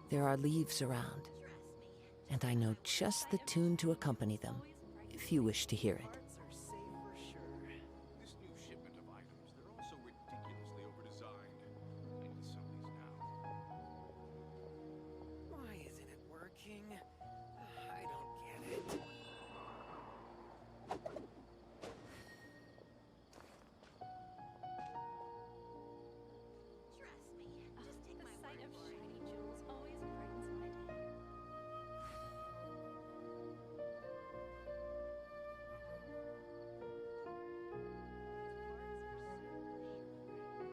There are leaves around, and I know just the tune to accompany them, if you wish to hear it.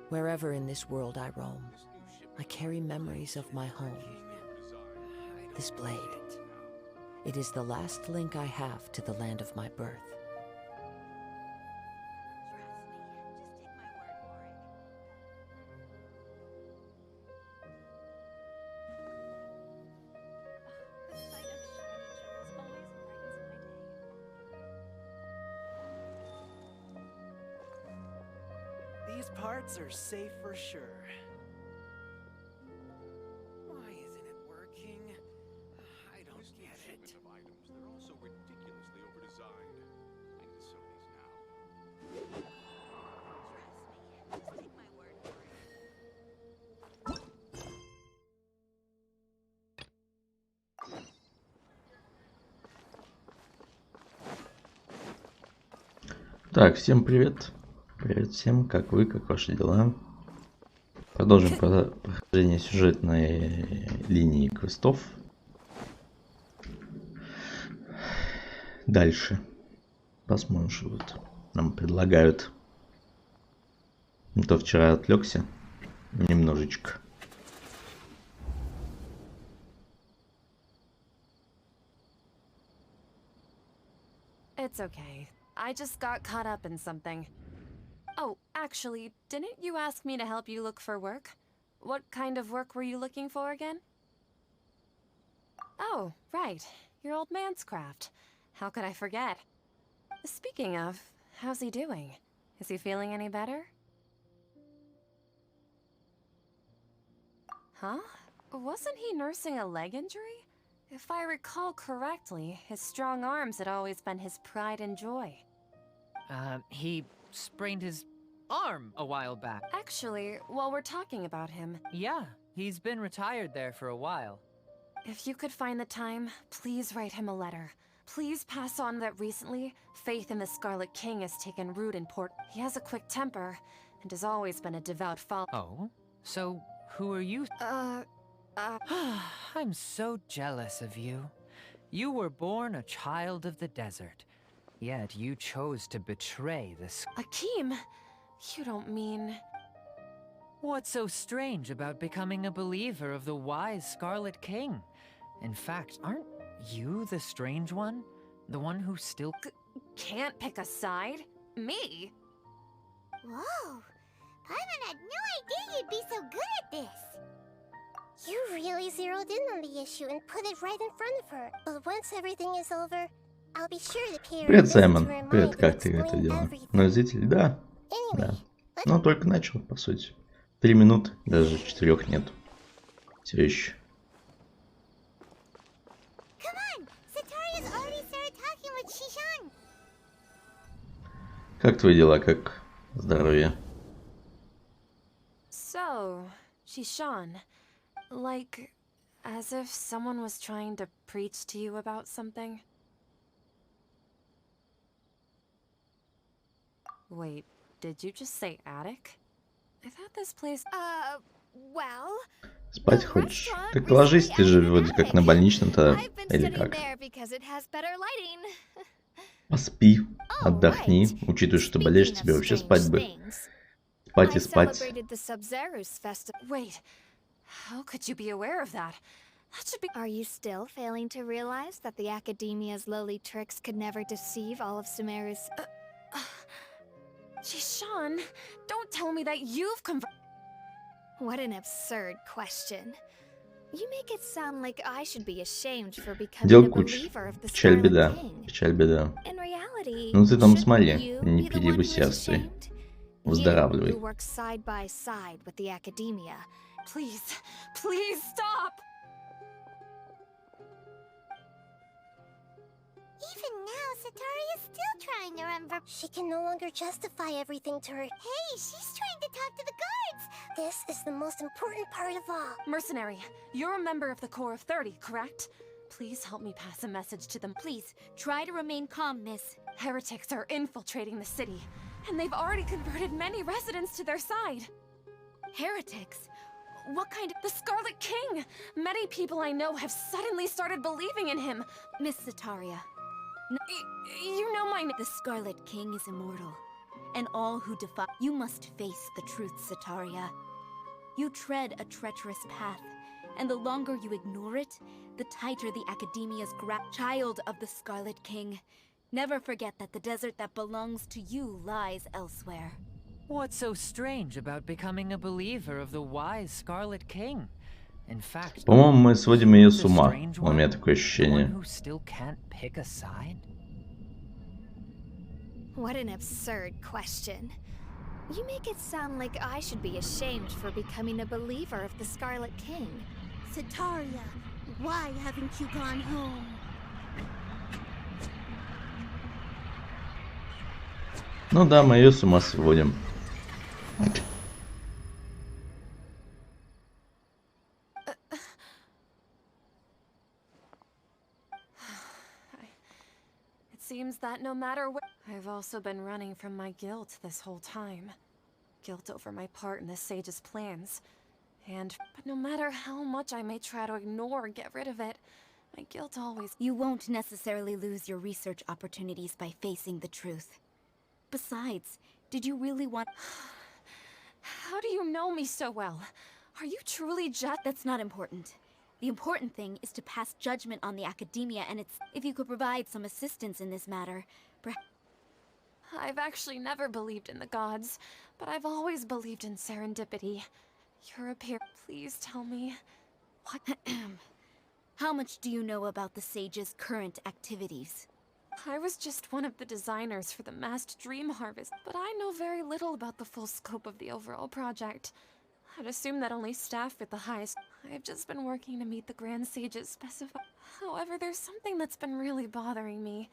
Wherever in this world I roam, I carry memories of my home. This blade, it is the last link I have to the land of my birth. These parts are safe for sure. Why isn't it working? I don't get it. Of items, they're also ridiculously overdesigned. I need to sell these now. Trust me, just take my word for it. Так, всем привет. Привет всем, как вы, как ваши дела? Продолжим прохождение сюжетной линии квестов. Дальше. Посмотрим, что вот нам предлагают. То вчера отвлекся немножечко. It's okay. I just got caught up in something. Oh, actually, didn't you ask me to help you look for work? What kind of work were you looking for again? Oh, right. Your old man's craft. How could I forget? Speaking of, how's he doing? Is he feeling any better? Huh? Wasn't he nursing a leg injury? If I recall correctly, his strong arms had always been his pride and joy. He sprained his arm a while back. Actually, while we're talking about him, Yeah, he's been retired there for a while. if you could find the time, please write him a letter. Please pass on that recently, faith in the Scarlet King has taken root in Port. He has a quick temper, and has always been a devout follower. Oh? So, who are you? I'm so jealous of you. You were born a child of the desert, yet you chose to betray the Akeem, you don't mean... What's so strange about becoming a believer of the wise Scarlet King? In fact, aren't you the strange one? The one who still... Can't pick a side? Me? Whoa! Paimon had no idea you'd be so good at this! You really zeroed in on the issue and put it right in front of her. But once everything is over, I'll be sure to pay her Привет, a visit Саймон. to her Привет, mind как and ты это explain делал? everything. Ну, зритель, да. Да. Anyway, Но только начал, по сути. 3 минуты, даже 4 нет. Все еще. come on! Sataria's already started talking with Shishan! Как твои дела, как здоровье? So, Shishan, like, as if someone was trying to preach to you about something? Wait, did you just say attic? I thought this place... Well... Спать хочешь? Так ложись, ты же вроде как на больничном-то, или как? Поспи, отдохни, учитывая, что болеешь, тебе вообще спать бы. Спать и спать. Wait, how could you be aware of that? That should be... Are you still failing to realize that the Academia's lowly tricks could never deceive all of Sumeru's... Shishan, don't tell me that you've What an absurd question. You make it sound like I should be ashamed for becoming Дел a куча. believer of the Печаль, Scarlet беда. King. Печаль, беда. In reality, Ну ты там shouldn't смотри, you не be the one who is переусердствуй. ashamed? Выздоравливай. You who work side by side with the Academia. Please, please stop! Even now, Sataria's still trying to remember. She can no longer justify everything to her. Hey, she's trying to talk to the guards. This is the most important part of all. Mercenary, you're a member of the Corps of 30, correct? Please help me pass a message to them. Please, try to remain calm, miss. Heretics are infiltrating the city, and they've already converted many residents to their side. Heretics? What kind of... The Scarlet King! Many people I know have suddenly started believing in him. Miss Sataria, You know my name. the Scarlet King is immortal, and all who defy... You must face the truth, Sataria. You tread a treacherous path, and the longer you ignore it, the tighter the Academia's child of the Scarlet King. Never forget that the desert that belongs to you lies elsewhere. What's so strange about becoming a believer of the wise Scarlet King? In fact, По-моему, мы сводим ее с the ума. strange У меня one, такое the one ощущение. who still can't pick a side? What an absurd question. You make it sound like I should be ashamed for becoming a believer of the Scarlet King. Sataria, why haven't you gone home? Ну да, мы ее с ума сводим. It seems that no matter what... I've also been running from my guilt this whole time. Guilt over my part in the Sage's plans. But no matter how much I may try to ignore or get rid of it, my guilt always... You won't necessarily lose your research opportunities by facing the truth. Besides, did you really want... How do you know me so well? Are you truly just... That's not important. The important thing is to pass judgment on the Academia, and it's... If you could provide some assistance in this matter, I've actually never believed in the gods, but I've always believed in serendipity. You're a peer. Please tell me... What? How much do you know about the Sage's current activities? I was just one of the designers for the massed dream harvest, but I know very little about the full scope of the overall project. I'd assume that only staff with the highest... I've just been working to meet the Grand Sage's specify... However, there's something that's been really bothering me.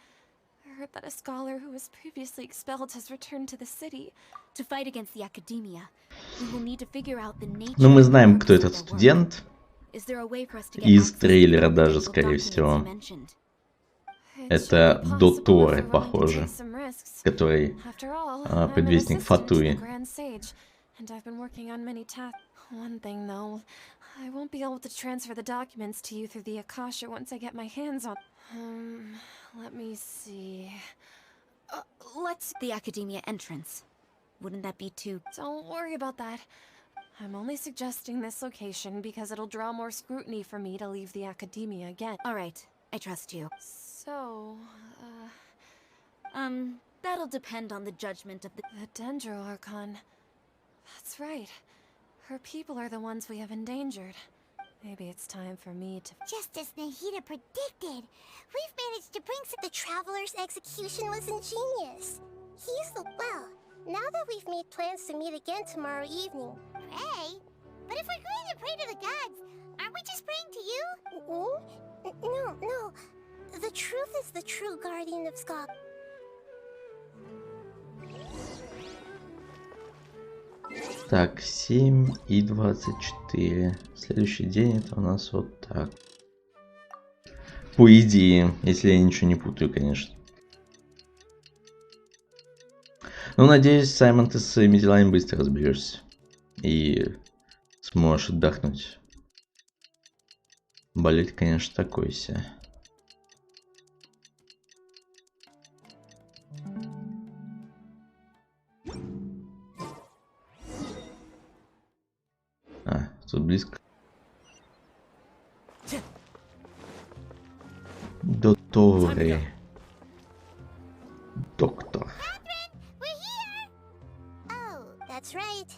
I heard that a scholar who was previously expelled has returned to the city. To fight against the Academia, we will need to figure out the nature... Ну, мы знаем, and кто purpose этот of their work. студент. Is there a way for us to get Из access to трейлера the даже, confidential скорее documents всего. you mentioned? Это до Торы, похоже, который предвестник Фатуи. One thing though, I won't be able to transfer the documents to you through the Akasha once I get my hands on... let me see... let's... The Academia entrance. Wouldn't that be too... Don't worry about that. I'm only suggesting this location because it'll draw more scrutiny for me to leave the Academia again. Alright, I trust you. So, that'll depend on the judgment of the... The Dendro Archon. That's right. Her people are the ones we have endangered. Maybe it's time for me to... Just as Nahida predicted, we've managed to bring the Traveler's execution was ingenious. He's the... Well, now that we've made plans to meet again tomorrow evening... Pray? But if we're going to pray to the gods, aren't we just praying to you? No. The truth is the true guardian of Scott. Так, 7 и 24. Следующий день это у нас вот так. По идее, если я ничего не путаю, конечно. Ну, надеюсь, Саймон, ты со своими делами быстро разберешься. И сможешь отдохнуть. Болеть, конечно, такой себе. Тут близко. До Торы. Доктор. That's right.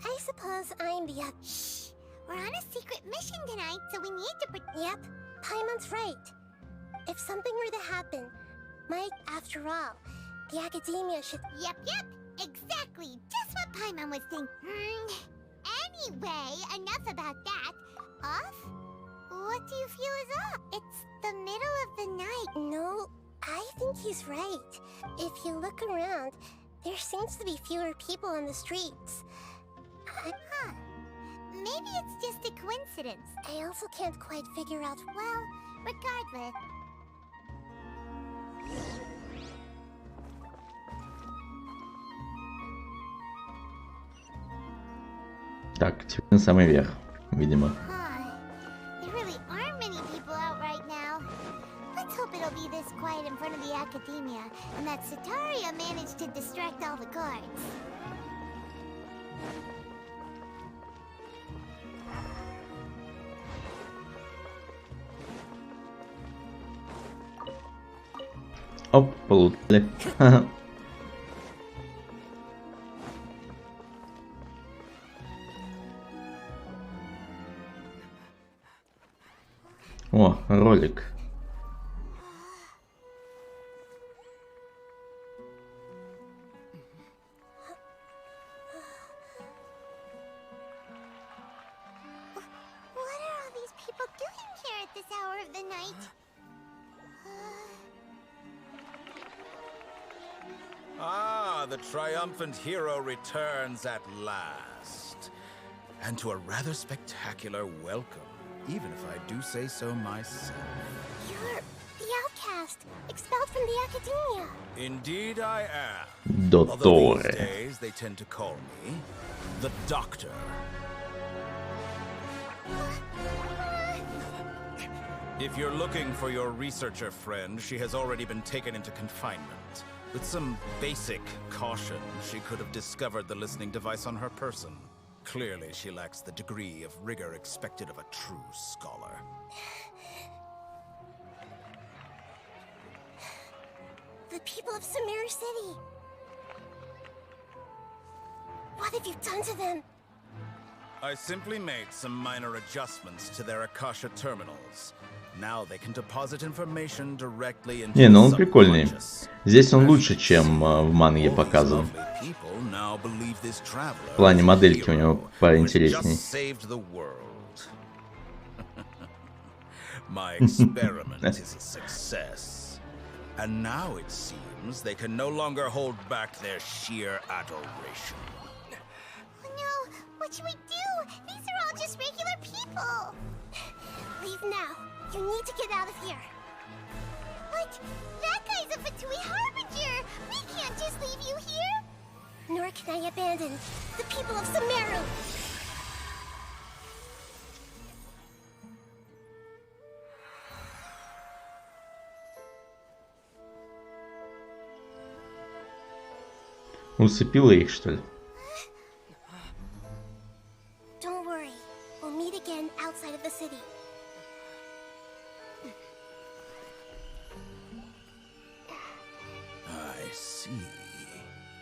I suppose I'm the... Shh! We're on a secret mission tonight, so we need to... Yep, Paimon's right. If something were to happen, after all, the Academia should... Yep, exactly. Just what Paimon was thinking. Anyway, enough about that. Off? What do you feel is off? It's the middle of the night. No, I think he's right. If you look around, there seems to be fewer people on the streets. Huh. Maybe it's just a coincidence. I also can't quite figure out, well, regardless. Так, теперь на самый верх, видимо. There really aren't many people out right now. Let's hope it'll be this quiet in front of the academia, and that Sataria managed to distract all the guards. Оп, полутали. О, ролик. What are all these people doing here at this hour of the night? Ah, the triumphant hero returns at last. And to a rather spectacular welcome, even if I do say so myself. You're the outcast, expelled from the academia. Indeed I am. Although these Доктore. days they tend to call me the Doctor. If you're looking for your researcher friend, she has already been taken into confinement. With some basic caution, she could have discovered the listening device on her person. Clearly, she lacks the degree of rigor expected of a true scholar. The people of Samir City. What have you done to them? I simply made some minor adjustments to their Akasha terminals. Now they can deposit information directly into Не, ну он the прикольный. subconscious. Здесь он лучше, чем в манге All these показан. lovely people now believe this traveler В плане is a модельки у hero него who has поинтересней. just saved the world. My experiment is a success. And now it seems they can no longer hold back their sheer adoration. No, what should we do? These are all just regular people. Leave now. You need to get out of here. But that guy's a Fatui Harbinger. We can't just leave you here. Nor can I abandon the people of Sumeru. Усыпила их, что ли? Don't worry. We'll meet again outside of the city. I see.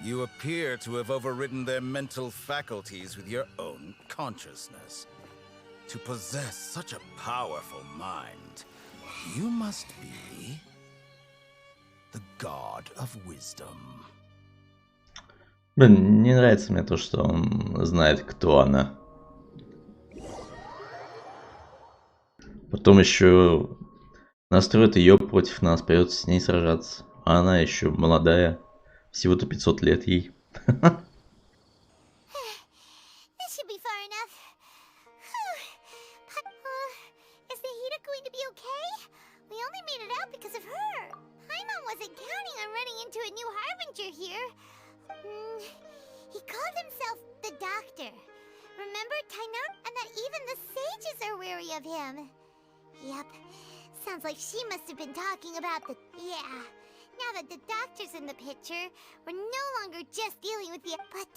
You appear to have overridden their mental faculties with your own consciousness. To possess such a powerful mind, you must be the god of wisdom. Блин, не нравится мне то, что он знает, кто она. Потом еще настроит ее против нас, придется с ней сражаться. А она еще молодая, всего-то 500 лет ей. This should be far enough. Is Nahida going to be okay? We only made it out because of her. Paimon wasn't counting on running into a new harbinger here. He called himself the Doctor. Remember Tainan? And that even the sages are wary of him. Yep. Sounds like she must have been talking about the... Yeah. Now that the Doctor's in the picture, we're no longer just dealing with the... But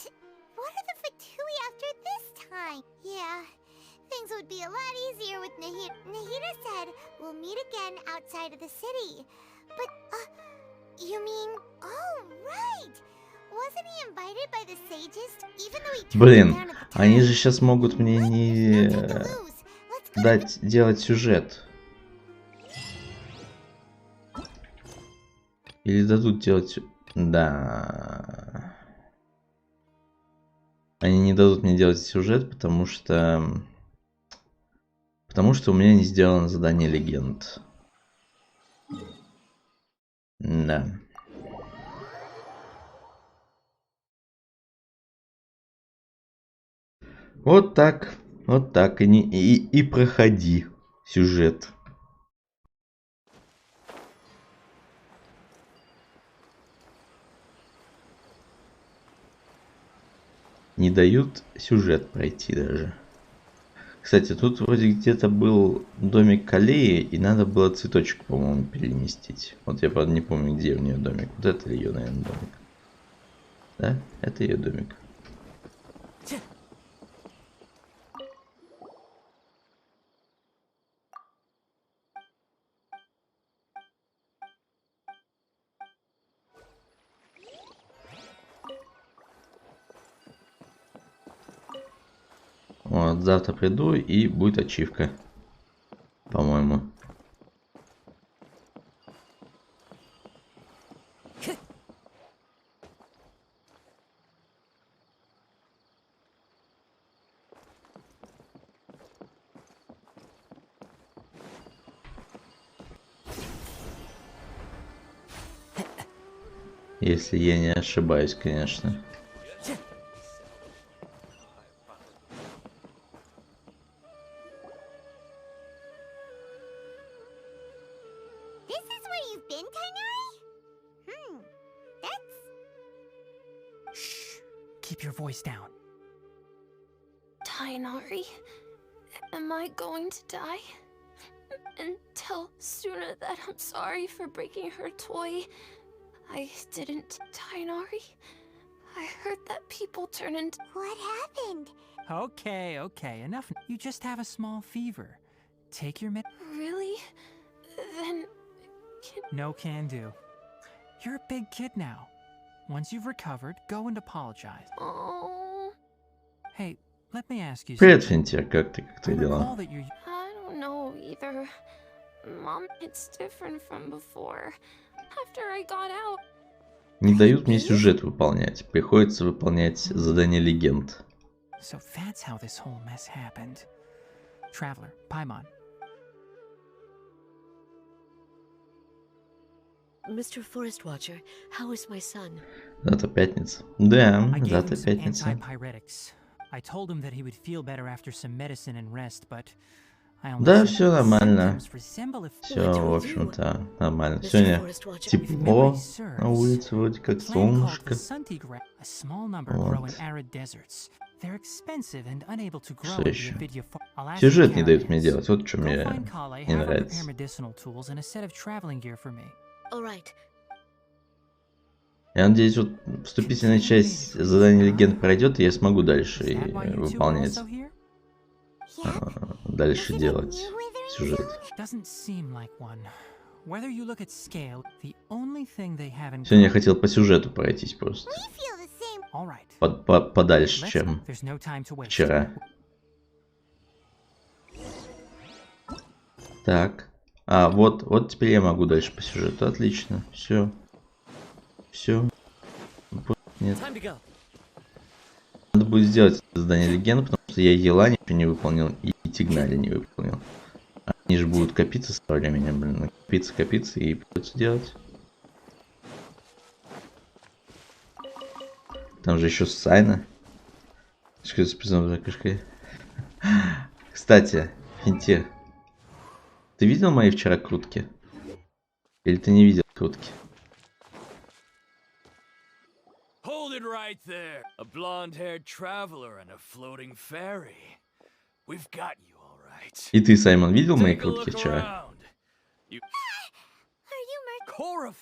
what are the Fatui after this time? Yeah. Things would be a lot easier with Nahida. Nahida said we'll meet again outside of the city. But, you mean... Oh, right! Wasn't he invited by the sages? Even though he turned Блин, down at the они time? же сейчас могут мне не Nothing to lose. Let's go to дать делать сюжет. Или дадут делать... Да. Они не дадут мне делать сюжет, потому что... Потому что у меня не сделано задание легенд. Да. Вот так и проходи сюжет. Не дают сюжет пройти даже. Кстати, тут вроде где-то был домик Калеи, и надо было цветочек, по-моему, переместить. Вот я, правда, не помню, где у нее домик. Вот это ее, наверное, домик. Да? Это ее домик. Вот, завтра приду и будет ачивка, по-моему. Если я не ошибаюсь, конечно. Keep your voice down. Tainari, am I going to die? And tell Suna that I'm sorry for breaking her toy. I didn't, Tainari. I heard that people turn into... What happened? Okay, enough. You just have a small fever. Take your Really? Then... No can do. You're a big kid now. Once you've recovered, go and apologize. Oh... Hey, let me ask you Привет, something. Финтир, как ты дела? I don't know either. Mom, it's different from before. After I got out... Не дают мне сюжет выполнять. Приходится выполнять задание легенд. So that's how this whole mess happened. Traveler, Paimon. Mr. Forest Watcher, how is my son? Завтра пятница. Да, I gave завтра him some пятница. antipyretics. I told him that he would feel better after some medicine and rest, but I only Да, said все нормально. symptoms resemble Все, в общем-то, нормально. Сегодня тепло на улице, вроде как солнышко. A small number grow in arid deserts. They're expensive and unable to grow Что in the еще? Avidya I'll ask Сюжет the не дают мне caravans. делать. Вот что Go мне find Kale, не have her prepare нравится. medicinal tools and a set of traveling gear for me. All right. Я надеюсь, вот вступительная часть задания легенд пройдет, и я смогу дальше Is that why you two are выполнять, also here? дальше делать сюжет. Doesn't seem like one. Whether you look at scale, the only thing they have in Сегодня я хотел по сюжету пройтись просто. All right. Подальше, Let's чем go. There's no time to waste. вчера. Так. Вот теперь я могу дальше по сюжету. Отлично. Все. Нет. Надо будет сделать задание легенды, потому что я Ела ничего не выполнил и Тигнали не выполнил. Они же будут копиться со временем, блин. Копиться и придется делать. Там же еще Сайна. Кстати, Финтир, ты видел мои вчера крутки? Или ты не видел крутки? Hold it right there. A blonde-haired traveler and a floating fairy. We've got you all right. И ты, Саймон, видел мои Take a крутки look вчера? around. You...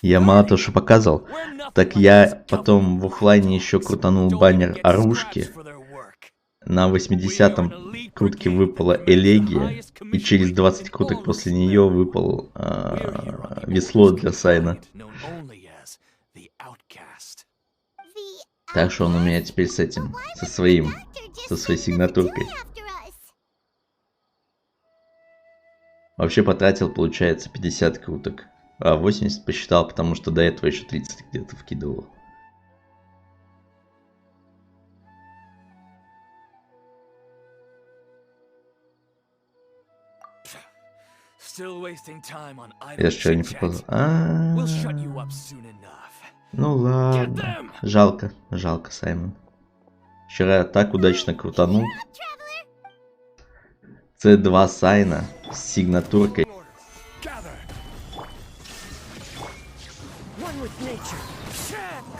Я мало того, что показывал, так я потом в оффлайне еще крутанул баннер Оружки. На 80-м крутке выпала Элегия, и через 20 круток после нее выпал весло для Сайна. Так что он у меня теперь с этим, со своей сигнатуркой. Вообще потратил, получается, 50 круток. А 80 посчитал, потому что до этого еще 30 где-то вкидывал. Still wasting time on Я idle ж что не chit-chat. попал. We'll shut you up soon enough. Ну ладно. Жалко, жалко, Саймон. Вчера я так удачно крутанул. C2 Сайна с сигнатуркой. Gather. One with nature.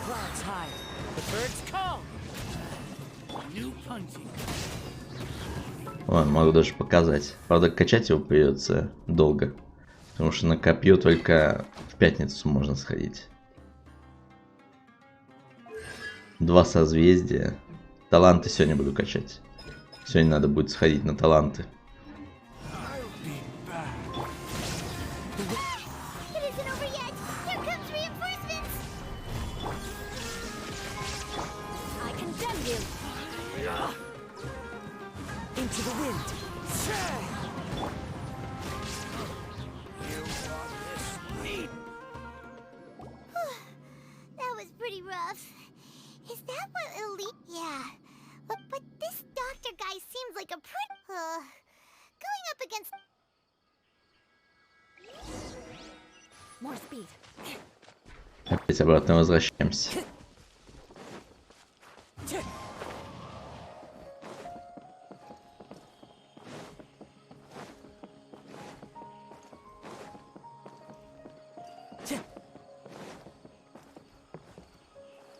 Clouds high. The birds call. New punching. Ладно, могу даже показать. Правда, качать его придется долго. Потому что на копье только в пятницу можно сходить. 2 созвездия. Таланты сегодня буду качать. Сегодня надо будет сходить на таланты. That was pretty rough. Is that what elite? Yeah. But this doctor guy seems like a pretty... going up against... More speed. Опять обратно возвращаемся.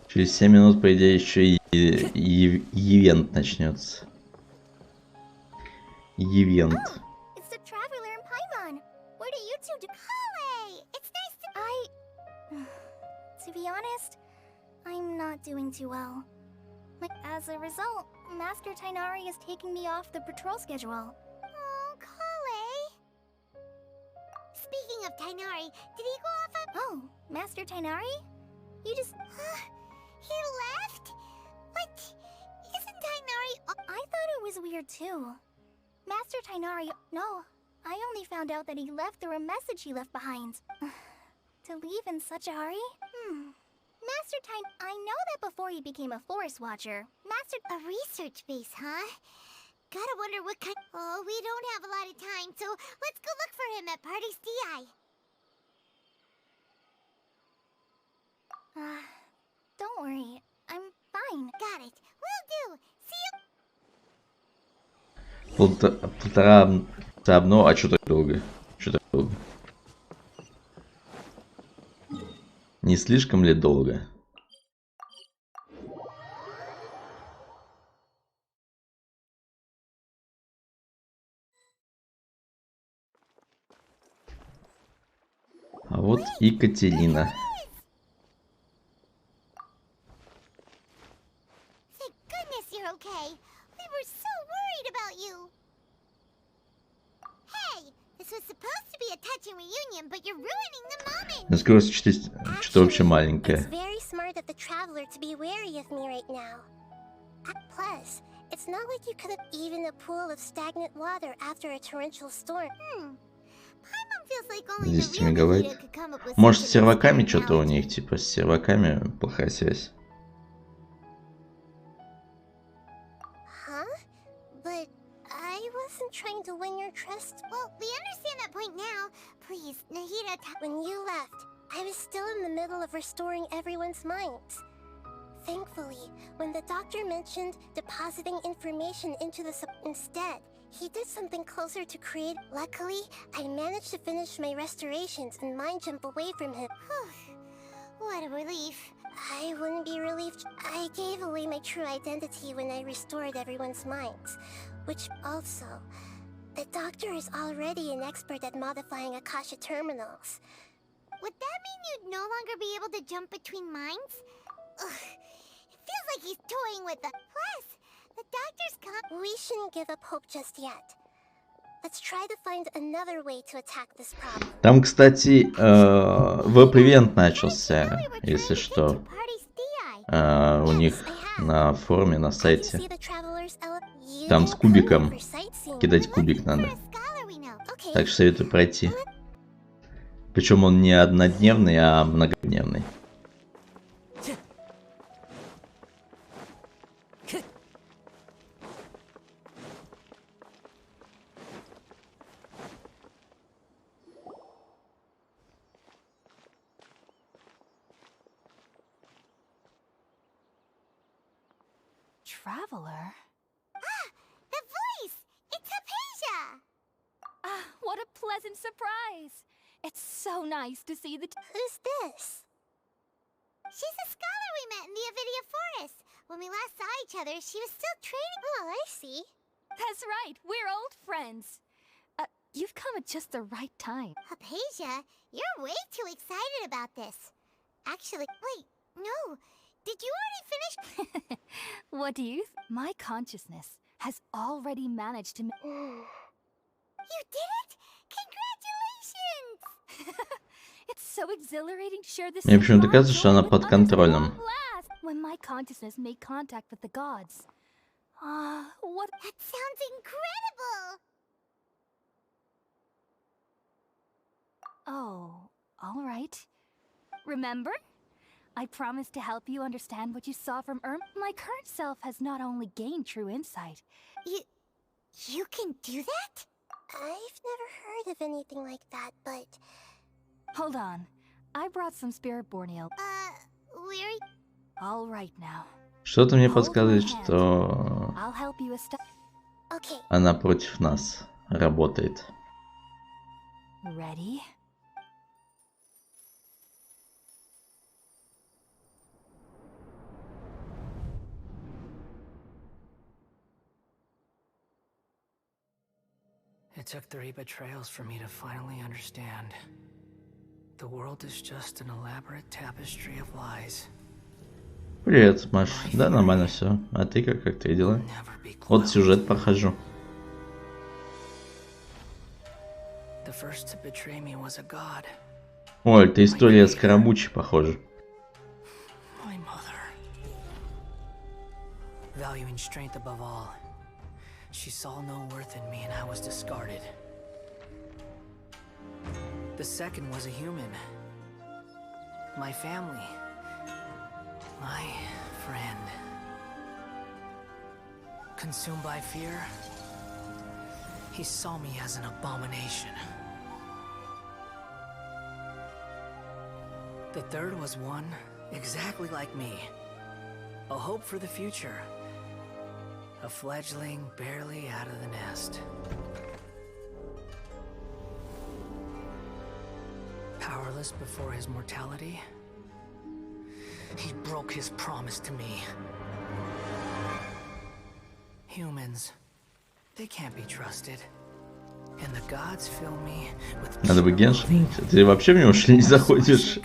Через 7 минут, по идее, еще и ивент начнется. Ивент. It's the traveler in Paimon. What do you two do? Holly, it's nice to... To be honest, I'm not doing too well. As a result, Master Tainari is taking me off the patrol schedule. Oh, Kale. Speaking of Tainari, did he go off on... Oh, Master Tainari? You just... he left? But isn't Tainari... I thought it was weird too. Master Tainari... No, I only found out that he left through a message he left behind. To leave in such a hurry? Master Tain... I know that before he became a forest watcher. Master... A research base, huh? Gotta wonder what kind... Oh, we don't have a lot of time, so let's go look for him at Party's DI. Don't worry. I'm fine. Got it. Will do. See you... Полтора одно, а что так долго? Что так долго? Не слишком ли долго? А вот и Катерина. Thank goodness you're okay. We were so worried about you. Hey, this was supposed to be a touching reunion, but you're ruining the moment. Скорость что-то вообще маленькое. It's very smart of the traveler to be wary of me right now. Plus, it's not like you could have even a pool of stagnant water after a torrential storm. Paimon feels like only 10 the real мегабайт. Nikita could come up with Может, с such an серваками extreme что-то у analogy. них, типа, с серваками плохая связь. Huh? But I wasn't trying to win your trust. Well, we understand that point now. Please, Nahida, when you left, I was still in the middle of restoring everyone's minds. Thankfully, when the doctor mentioned depositing information into the instead, he did something closer to create. Luckily, I managed to finish my restorations and mind jump away from him. What a relief. I wouldn't be relieved. I gave away my true identity when I restored everyone's minds. Which also, the doctor is already an expert at modifying Akasha terminals. Would that mean you'd no longer be able to jump between minds? Ugh, it feels like he's toying with the... Plus, the doctor's We shouldn't give up hope just yet. Let's try to find another way to attack this problem. Там, кстати, веб-ивент начался, если что. У них на форуме, на сайте. Там с кубиком. Кидать кубик надо. Так что советую пройти. Причем он не однодневный, а многодневный. traveler? Ah, the voice! It's Hypatia! Ah, what a pleasant surprise! It's so nice to see the... Who's this? She's a scholar we met in the Avidia Forest. When we last saw each other, she was still training. Oh, I see. That's right, we're old friends. You've come at just the right time. Hypatia, you're way too excited about this. Actually, wait, no. Did you already finish? What do you My consciousness has already managed to... You did it? Congratulations! It's so exhilarating to share this. Мне почему-то кажется, что она под контролем. When my consciousness made contact with the gods. What? That sounds incredible! Oh, all right. Remember? I promised to help you understand what you saw from My current self has not only gained true insight. You can do that? I've never heard of anything like that, but... Hold on. I brought some spirit borneo. Where... All right now. Что-то мне подсказывает, что I'll help you Okay. она против нас работает. Ready? It took 3 betrayals for me to finally understand. The world is just an elaborate tapestry of lies. Привет, Маш. Да, нормально все. А ты как твои дела? Вот сюжет прохожу. The first to betray me was a god. Ой, это история с Карамучи, похоже. My mother. Valuing strength above all. She saw no worth in me and I was discarded. The second was a human. My family. My friend. Consumed by fear, he saw me as an abomination. The third was one exactly like me. A hope for the future. A fledgling barely out of the nest. Powerless before his mortality, he broke his promise to me. Humans, they can't be trusted. And the gods fill me with... Надо бы Genshin. Ты вообще в него не заходишь?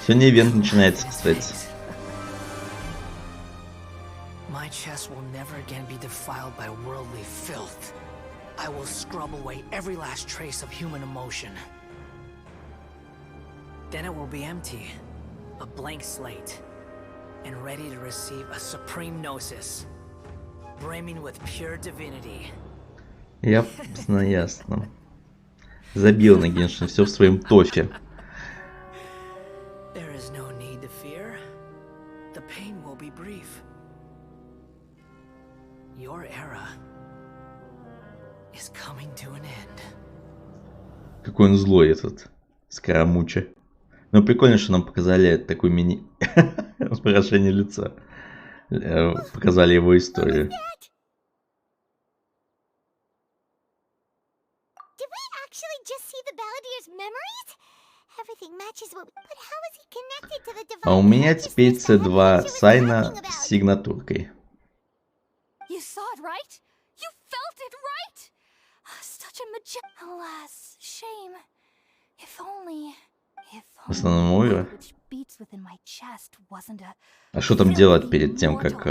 Сегодня ивент начинается, кстати. My chest will never again be defiled by worldly filth. I will scrub away every last trace of human emotion. Then it will be empty, a blank slate, and ready to receive a supreme gnosis, brimming with pure divinity. Ясно, ясно. Забил на Genshin, все в своем тофе. There is no need to fear. The pain will be brief. Your era is coming to an end. Какой он злой этот Скоромуча. Но прикольно, что нам показали такой мини выражение лица. Показали его историю. А у меня теперь C2 Сайна с сигнатуркой. You saw it, right? You felt it, right? Such a Alas, shame. If only... В основном мира. А что там делать перед тем, как...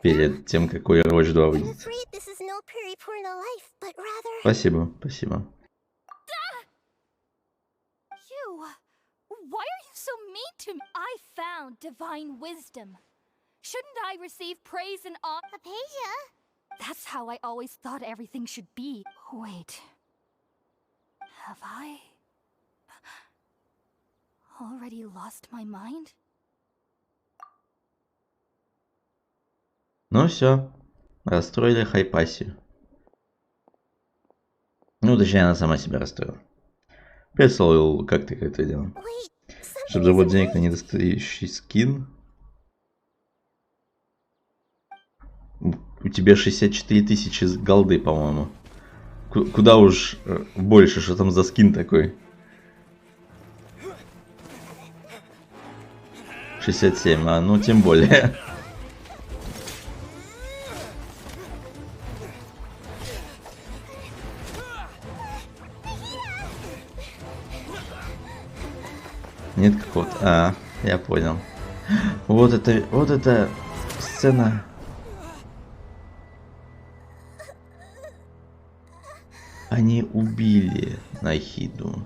перед тем, как Overwatch 2 выйдет? Спасибо, спасибо. Why are you so mean to me? I found divine wisdom. Shouldn't I receive praise and honor? Hypatia? That's how I always thought everything should be. Wait. Have I already lost my mind? Ну все, расстроили Хайпасию. Ну, точнее, она сама себя расстроила. Прислал, как ты это делал? Wait, Чтобы something забрать isn't денег на right. недостающий скин. У тебя 64 тысячи голды, по-моему. Куда уж больше, что там за скин такой? 67, а ну тем более. Нет какого-то. А, я понял. Вот это сцена. Они убили Нахиду.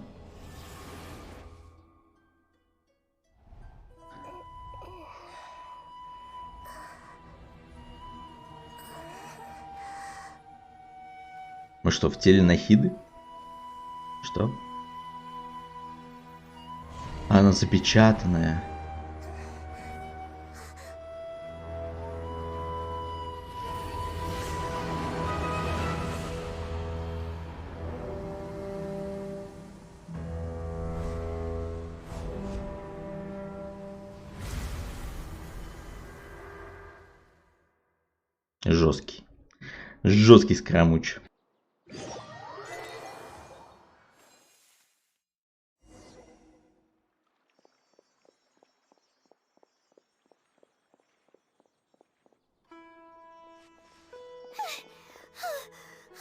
Мы что, в теле Нахиды? Что? Она запечатанная. Жесткий. Жесткий скрамуч.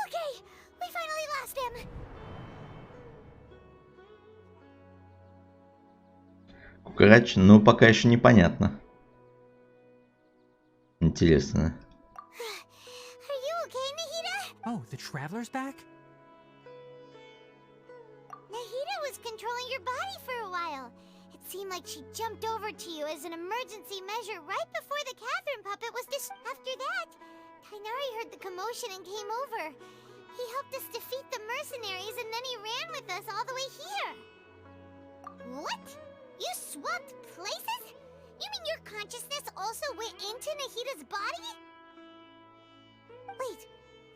Okay, we finally lost him. Кукарач, ну пока еще непонятно. Интересно. Are you okay, Nahida? Oh, the traveler's back? Nahida was controlling your body for a while. It seemed like she jumped over to you as an emergency measure right before the Catherine puppet was After that, Tainari heard the commotion and came over. He helped us defeat the mercenaries and then he ran with us all the way here. What? You swapped places? You mean your consciousness also went into Nahida's body? Wait,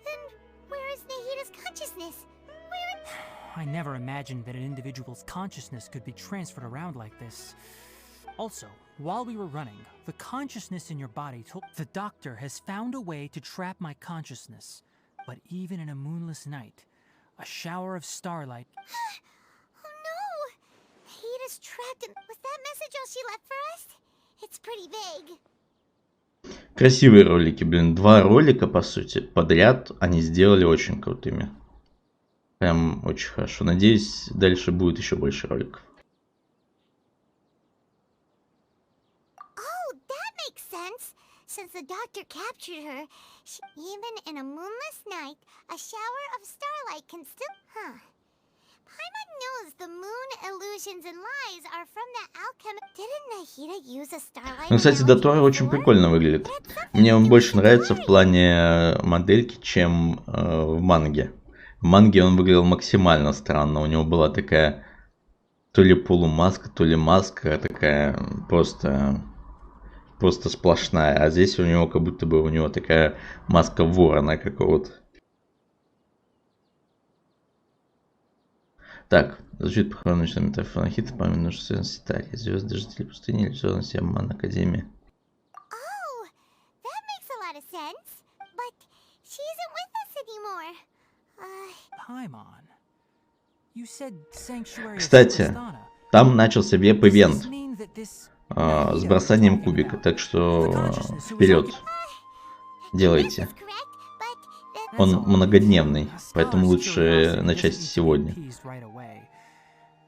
then where is Nahida's consciousness? I never imagined that an individual's consciousness could be transferred around like this. Also, while we were running, the consciousness in your body told the doctor has found a way to trap my consciousness. But even in a moonless night, a shower of starlight. Oh no! Nahida's trapped in... Was that message all she left for us? It's pretty vague. Красивые ролики, блин. 2 ролика, по сути, подряд они сделали очень крутыми. Прям очень хорошо. Надеюсь, дальше будет еще больше роликов. Oh, that makes sense. Since the doctor captured her, even in a moonless night, a shower of starlight can still... Huh. Paimon knows the moon illusions and lies are from the alchemist. Didn't Nahida use a starlight? Ну, кстати, Дотора очень прикольно выглядит. Мне он больше нравится в плане модельки, чем в манге. В манге он выглядел максимально странно. У него была такая то ли полумаска, то ли маска такая просто сплошная. А здесь у него как будто бы у него такая маска ворона какого-то. Так, звучит похоже на метафора хита, память нужно Ситария, звезды, жители пустыни, иллюзорная система Ман Академии. Oh, that makes a lot of sense. But she isn't with us anymore. Paimon, you said sanctuary. Кстати, там начался веб-ивент с бросанием кубика, так что вперед, делайте. Он многодневный, поэтому лучше начать сегодня.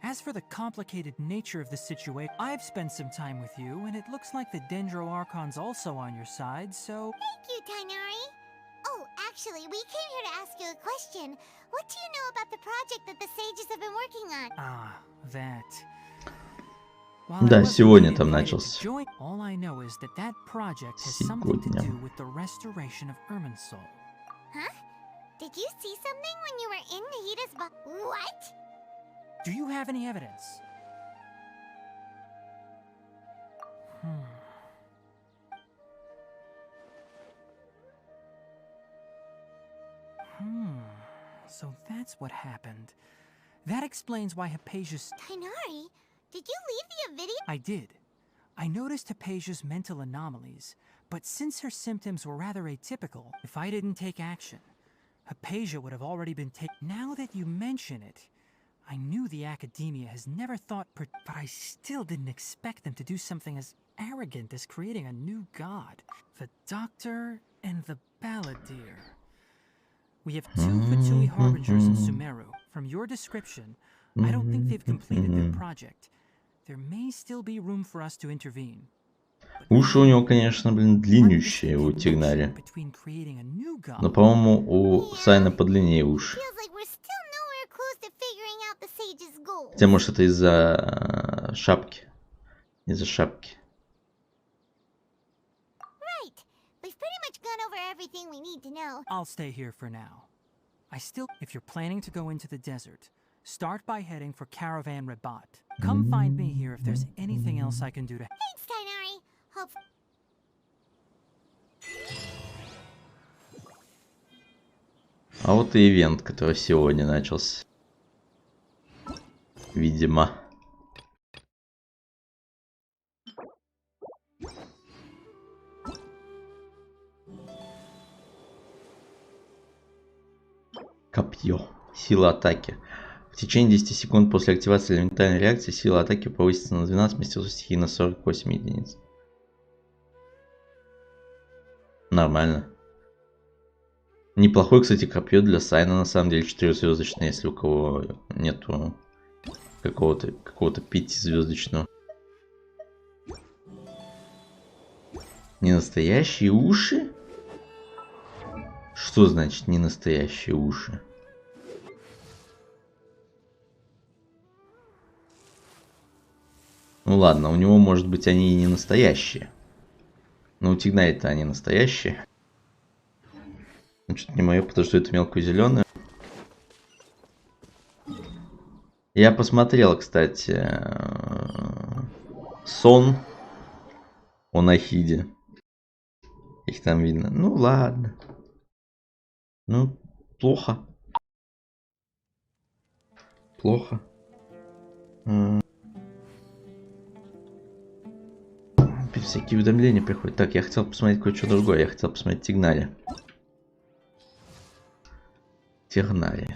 As for the complicated nature of the situation, I've spent some time with you, and it looks like the Dendro Archon's also on your side, so... Thank you, Tainari. Oh, actually, we came here to ask you a question. What do you know about the project that the sages have been working on? Ah, that... Да, сегодня там начался. All I know is that that project has something to do with the restoration of Irminsul. Huh? Did you see something when you were in Nahida's What? Do you have any evidence? So that's what happened. That explains why Hypatia's... Tainari, did you leave the video? I did. I noticed Hypatia's mental anomalies, but since her symptoms were rather atypical, if I didn't take action, Hypatia would have already been taken. Now that you mention it, I knew the academia has never thought but I still didn't expect them to do something as arrogant as creating a new god. The Doctor and the Balladeer. We have 2 Fatui Harbingers in Sumeru. From your description, I don't think they've completed their project. There may still be room for us to intervene. Уши у него, конечно, блин, длиннющие у Тигнари. Но, по-моему, у Сайна подлиннее уши. Хотя, может, это из-за шапки. Из-за шапки. I'll stay here for now. If you're planning to go into the desert, start by heading for Caravan Rabat. Come find me here if there's anything else I can do to... Thanks, Tainari. Hope... А вот и ивент, который сегодня начался. Видимо. Копье. Сила атаки. В течение 10 секунд после активации элементарной реакции сила атаки повысится на 12, мастерство стихии на 48 единиц. Нормально. Неплохое, кстати, копье для Сайна, на самом деле, 4-звездочное, если у кого нету какого-то 5-звездочного. Не настоящие уши? Что значит не настоящие уши? Ну ладно, у него, может быть, они и не настоящие. Но у Тигнари-то они настоящие. Ну, что-то не мое, потому что это мелкую зеленую. Я посмотрел, кстати, сон о Нахиде. Их там видно. Ну ладно. Ну, плохо. Плохо. Всякие уведомления приходят. Так, я хотел посмотреть кое-что другое. Я хотел посмотреть Тигнари. Тигнари.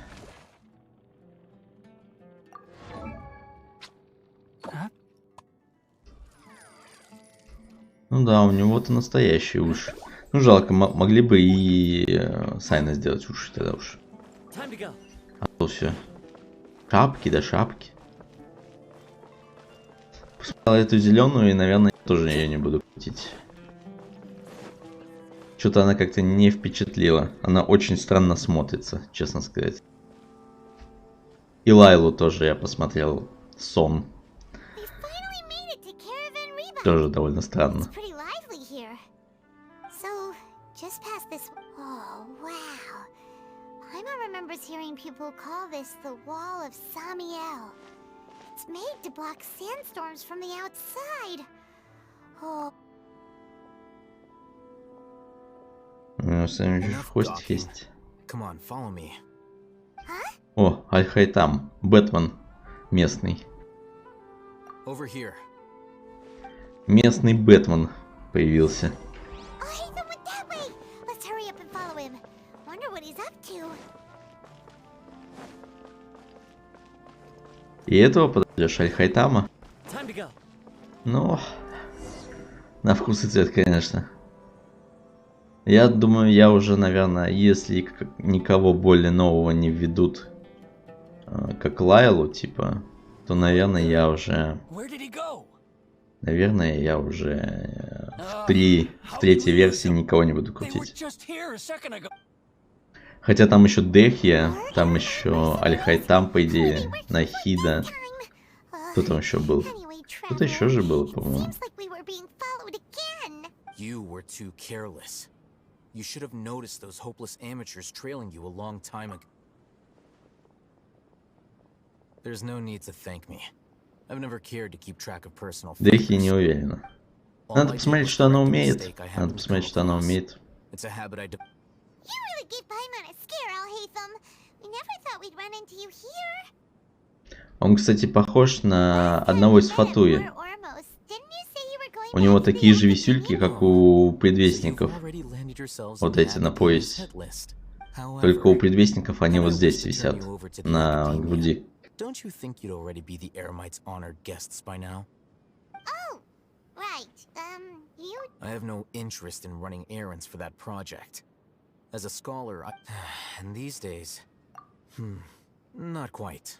Ну да, у него-то настоящие уши. Ну жалко, могли бы и Сайна сделать уши тогда уж. А то все. Шапки, да шапки. Посмотрел эту зеленую и, наверное, тоже ее не буду крутить. Что-то она как-то не впечатлила. Она очень странно смотрится, честно сказать. И Лайлу тоже я посмотрел. Сон. Тоже довольно странно. It's made to block sandstorms from the outside. Oh. Сами в хвостик есть. О, Аль-Хайтам, Бэтмен местный. Местный Бэтмен появился. И этого подождешь, Аль-Хайтама? Ну, на вкус и цвет, конечно. Я думаю, я уже, наверное, если никого более нового не введут, как Лайлу, типа, то, наверное, я уже... Наверное, я уже в третьей версии никого не буду крутить. Хотя там еще Дехия, там еще Аль-Хайтам, по идее, Нахида. Кто там еще был? Кто-то еще же был, по-моему. Дехия не уверена. Надо посмотреть, что она умеет. Надо посмотреть, что она умеет. Он, кстати, похож на одного из Фатуи. У него такие же висюльки, как у предвестников. Вот эти на поясе. Только у предвестников они вот здесь висят, на груди. I have no interest in running errands for that project. As a scholar, and these days, not quite.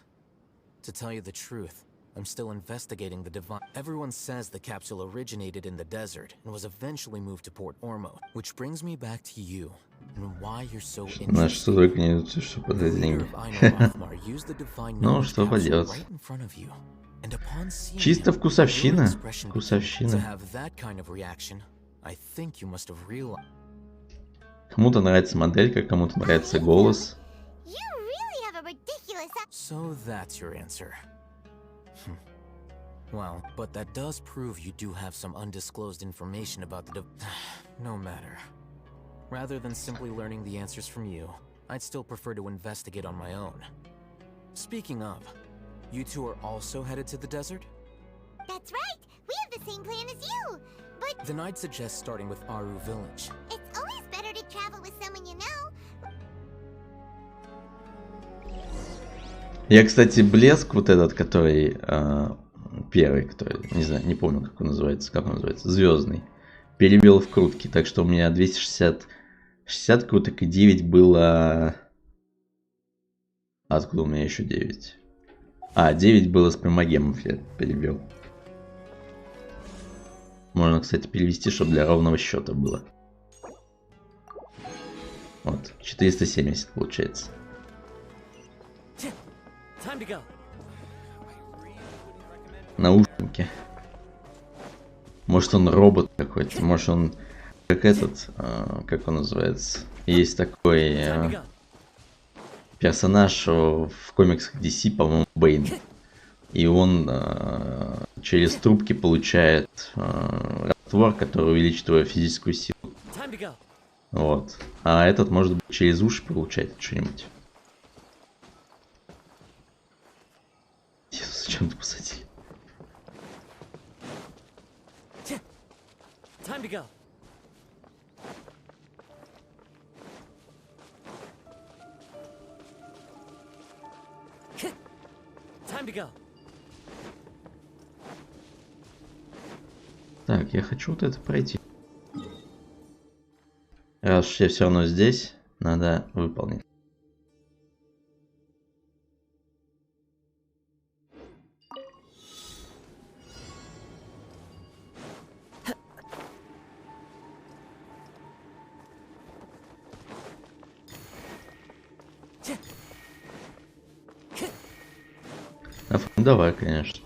To tell you the truth, I'm still investigating the divine. Everyone says the capsule originated in the desert and was eventually moved to Port Ormo, which brings me back to you and why you're so interested. На что только не идут, что подать деньги. Ну, что поделать. Чисто вкусовщина. Вкусовщина. Кому-то нравится моделька, кому-то нравится голос. So that's your answer. Well, but that does prove you do have some undisclosed information about the no matter. Rather than simply learning the answers from you, I'd still prefer to investigate on my own. Speaking of, you two are also headed to the desert? That's right! We have the same plan as you! But then I'd suggest starting with Aru Village. It's always better to travel with someone you know. Я, кстати, блеск вот этот, который первый, который, не знаю, не помню, как он называется, звездный, перевел в крутки, так что у меня 260 круток и 9 было... Откуда у меня еще 9? 9 было с примагемов, я перевел. Можно, кстати, перевести, чтобы для ровного счета было. Вот, 470 получается. Наушники. Может, он робот какой-то, может, он как этот, как он называется. Есть такой персонаж в комиксах DC, по-моему, Бэйн. И он через трубки получает раствор, который увеличит твою физическую силу. Вот. А этот может быть через уши получать что-нибудь. Зачем ты посадили? Так, я хочу вот это пройти. Раз уж я все равно здесь, надо выполнить. Давай, конечно.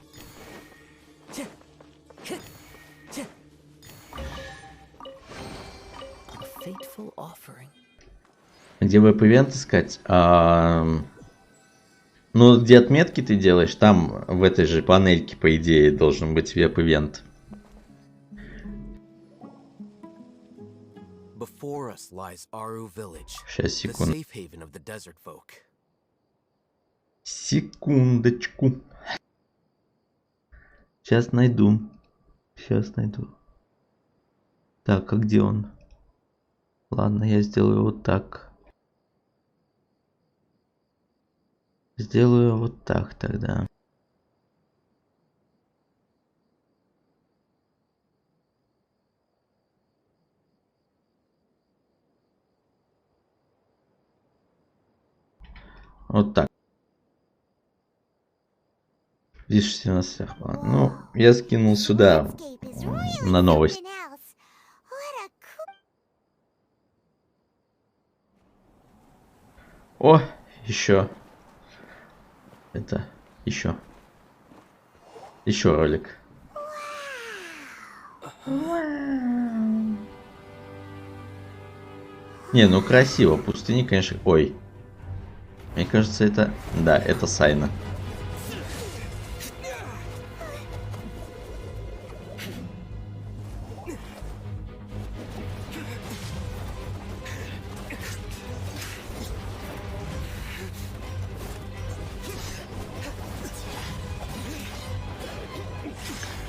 Где веб-ивент искать? Ну, где отметки ты делаешь, там в этой же панельке, по идее, должен быть веб-ивент. Сейчас, секунду. Секундочку. Сейчас найду. Так, а где он? Ладно, я сделаю вот так. Сделаю вот так тогда. Вот так. Видишь, на ВСЕХ. Ну, я скинул сюда на новость. О, еще. Это еще ролик. Не, ну красиво. Пустыни, конечно. Ой. Мне кажется, это... Да, это Сайна.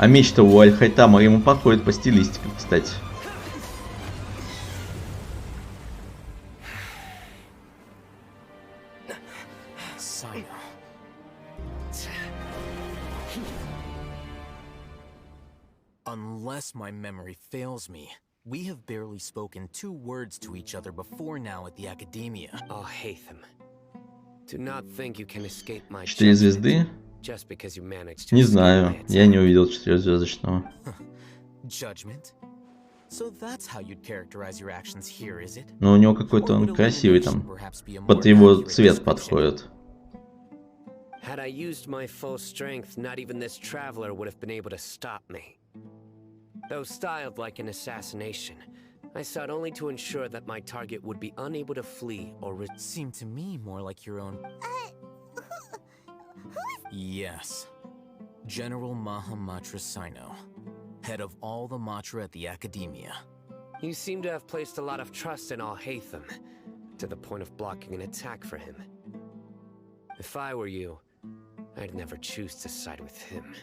А меч-то у Аль-Хайтама ему подходит по стилистике, кстати. Unless my memory fails me, we have barely spoken 2 words to each other before now at the Academia. Oh, Hatham. Do not think you can escape my 4 звезды? just because you managed to Не escape знаю, my я не увидел 4-звездочного. Judgment? So that's how you'd characterize your actions here, is it? Но у него какой-то он красивый там. Под его цвет подходит. Had I used my full strength, not even this traveler would have been able to stop me. Though styled like an assassination, I sought only to ensure that my target would be unable to flee or It seemed to me more like your own... Yes. General Mahamatra Sino, head of all the Matra at the Academia. You seem to have placed a lot of trust in Al-Hatham, to the point of blocking an attack for him. If I were you, I'd never choose to side with him.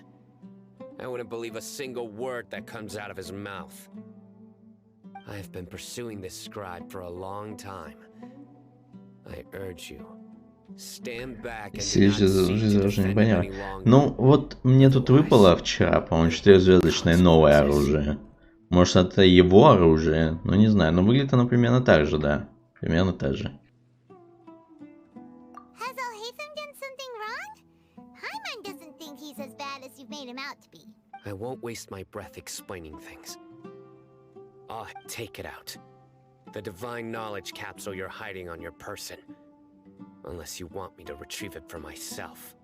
I wouldn't believe a single word that comes out of his mouth. I have been pursuing this scribe for a long time. I urge you, stand back and do not seek to defend him any longer. Ну, вот мне тут выпало вчера, по-моему, 4-звездочное новое оружие. Может, это его оружие? Ну, не знаю. Но выглядит оно примерно так же, да. Примерно так же. Has Al-Hatham done something wrong? Paimon doesn't think he's as bad as you've made him out to be. I won't waste my breath explaining things. Ah, take it out. The divine knowledge capsule you're hiding on your person. Unless you want me to retrieve it for myself.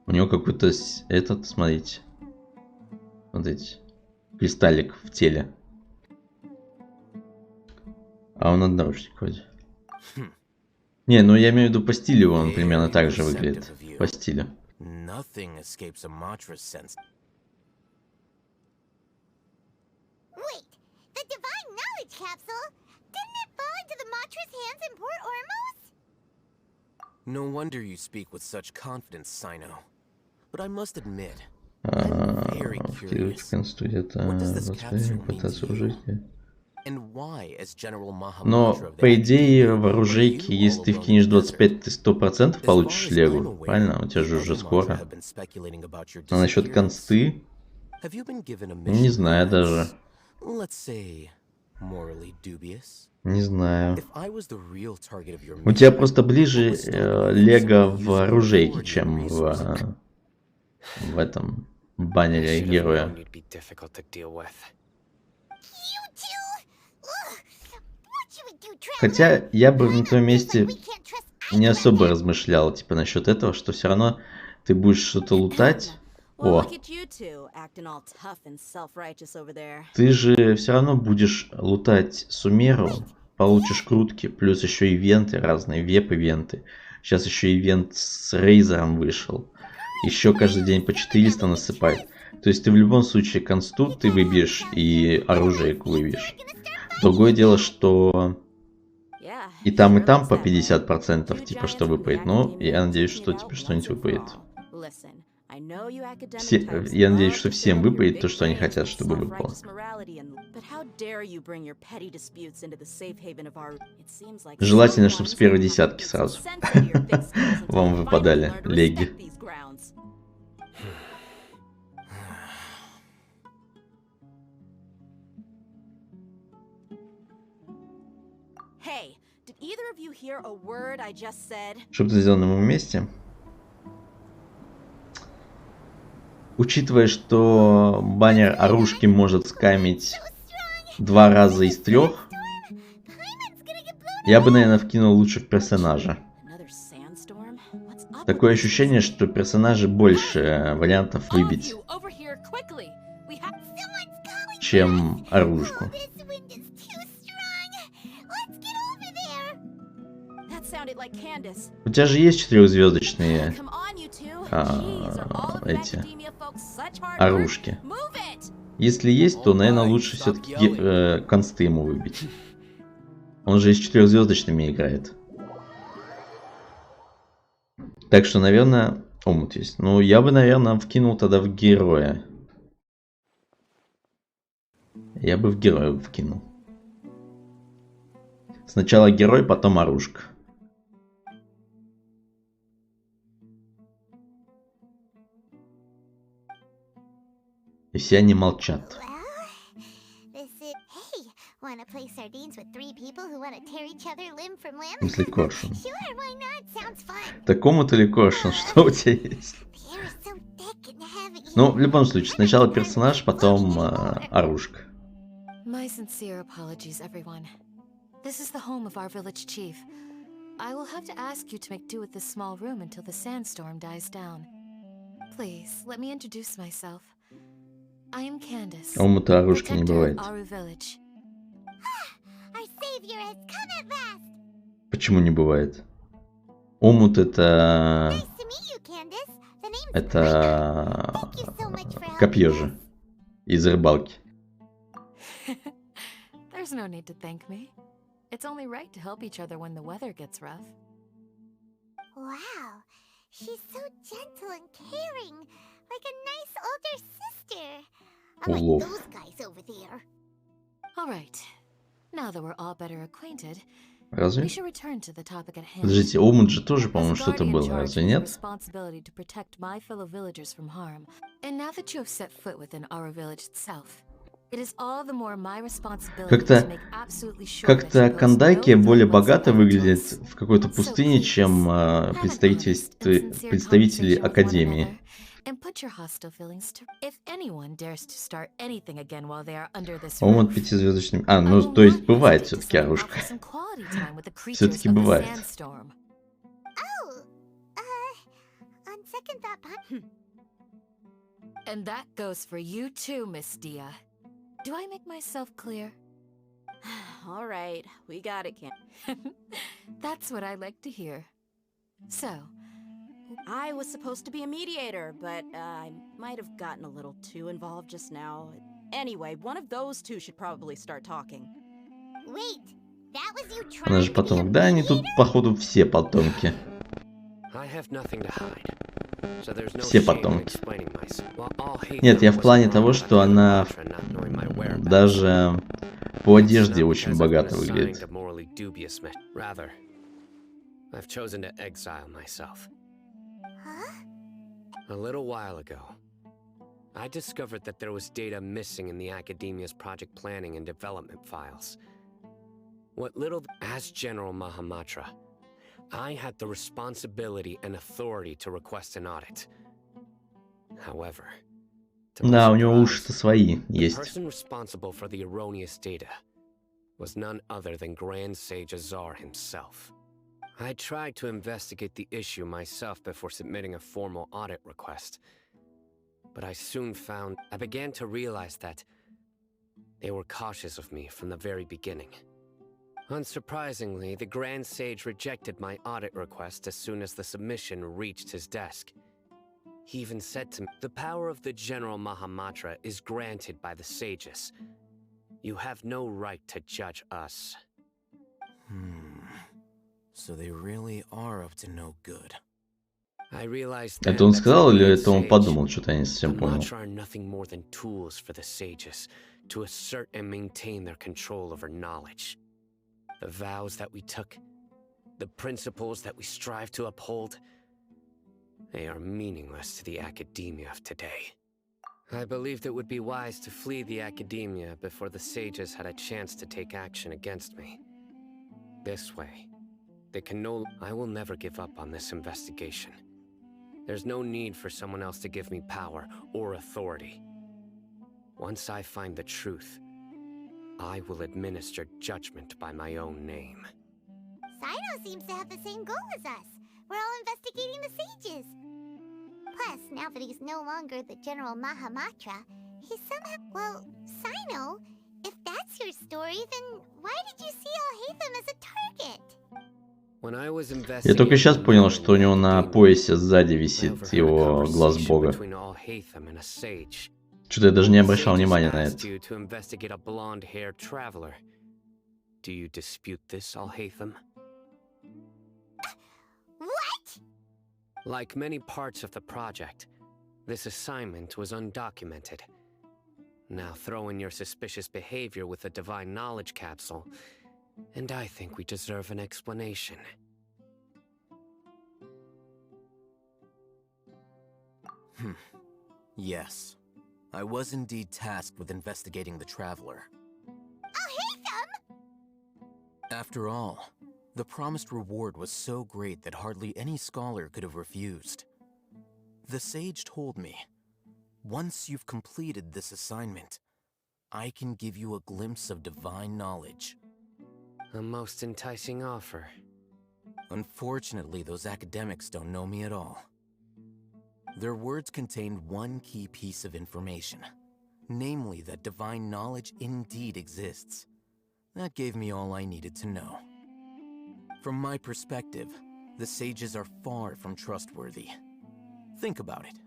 У него какой-то этот, смотрите. Смотрите. Кристаллик в теле. А он одноручник вроде. Не, ну я имею в виду по стилю он примерно так же выглядит. По стилю. Nothing escapes a Matra's sense. Wait, the divine knowledge capsule? Didn't it fall into the Matra's hands in Port Ormos? No wonder you speak with such confidence, Sino. But I must admit, I'm very curious. What does this capsule mean to you? And why, as General Mahamatra Но, of the по идее, в Academia, оружейке, you если ты all вкинешь alone in the 25, ты 100% получишь As far as легу. I'm aware, Правильно? У тебя же уже all the скоро. Matra have been speculating about your А насчет disappearance. консты? Have you been given a Ну, не mission знаю that's, даже. let's say, morally dubious? Не знаю. If I was the real target of your У тебя mission, просто ближе what would stop me from лего using в the оружейке, authority чем and resources? в этом баннере Should have героя. known you'd be difficult to deal with. You two? Ugh. What should we do, traveler? Хотя я бы на твоем месте We can't trust не anyone особо yet. размышлял, типа, насчет этого, что все равно ты будешь что-то лутать. Well, О, look at you two, acting all tough and self-righteous over there. ты же все равно будешь лутать Сумеру, получишь крутки, плюс еще ивенты разные, веп-ивенты. Сейчас еще ивент с Рейзером вышел. Еще каждый день по 400 насыпать. То есть ты в любом случае консту ты выбьешь и оружейку выбьешь. Другое дело, что Yeah, и там по 50%, типа, что выпадет. Но я надеюсь, что типа что-нибудь выпадет. Listen, I know you academic Все, types я надеюсь, love что to всем fill up your выпадет big то, что они brains хотят, with чтобы выпало. self-righteous morality and- But how dare you bring your petty disputes into the safe haven of our... It seems like Желательно, чтобы someone с первой is gonna have to десятки get some сразу sense into your big skills until вам you выпадали finally learn to леги. respect these grounds. Hey, did either of you hear a word I just said? Чтобы ты сделал на моем месте. Учитывая, что баннер оружки может скамить 2 раза из 3, я бы, наверное, вкинул лучше в персонажа. Another sandstorm? What's up with Такое these ощущение, что персонажи больше вариантов выбить, Over here, quickly! We have Someone's calling чем оружку. This wind is too strong. Let's get over there. That sounded like Candace. У тебя же есть 4-звездочные Come on, you two. Ah, Jeez, are all of you эти academia folks such hard work? оружки. Move it! Если есть, то, наверное, лучше все-таки консты ему выбить. Он же и с 4-звездочными играет. Так что, наверное, омут есть. Ну, я бы, наверное, вкинул тогда в героя. Я бы в героя вкинул. Сначала герой, потом оружка. И все они молчат. В смысле коршун? Такому-то ли коршун? Что у тебя есть? Ну, в любом случае, сначала персонаж, потом оружка. My sincere apologies, everyone. This is the home of our village chief. I will have to ask you to make do with this small room until the sandstorm dies down. Please, let me introduce myself. I am Candace, Ому-то оружки не protector of бывает. Aru village. Почему не бывает? Омут это копье же из рыбалки. There's no need to thank me. It's only right to help each other when the weather gets rough. Wow, she's so gentle and caring, like a nice older sister. Unlike those guys over there. All right. Now that we're all better acquainted, Разве? we should return to the topic at hand. Подождите, Омут же тоже, по-моему, что-то было, разве нет? Responsibility to protect my fellow villagers from harm. And now that you have set foot within our village itself, it is all the more my responsibility to make absolutely sure Как-то Кандайки более богато выглядит в какой-то пустыне, чем представители Академии. Омут пятизвездочный. А, ну то есть бывает все-таки оружка. Все-таки бывает. And that goes for you too, Miss Dia. Do I make myself clear? All right, we got it, Kim. That's what I like to hear. So, I was supposed to be a mediator, but I might have gotten a little too involved just now. Anyway, one of those two should probably start talking. Wait, that was you trying Она же потомок. Да, они тут, походу, все потомки. Все потомки. Нет, я в плане того, что она даже по одежде очень богато выглядит. A little while ago, I discovered that there was data missing in the Academia's project planning and development files. What little... As General Mahamatra, I had the responsibility and authority to request an audit. However, да, у него уши-то свои есть. The person responsible for the erroneous data was none other than Grand Sage Azar himself. I tried to investigate the issue myself before submitting a formal audit request, but I soon found I began to realize that they were cautious of me from the very beginning. Unsurprisingly, the Grand Sage rejected my audit request as soon as the submission reached his desk. He even said to me, "The power of the General Mahamatra is granted by the sages. You have no right to judge us." So they really are up to no good. I realized Это он сказал или это он подумал? Что-то я не совсем понял. Are nothing more than tools for the sages to assert and maintain their control over knowledge. The vows that we took, the principles that we strive to uphold, they are meaningless to the academia of today. I believed it would be wise to flee the academia before the sages had a chance to take action against me. This way, they can I will never give up on this investigation. There's no need for someone else to give me power or authority. Once I find the truth, I will administer judgment by my own name. Sino seems to have the same goal as us. We're all investigating the sages. Plus, now that he's no longer the General Mahamatra, he's somehow... Well, Sino, if that's your story, then why did you see Alhaitham as a target? Я только сейчас понял, что у него на поясе сзади висит его глаз бога. Что-то я даже не обращал внимания на это. Like many parts of the project, this assignment was undocumented. Now throw in your suspicious behavior with the divine knowledge capsule, and I think we deserve an explanation. Yes. I was indeed tasked with investigating the Traveler. I'll hate them! After all, the promised reward was so great that hardly any scholar could have refused. The sage told me, once you've completed this assignment, I can give you a glimpse of divine knowledge. A most enticing offer. Unfortunately, those academics don't know me at all. Their words contained one key piece of information, namely that divine knowledge indeed exists. That gave me all I needed to know. From my perspective, the sages are far from trustworthy. Think about it.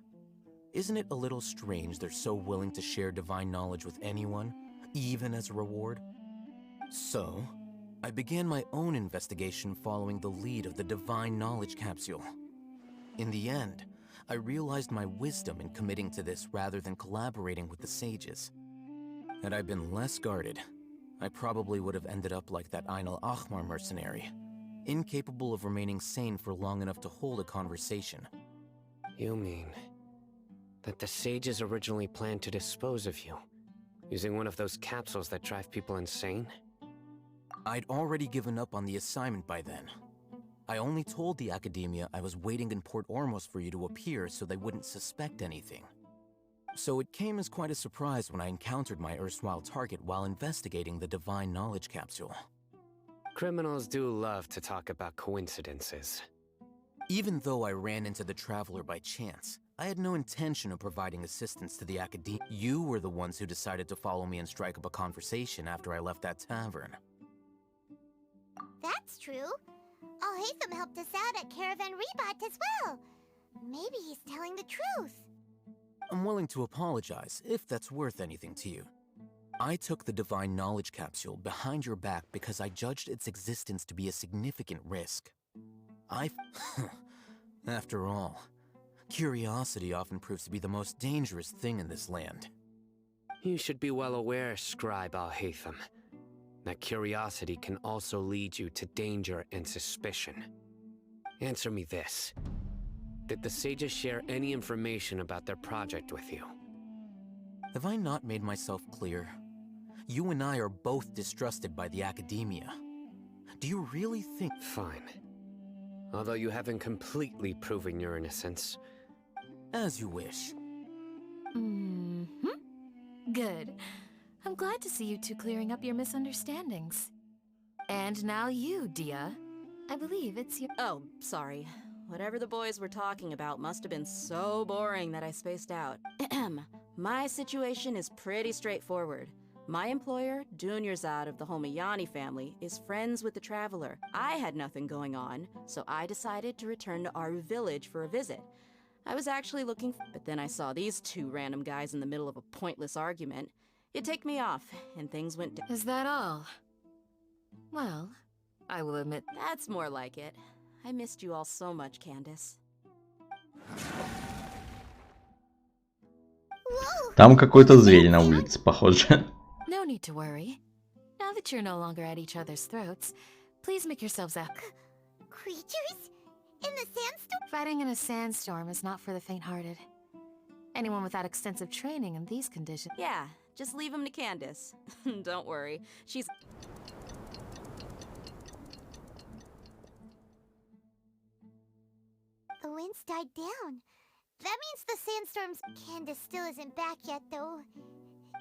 Isn't it a little strange they're so willing to share divine knowledge with anyone, even as a reward? So, I began my own investigation following the lead of the divine knowledge capsule. In the end, I realized my wisdom in committing to this rather than collaborating with the sages. Had I been less guarded, I probably would have ended up like that Ain al-Ahmar mercenary, incapable of remaining sane for long enough to hold a conversation. You mean that the sages originally planned to dispose of you, using one of those capsules that drive people insane? I'd already given up on the assignment by then. I only told the academia I was waiting in Port Ormos for you to appear so they wouldn't suspect anything. So it came as quite a surprise when I encountered my erstwhile target while investigating the divine knowledge capsule. Criminals do love to talk about coincidences. Even though I ran into the Traveler by chance, I had no intention of providing assistance to the academia. You were the ones who decided to follow me and strike up a conversation after I left that tavern. That's true. Al-Haytham helped us out at Caravan Rebat as well. Maybe he's telling the truth. I'm willing to apologize, if that's worth anything to you. I took the divine knowledge capsule behind your back because I judged its existence to be a significant risk. After all, curiosity often proves to be the most dangerous thing in this land. You should be well aware, Scribe Al-Haytham, that curiosity can also lead you to danger and suspicion. Answer me this. Did the sages share any information about their project with you? Have I not made myself clear? You and I are both distrusted by the academia. Do you really think— Fine. Although you haven't completely proven your innocence. As you wish. Good. I'm glad to see you two clearing up your misunderstandings. And now you, Dia. I believe it's your— Oh, sorry. Whatever the boys were talking about must have been so boring that I spaced out. My situation is pretty straightforward. My employer, Dunyarzad of the Holmayani family, is friends with the Traveler. I had nothing going on, so I decided to return to Aru village for a visit. I was actually looking, but then I saw these two random guys in the middle of a pointless argument. It ticked me off, and things went down. Is that all? Well, I will admit— That's more like it. I missed you all so much, Candace. Там какой-то зверь на улице, похоже. No need to worry. Now that you're no longer at each other's throats, please make yourselves out. Creatures? In the sandstorm? Fighting in a sandstorm is not for the faint-hearted. Anyone without extensive training in these conditions— Yeah, just leave him to Candace. Don't worry, she's— The winds died down. That means the sandstorm's— Candace still isn't back yet, though.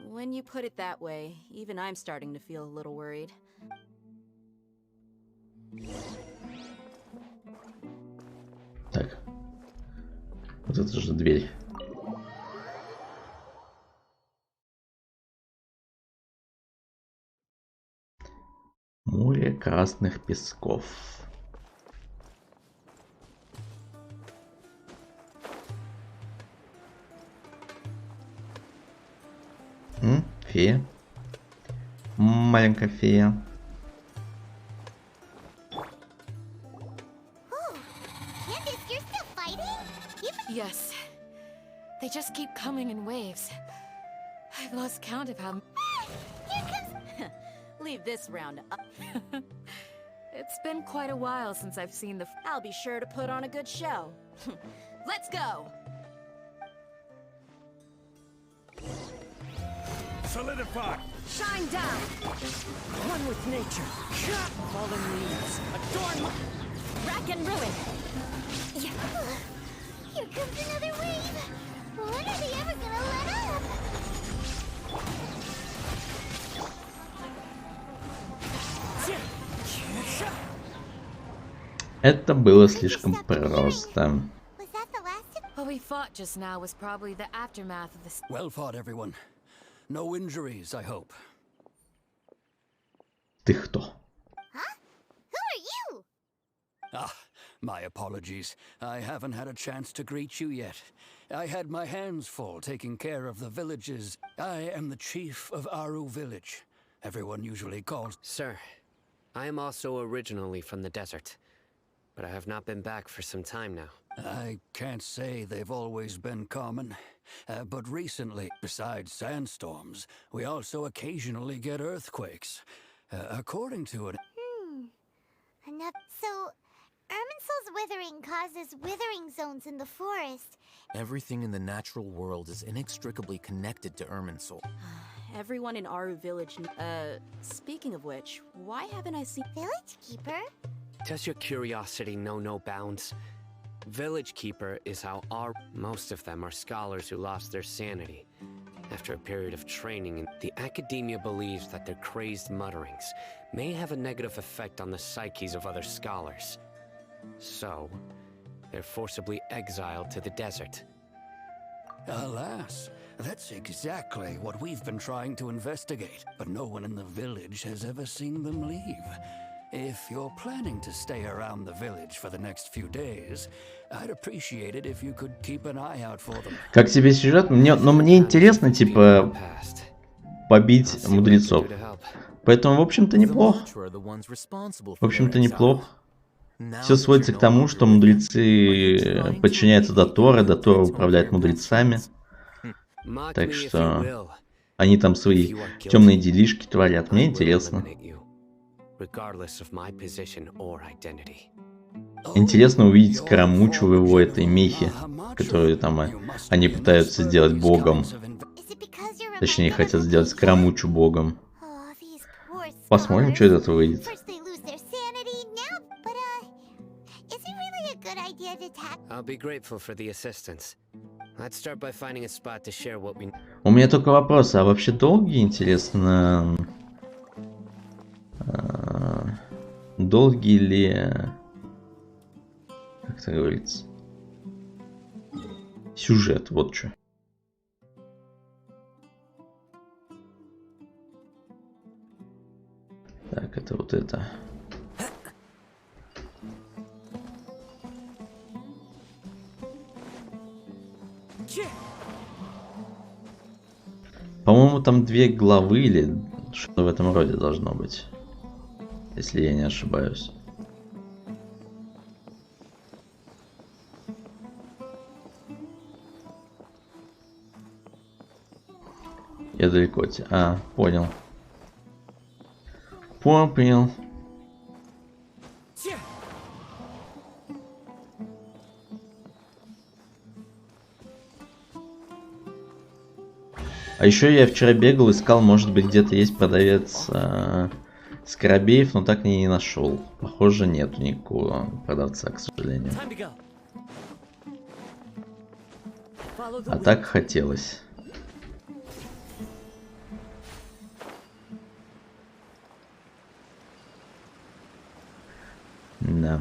When you put it that way, even I'm starting to feel a little worried. Так. Вот это же дверь. Море красных песков. Фея. Маленькая фея. Candace, you're still fighting? Yes. They just keep coming in waves. I've lost count of how... Leave this round up. It's been quite a while since I've seen the... I'll be sure to put on a good show. Let's go! Solidify! Shine down! One with nature. Fallen leaves. Adorn my... Rack and ruin! Here comes another wave! When are they ever gonna let up? Это было слишком просто. What we fought just now was probably the aftermath of the... Well fought, everyone. No injuries, I hope. Ты кто? Huh? Who are you? Ah, my apologies. I haven't had a chance to greet you yet. I had my hands full taking care of the villages. I am the chief of Aru village. Everyone usually calls... Sir, I am also originally from the desert, but I have not been back for some time now. I can't say they've always been common, but recently, besides sandstorms, we also occasionally get earthquakes. According to it... Enough. So, Irminsul's withering causes withering zones in the forest. Everything in the natural world is inextricably connected to Irminsul. Everyone in Aru village... speaking of which, why haven't I seen... Village Keeper? Does your curiosity know no bounds? Village Keeper is how most of them are scholars who lost their sanity. After a period of training, the academia believes that their crazed mutterings may have a negative effect on the psyches of other scholars. So, they're forcibly exiled to the desert. Alas, that's exactly what we've been trying to investigate, but no one in the village has ever seen them leave. If you're planning to stay around the village for the next few days, I'd appreciate it if you could keep an eye out for them. Как тебе сюжет? Мне интересно, типа, побить мудрецов. Поэтому, в общем-то, неплохо. В общем-то, неплохо. Все сводится к тому, что мудрецы подчиняются Дотора, Дотора управляет мудрецами. Так что они там свои темные делишки творят. Мне интересно. Интересно увидеть Скоромучу в его этой мехе, которую там они пытаются сделать богом. Точнее, хотят сделать Скоромучу богом. Посмотрим, что из этого выйдет. У меня только вопрос, а вообще долгие, интересно, долгий ли, как это говорится, сюжет, вот что. Так, это вот это. По-моему, там 2 главы или что-то в этом роде должно быть, если я не ошибаюсь. Я далеко от тебя. А, понял. Понял. А еще я вчера бегал, искал, может быть, где-то есть продавец скоробеев, но так и не нашел. Похоже, нету никакого продавца, к сожалению. А так хотелось. Да.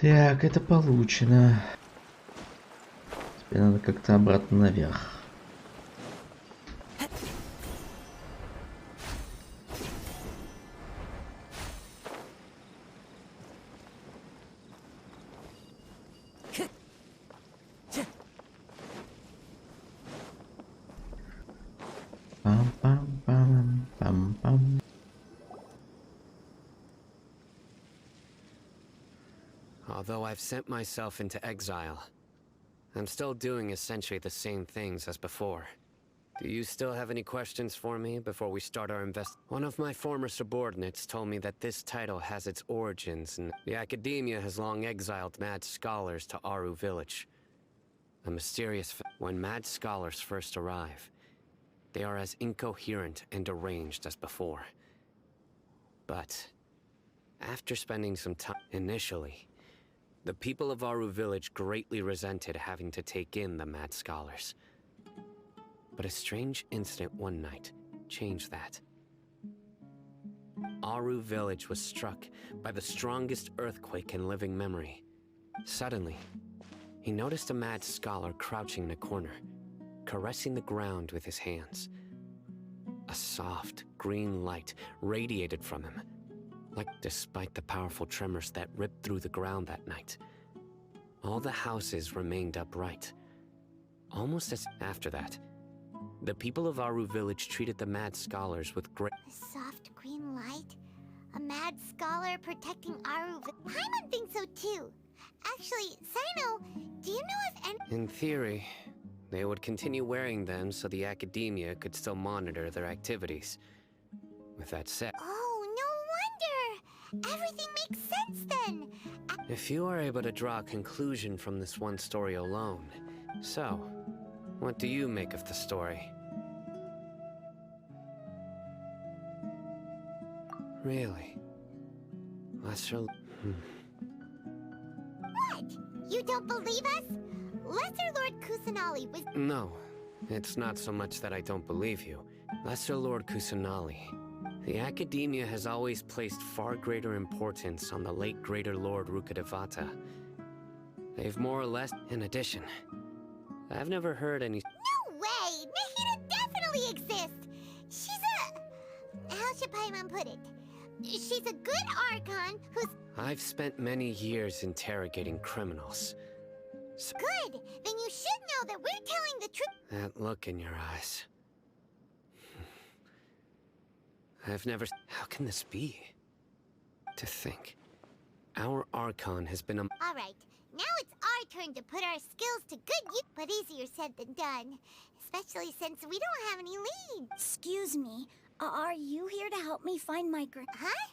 Так, это получено. Теперь надо как-то обратно наверх. Пам-пам-пам-пам-пам. Although I've sent myself into exile, I'm still doing essentially the same things as before. Do you still have any questions for me before we start our One of my former subordinates told me that this title has its origins, and the academia has long exiled mad scholars to Aru village. A mysterious when mad scholars first arrive, they are as incoherent and deranged as before. But after spending some time initially, the people of Aru village greatly resented having to take in the mad scholars. But a strange incident one night changed that. Aru village was struck by the strongest earthquake in living memory. Suddenly, he noticed a mad scholar crouching in a corner, caressing the ground with his hands. A soft, green light radiated from him, despite the powerful tremors that ripped through the ground that night. All the houses remained upright. Almost as after that, the people of Aru village treated the mad scholars with great... A soft green light? A mad scholar protecting Aru... Paimon thinks so too. Actually, Sino, do you know if any... In theory, they would continue wearing them so the academia could still monitor their activities. With that said... Oh, no wonder! Everything makes sense then! If you are able to draw a conclusion from this one story alone, so, what do you make of the story? Really? Lesser... What? You don't believe us? Lesser Lord Kusanali was... No, it's not so much that I don't believe you. Lesser Lord Kusanali. The academia has always placed far greater importance on the late Greater Lord Rukkhadevata. They've more or less... In addition, I've never heard any... No way! Nahida definitely exists! She's a... How should Paimon put it? She's a good Archon who's... I've spent many years interrogating criminals. So good! Then you should know that we're telling the truth. that look in your eyes. I've never... How can this be? To think. Our Archon has been a... Alright, now it's our turn to put our skills to good use. But easier said than done. Especially since we don't have any leads. Excuse me, are you here to help me find my Huh?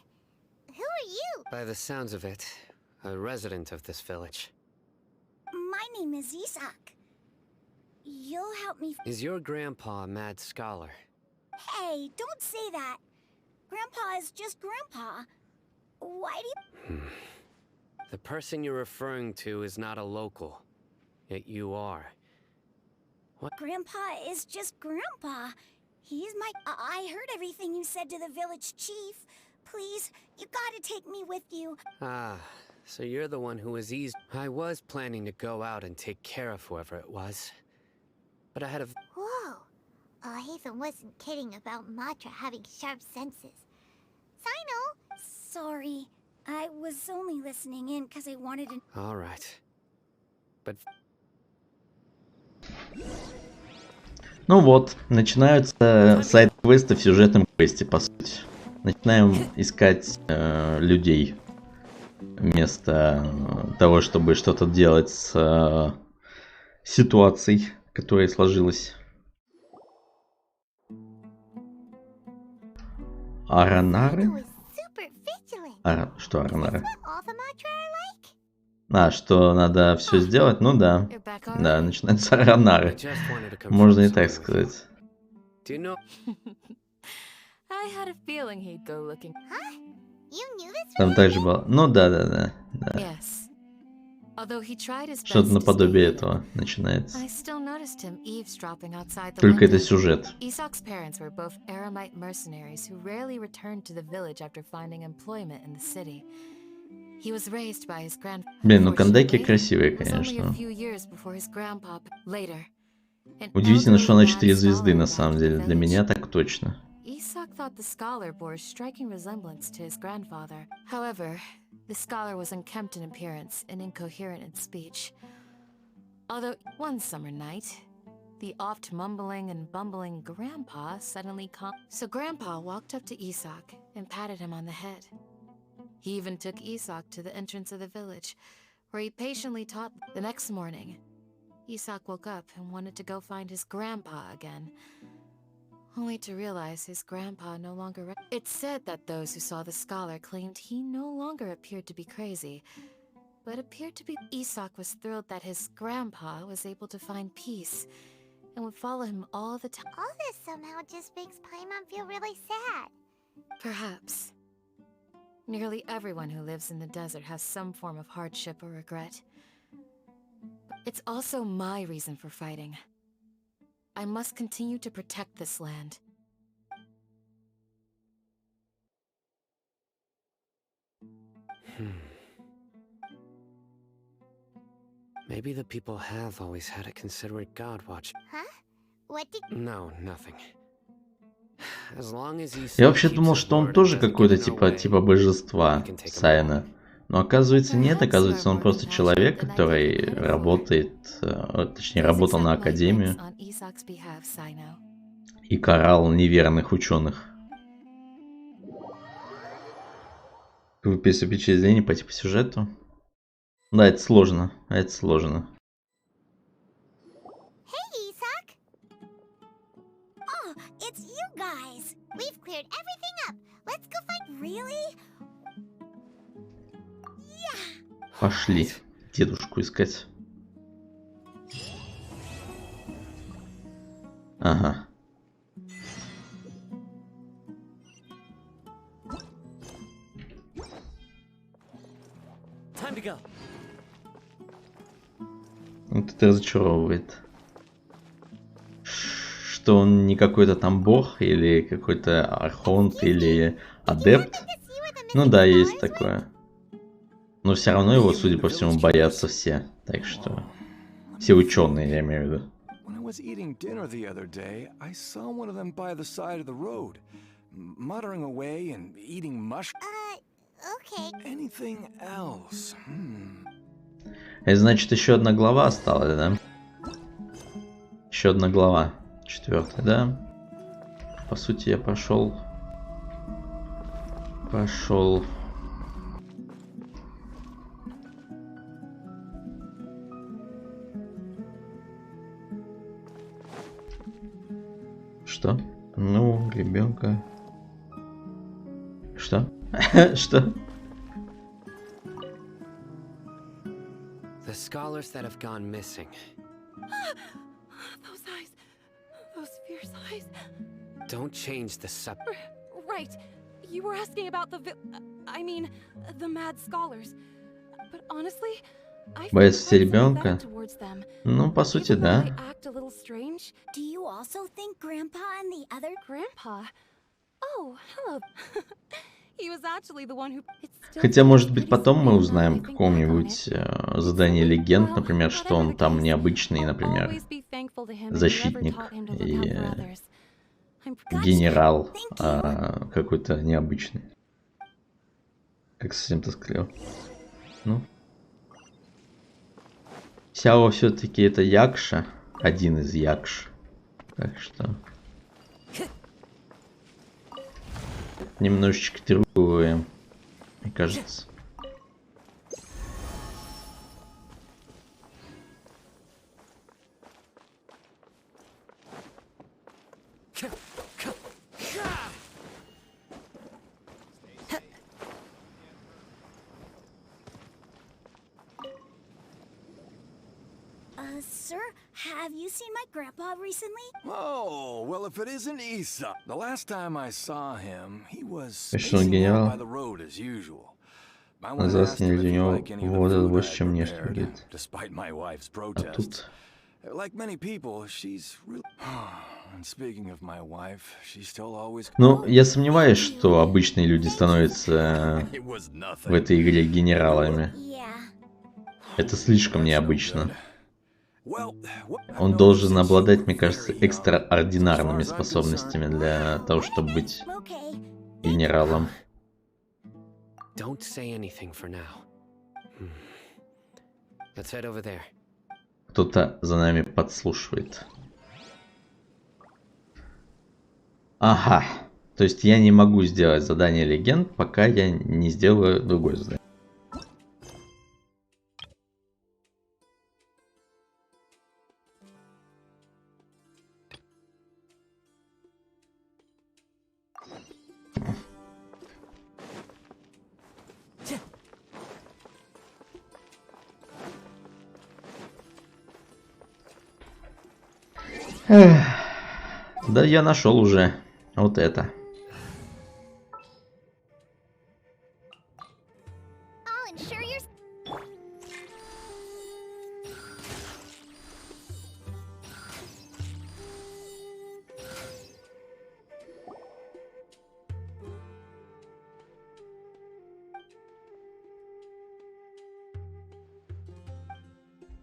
Who are you? By the sounds of it, a resident of this village. My name is Isak. You'll help me... Is your grandpa a mad scholar? Hey, don't say that. Grandpa is just Grandpa. Why do you... The person you're referring to is not a local. Yet you are. What? Grandpa is just Grandpa. He's my... I heard everything you said to the village chief. Please, you gotta take me with you. Ah, so you're the one who was eased. I was planning to go out and take care of whoever it was. But I had a... Whoa. Hatham wasn't kidding about Matra having sharp senses. Sino! Sorry. I was only listening in because I wanted to... All right. But... Ну вот, начинаются сайд-квесты в сюжетном квесте, по сути. Начинаем искать людей. Вместо того, чтобы что-то делать с ситуацией, которая сложилась. Аранары? Что Аранары? А, что надо все сделать? Ну да. Да, начинаются Аранары. Можно и так сказать. Там также было... Ну да. Что-то наподобие этого начинается. Только это сюжет. Блин, ну Кандаки красивые, конечно. Удивительно, что она 4 звезды на самом деле. Для меня так точно. Isak thought the scholar bore striking resemblance to his grandfather. However, the scholar was unkempt in appearance and incoherent in speech. Although one summer night, the oft mumbling and bumbling grandpa suddenly So grandpa walked up to Isak and patted him on the head. He even took Isak to the entrance of the village, where he patiently taught. The next morning, Isak woke up and wanted to go find his grandpa again, only to realize his grandpa no longer. It's said that those who saw the scholar claimed he no longer appeared to be crazy, but appeared to be. Isak was thrilled that his grandpa was able to find peace and would follow him all the time. All this somehow just makes Paimon feel really sad. Perhaps. Nearly everyone who lives in the desert has some form of hardship or regret. It's also my reason for fighting. I must continue to protect this land. Maybe the people have always had a considerate god watch. Huh? What did... No, nothing. As long as Я вообще думал, что он тоже какой-то типа божества Сайна. Но оказывается нет, оказывается он просто человек, который работает, точнее работал на Академию и карал неверных ученых. Выписывай впечатление по типу сюжету. Да, это сложно, это сложно. Hey, Isak! Oh, it's you guys! We've cleared everything up! Let's go fight... Really? Пошли дедушку искать. Ага. Вот это разочаровывает. Что он не какой-то там бог, или какой-то архонт, или адепт. Ну да, есть такое. Но все равно его, судя по всему, боятся все. Так что... Все ученые, я имею в виду. Это значит, еще одна глава осталась, да? Еще одна глава. 4-я, да? По сути, я прошел... Что? Ну, ребенка. Что? Что? The scholars that have gone missing. Those eyes. Those fierce eyes. Don't change the Right. You were asking about the the mad scholars. But honestly, Боится все ребенка? Ну, по сути, да. Do you also think Grandpa and the other... Grandpa? Oh, hello. He was actually the one who... Хотя, может быть, потом мы узнаем в каком-нибудь задании легенд, например, что он там необычный, например, защитник и генерал какой-то необычный. Как совсем тоскливо. Ну. Сяо все-таки это Якша, один из Якш. Так что... Немножечко другое, мне кажется. Sir, have you seen my grandpa recently? Oh, well, if it isn't Isak. The last time I saw him, he was pacing out by the road as usual. My wife asked him if he'd like any of the food I prepared, despite my wife's protest. Like many people, she's really... And speaking of my wife, she still always... Ну, я сомневаюсь, что обычные люди становятся в этой игре генералами. Это слишком необычно. Он должен обладать, мне кажется, экстраординарными способностями для того, чтобы быть генералом. Кто-то за нами подслушивает. Ага. То есть я не могу сделать задание легенд, пока я не сделаю другое задание. Да я нашел уже вот это.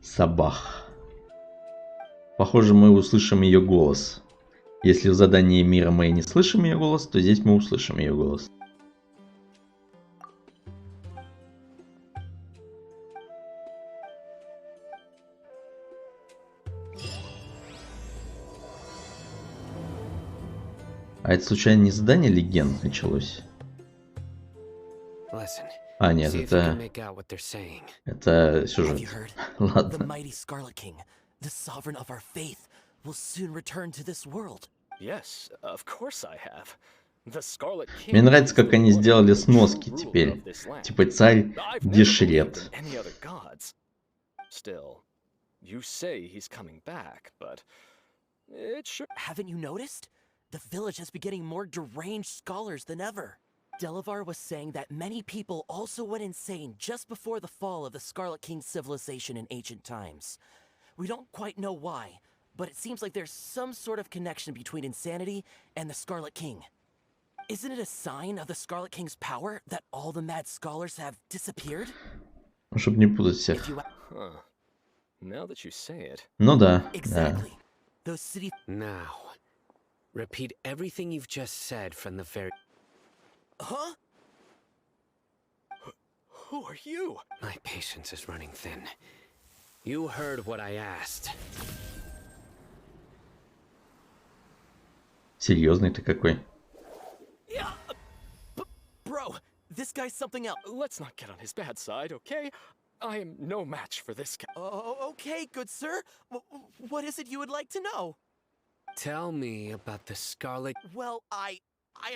Сабах. Похоже, мы услышим ее голос. Если в задании мира мы не слышим ее голос, то здесь мы услышим ее голос. А это случайно не задание легенд началось? А, нет, это сюжет. Ладно. The sovereign of our faith, will soon return to this world. Yes, of course I have. The Scarlet King. Мне нравится, как они сделали сноски теперь. Типа царь Дешрет. Still, you say he's coming back, but it sure. Haven't you noticed? The village has been getting more deranged scholars than ever. Delavar was saying that many people also went insane just before the fall of the Scarlet King civilization in ancient times. We don't quite know why, but it seems like there's some sort of connection between insanity and the Scarlet King. Isn't it a sign of the Scarlet King's power that all the mad scholars have disappeared? Чтобы не путать всех. Now that you say it. Ну да. Exactly. Да. Those cities. Now, repeat everything you've just said from the very. Huh? Who are you? My patience is running thin. You heard what I asked. Серьезный ты какой? Yeah, bro, this guy's something else. Let's not get on his bad side, okay? I am no match for this guy. Oh, okay, good sir. What is it you would like to know? Tell me about the Scarlet. Well, I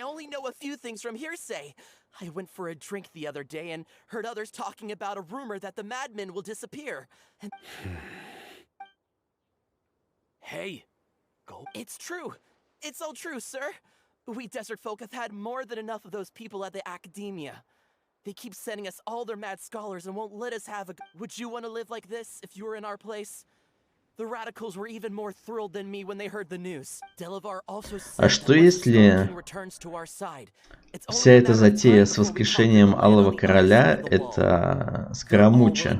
only know a few things from hearsay. I went for a drink the other day and heard others talking about a rumor that the madmen will disappear. And hey, go. It's true. It's all true, sir. We desert folk have had more than enough of those people at the academia. They keep sending us all their mad scholars and won't let us have a... Would you want to live like this if you were in our place? The radicals were even more thrilled than me when they heard the news. Delavar also said А что если вся эта затея с воскрешением Алого Короля — это скоромуча?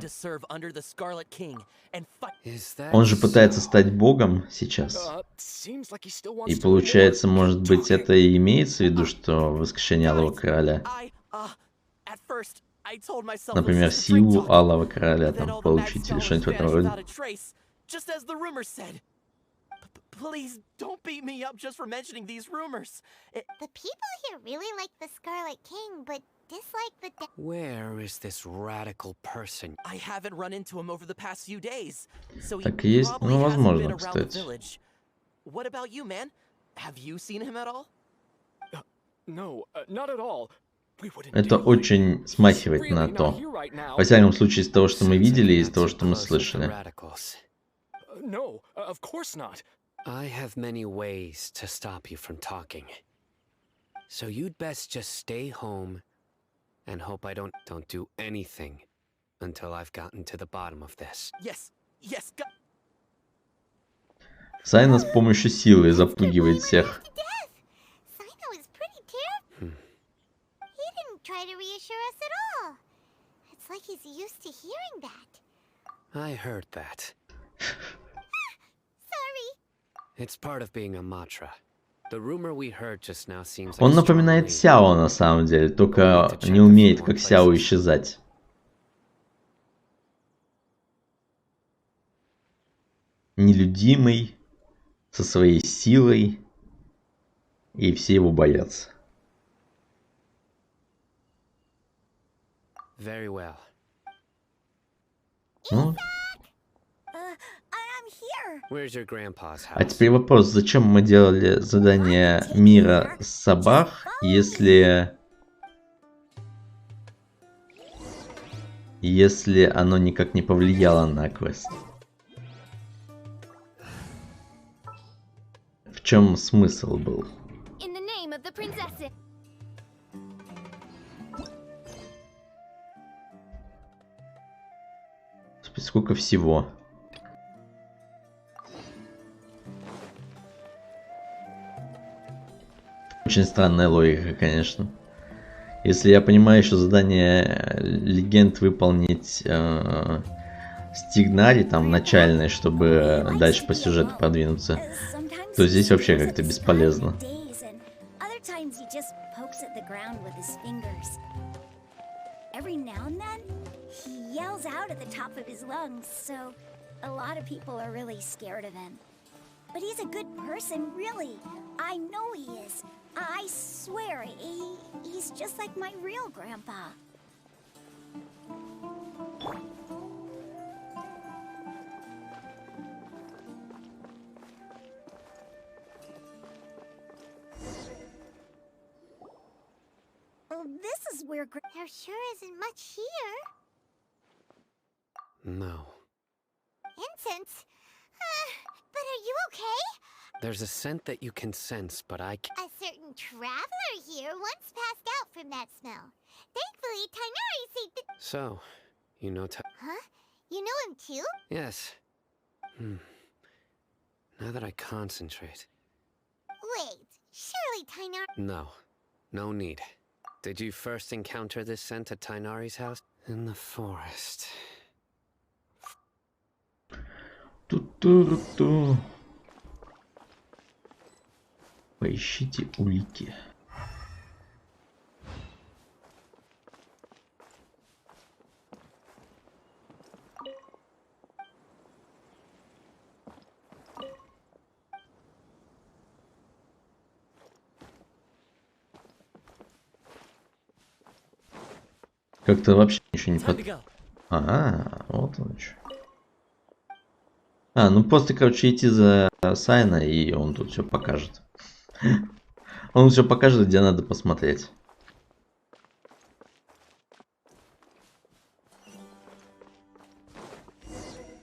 Он же пытается стать богом сейчас. И получается, может быть, это и имеется в виду, что воскрешение Алого Короля? Например, силу Алого Короля там получить или что-нибудь в этом роде. Just as the rumors said. Please don't beat me up just for mentioning these rumors. The people here really like the Scarlet King, but dislike the... Where is this radical person? I haven't run into him over the past few days, so he так и есть, probably ну, hasn't been возможно, around the кстати. village. What about you, man? Have you seen him at all? No, not at all. Это очень смахивает на то. Во всяком случае, из того, что мы видели, и из того, что мы слышали. No, of course not. I have many ways to stop you from talking. So you'd best just stay home and hope I don't do anything until I've gotten to the bottom of this. Yes. Сайна с помощью силы запугивает всех. Try to reassure us at all. It's like he's used to hearing that. I heard that. Sorry. It's part of being a Matra. The rumor we heard just now seems like Он напоминает Сяо на самом деле, только не умеет как Сяо исчезать. Нелюдимый, со своей силой, и все его боятся. Very well. Ну. Where's your grandpa's house? А теперь вопрос, зачем мы делали задание мира с Сабах, если оно никак не повлияло на квест? В чем смысл был? In the name of the princess. Сколько всего? Очень странная логика, конечно. Если я понимаю еще задание легенд выполнить стигнари там начальные, чтобы дальше по сюжету продвинуться, то здесь вообще как-то бесполезно. But he's a good person, really. I know he is. I swear, he's just like my real grandpa. Oh, this is where there sure isn't much here. No. Incense? But are you okay? There's a scent that you can sense, but I can't. A certain traveler here once passed out from that smell. Thankfully, Tainari saved the... So, you know Huh? You know him too? Yes. Now that I concentrate. Wait, surely Tainari... No. No need. Did you first encounter this scent at Tainari's house? In the forest. Ту-ту-ту. Поищите улики. Как-то вообще ничего не под... Вот он что. Ну просто, короче, идти за Сайна, и он тут все покажет. Он все покажет, где надо посмотреть.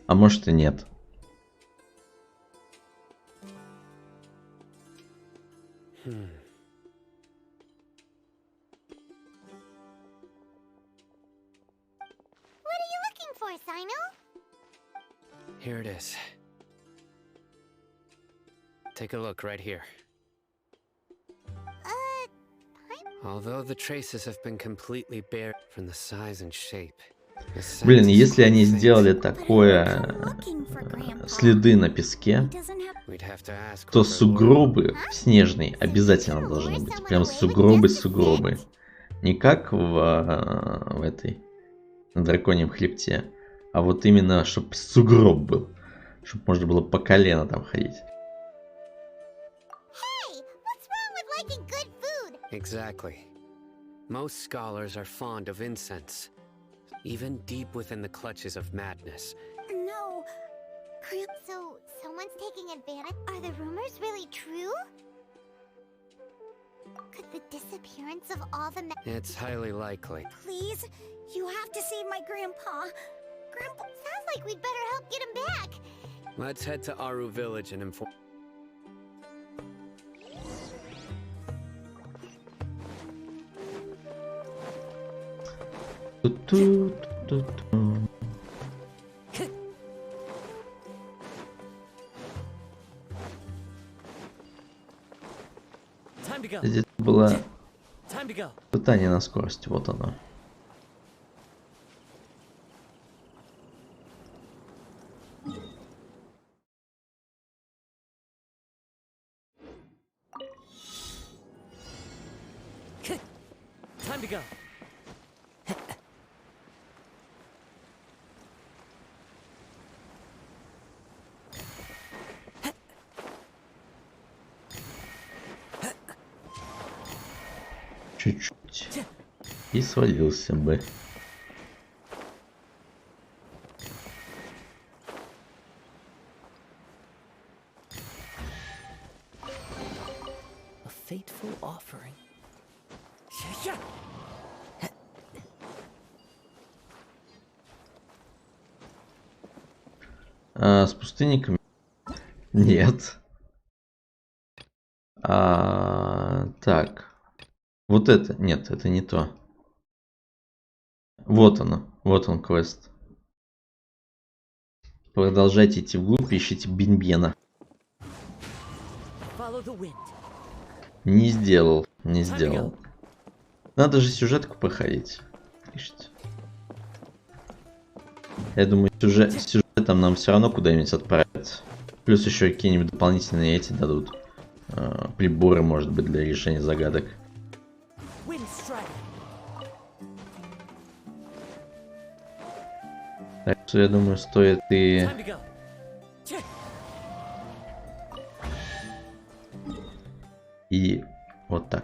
А может и нет. What are you looking for, Sino? Here it is. Take a look right here. Although the traces have been completely bare from the size and shape. Блин, если они сделали такое следы на песке, то сугробы снежные обязательно должны быть. Прям сугробы. Не как в этой на драконьем хребте, а вот именно, чтобы сугроб был. Чтобы можно было по колено там ходить. Exactly. Most scholars are fond of incense, even deep within the clutches of madness. No. So, someone's taking advantage? Are the rumors really true? Could the disappearance of all the... It's highly likely. Please, you have to save my grandpa. Grandpa... Sounds like we'd better help get him back. Let's head to Aru village and inform... Здесь было испытание на скорость, вот оно. Time to go. Чуть-чуть. И свалился бы. A fateful offering. С пустынниками? Нет. Так. Вот это. Нет, это не то. Вот оно. Вот он квест. Продолжайте идти вглубь, ищите Бенбена. Не сделал. Не сделал. Надо же сюжетку проходить. Пишите. Я думаю, сюжетом нам все равно куда-нибудь отправят. Плюс еще какие-нибудь дополнительные эти дадут. Приборы, может быть, для решения загадок. Так что я думаю, стоит и... И вот так.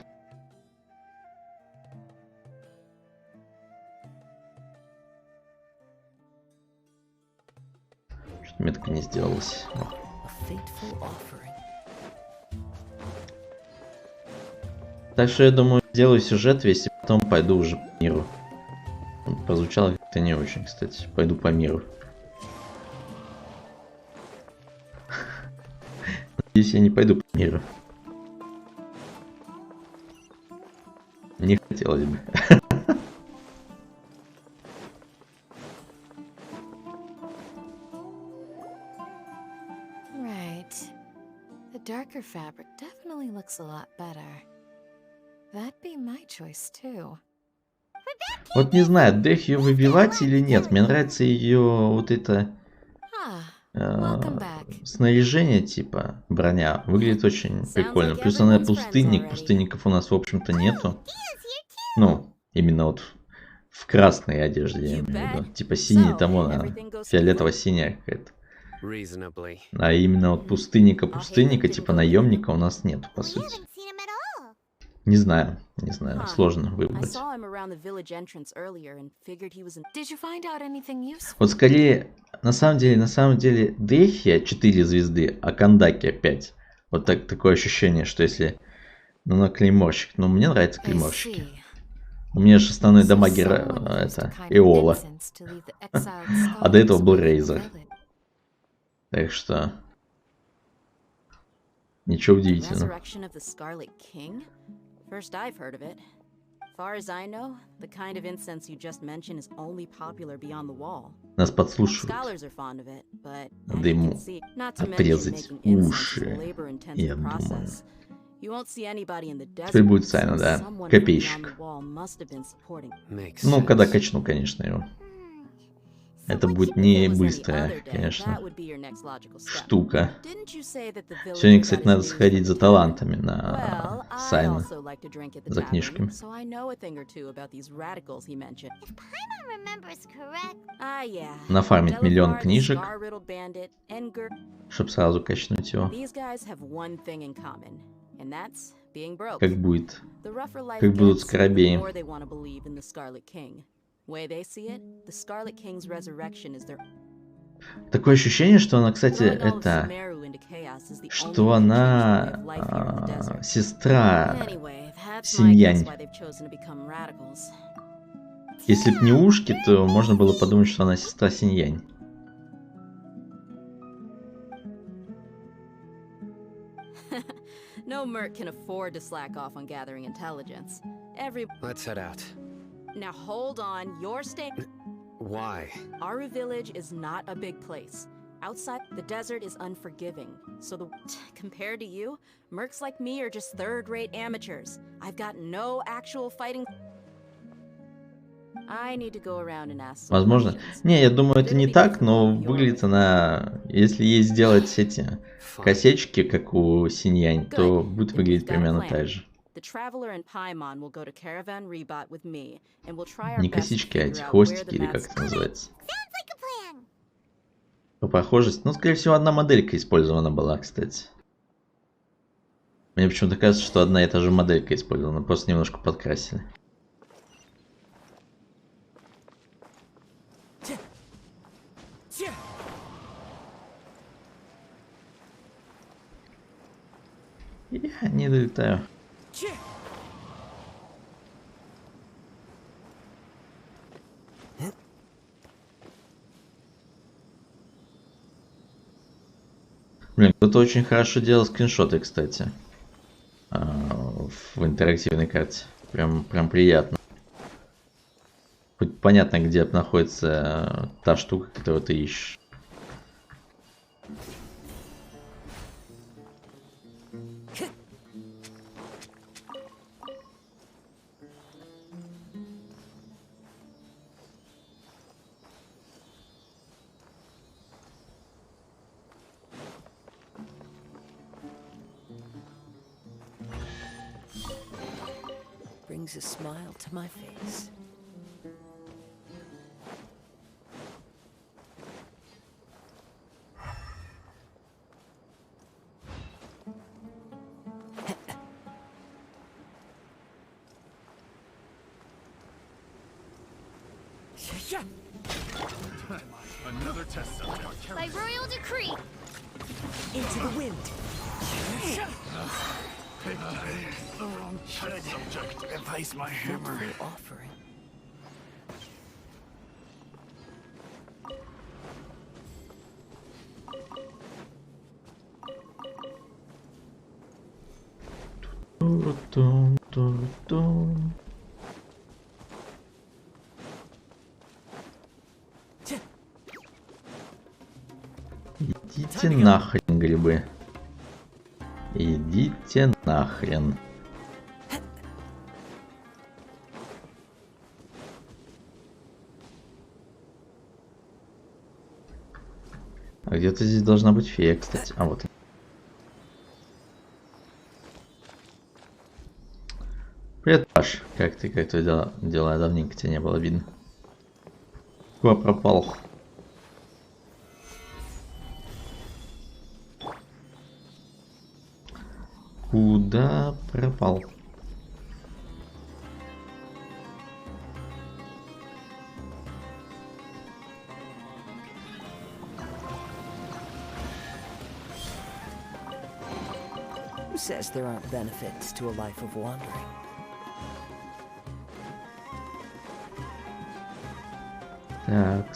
Что-то метка не сделалась. Так что я думаю, сделаю сюжет весь и потом пойду уже по миру. Прозвучало как-то не очень, кстати. Пойду по миру. Надеюсь, я не пойду по миру. Не хотелось бы. Right. The darker fabric definitely looks a lot better. That'd be my choice too. Вот не знаю, Дэх ее выбивать или нет. Мне нравится ее вот это снаряжение, типа броня. Выглядит очень прикольно. Плюс она пустынник. Пустынников у нас, в общем-то, нету. Ну, именно вот в красной одежде, я имею в виду. Типа синий, там она фиолетово-синяя какая-то. А именно вот пустынника, типа наемника у нас нету, по сути. Не знаю, сложно выбрать. Вот скорее, на самом деле, Дехия 4 звезды, а Кандакия 5. Вот такое ощущение, что если... Ну, на клейморщик. Ну, мне нравятся клейморщики. У меня же основной дамагер это Эола. А до этого был Рейзер. Так что... Ничего удивительного. First I've heard of it. Far as I know, the kind of incense you just mentioned is only popular beyond the wall. Нас подслушивают. Scholars are fond of it, but надо ему отрезать уши. Я думаю. Теперь будет Сайна, да. Копейщик. Ну, когда качну, конечно, его. Это будет не быстрая, конечно, штука. Сегодня, кстати, надо сходить за талантами на Сайна, за книжками. Нафармить миллион книжек, чтобы сразу качнуть его. Как будет? Как будут скоробеи. Такое ощущение, что она, кстати, это... Что она... сестра Синьянь. Если б не ушки, то можно было подумать, что она сестра Синьянь. No merc can afford to slack off on gathering intelligence. Let's head out. Now hold on, you're staying. Why? Aru village is not a big place. Outside, the desert is unforgiving. So compared to you, mercs like me are just third-rate amateurs. I've got no actual fighting. I need to go around and ask. Возможно. Не, я думаю, это не так, но выглядит она... Если ей сделать эти косички, как у Синьянь, то будет выглядеть примерно так же. Не косички, а эти хвостики, или как это называется. По похожести. Ну, скорее всего, одна моделька использована была, кстати. Мне почему-то кажется, что одна и та же моделька использована, просто немножко подкрасили. Я не долетаю. Блин, кто-то очень хорошо делал скриншоты, кстати. в интерактивной карте. Прям приятно. Хоть понятно, где находится та штука, которую ты ищешь. Brings a smile to my face. Another test subject. By royal decree. Into the wind. The wrong test subject. Replace my hammer. Offering. Идите нахрен, грибы. Идите нахрен. А где-то здесь должна быть фея, кстати. А вот. Привет, Паш. Как ты? Как твои дела? Давненько тебя не было видно. Куда пропал? Куда пропал? Who says there aren't benefits to a life of wandering? Так.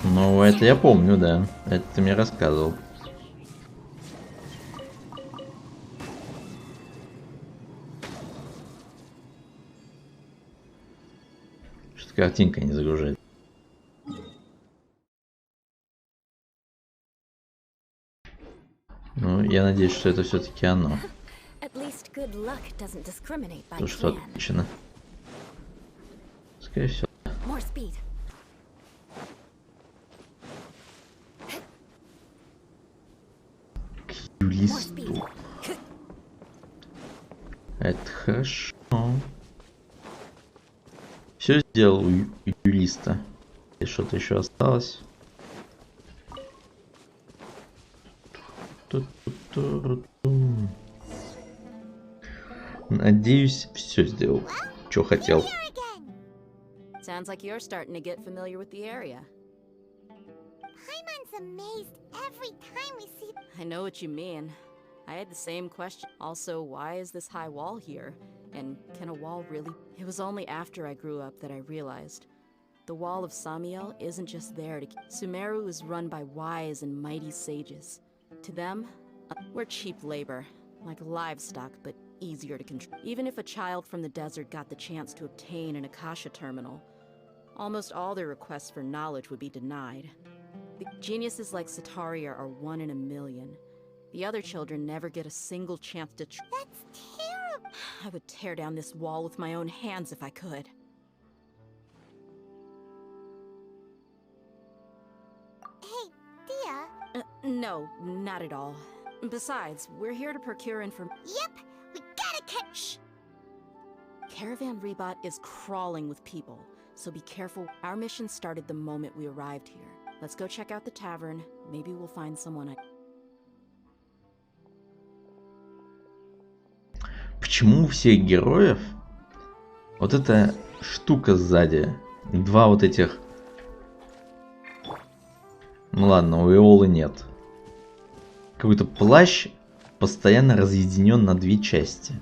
Ну, это я помню, да. Это ты мне рассказывал. Что-то картинка не загружает. Ну, я надеюсь, что это все-таки оно. То, что отлично. Скорее всего. К юристу. Это хорошо. Все сделал у юриста. И что-то еще осталось. Надеюсь, все сделал, что хотел. Sounds like you're starting to get familiar with the area. Paimon's amazed every time we see. I know what you mean. I had the same question. Also, why is this high wall here? And can a wall really? It was only after I grew up that I realized. The wall of Samiel isn't just there to... Sumeru is run by wise and mighty sages. To them, we're cheap labor, like livestock, but easier to control. Even if a child from the desert got the chance to obtain an Akasha terminal, almost all their requests for knowledge would be denied. The geniuses like Sataria are 1 in a million. The other children never get a single chance to That's terrible! I would tear down this wall with my own hands if I could. Hey, Dia? No, not at all. Besides, we're here to procure information. Yep, we gotta catch. Caravan Rebot is crawling with people, so be careful. Our mission started the moment we arrived here. Let's go check out the tavern. Maybe we'll find someone. Почему у всех героев вот эта штука сзади, два вот этих Ну ладно, у Иолы нет. Какой-то плащ постоянно разъединен на две части.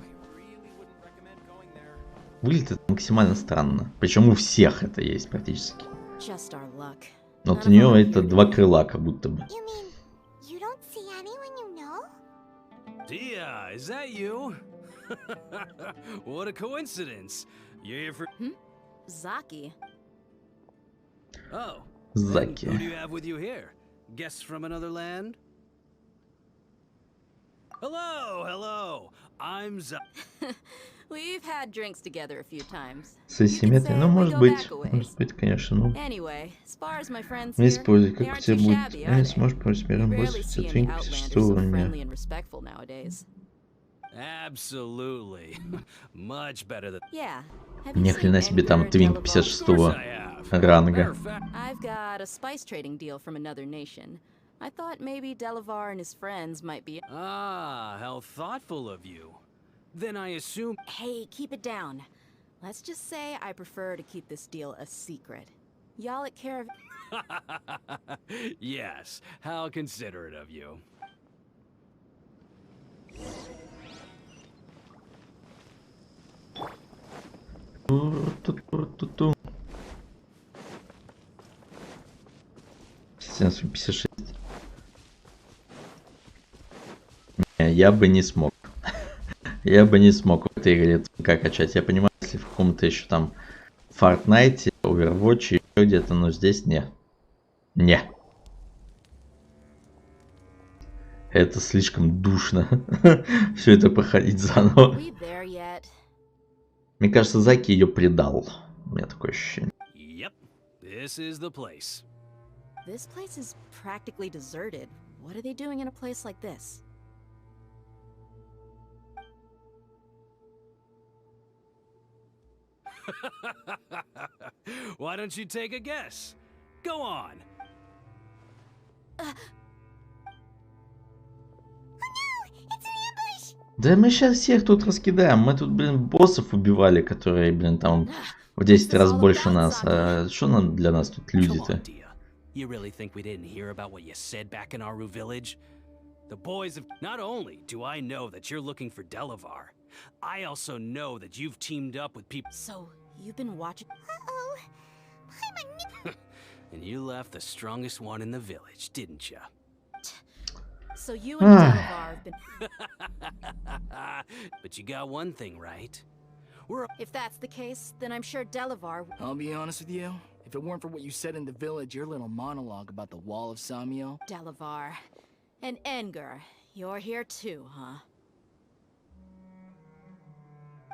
Выглядит это максимально странно. Причем у всех это есть практически. Вот у нее это два крыла, как будто бы. Dia, is that you? What a coincidence. You're here for Zaki. Oh. Заки. Who do you have with you here? Guests from another land? Hello, hello. I'm We've had drinks together a few times. Сосиметрия, ну может быть, конечно, ну. Anyway, as far as my friends Не here, используй, they как у aren't тебя too будет. shabby, Я are не they? сможешь помочь миром You rarely босса see any твинки outlanders 56 so уровня. friendly and respectful nowadays. Absolutely. Much better than. Yeah. Ни хрена себе там твинк 56 ранга. I've got a spice trading deal from another nation. I thought maybe Delavar and his friends might be. Ah, how thoughtful of you. Then I assume. Hey, keep it down. Let's just say I prefer to keep this deal a secret. Y'all at care of. Yes, how considerate of you. Стенсу 56. Не, я бы не смог. Я бы не смог в этой игре как качать. Я понимаю, если в каком-то еще там Fortnite, Overwatch, еще где-то, но здесь не. Не. Это слишком душно. Все это проходить заново. Мне кажется, Заки ее предал. У меня такое ощущение. Yep, this is the place. This place is practically deserted. What are they doing in a place like this? Why don't you take a guess? Go on. Да мы сейчас всех тут раскидаем. Мы тут, блин, боссов убивали, которые, блин, там в 10 раз больше нас. А что нам для нас тут люди-то? You really think we didn't hear about what you said back in Aru village? The boys have. Not only do I know that you're looking for Delavar, I also know that you've teamed up with people. So, you've been watching. Uh-oh. And you left the strongest one in the village, didn't you? So you and Delavar have been. But you got one thing right. If that's the case, then I'm sure Delavar. I'll be honest with you. If it weren't for what you said in the village, your little monologue about the wall of Samio. Delavar. And Engar, you're here too, huh?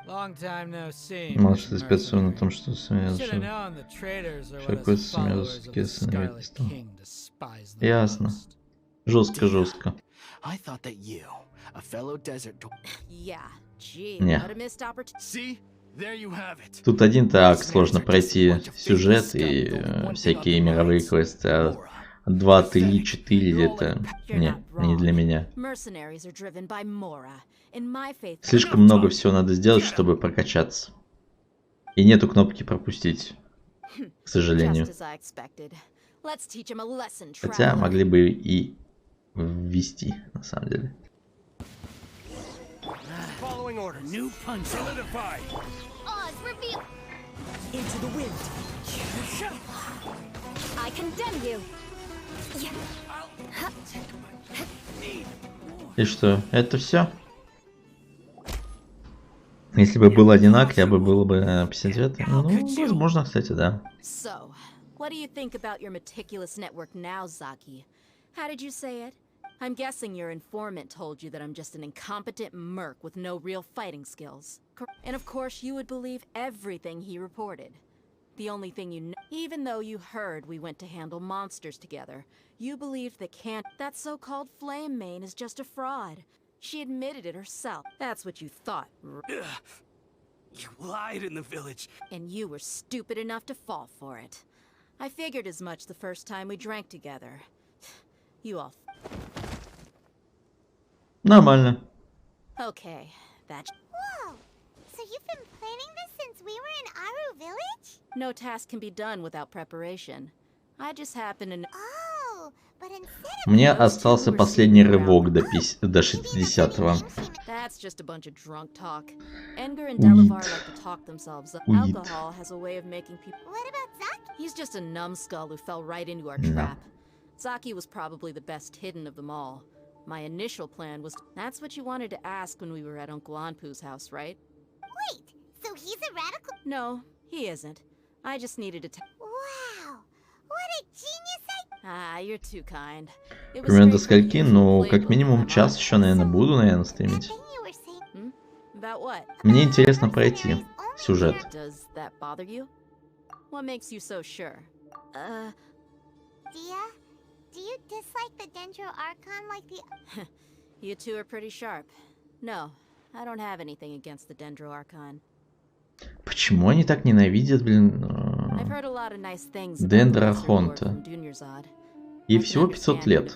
Long time no see. Может, ты специфично на том, что Самия Should have known the traitors are what Какой his followers of the Scarlet King despise the Ясно. Жестко. I thought that you, a fellow desert. Yeah, gee, Не. what a missed opportunity. See? There you have it. Тут один так сложно пройти сюжет и всякие мировые квесты, а 2, 3, 4 это не для меня. Слишком много всего надо сделать, чтобы прокачаться. И нету кнопки пропустить, к сожалению. Хотя могли бы и ввести, на самом деле. Following order. New punch solidified. Oz, reveal. Into the wind. I condemn you. И что, это все? Если бы был одинак, я бы было бы 59. Ну, возможно, кстати, да. So, what do you think about your meticulous network now, Zaki? How did you say it? I'm guessing your informant told you that I'm just an incompetent merc with no real fighting skills. And of course, you would believe everything he reported. The only thing you know, even though you heard we went to handle monsters together, you believed that so-called Flame Mane is just a fraud. She admitted it herself. That's what you thought. You lied in the village. And you were stupid enough to fall for it. I figured as much the first time we drank together. You all... Нормально. Okay, that... Whoa! So you've been planning this since we were in Aru village? No task can be done without preparation. I just happen to know... Oh, Мне остался последний рывок до 60-го. That's just a bunch of drunk talk. Edgar and Delavar like to talk themselves up. Alcohol has a way of making people. What about Zaki? He's just a numbskull who fell right into our trap. Zaki was probably the best hidden of them all. My initial plan was. That's what you wanted to ask when we were at Uncle Anpu's house, right? Wait, so he's a radical? No, he isn't. I just needed to. Wow, what a genius! Ah, you're too kind. Примерно до скольки, но как минимум час еще, наверное, буду, стримить. About what? Мне интересно пройти сюжет. Does that bother you? What makes you so sure? Dia, do you dislike the Dendro Archon like the... You two are pretty sharp. No, I don't have anything against the Dendro Archon. Почему они так ненавидят, блин, Дендрахонта? Ей всего 500 лет.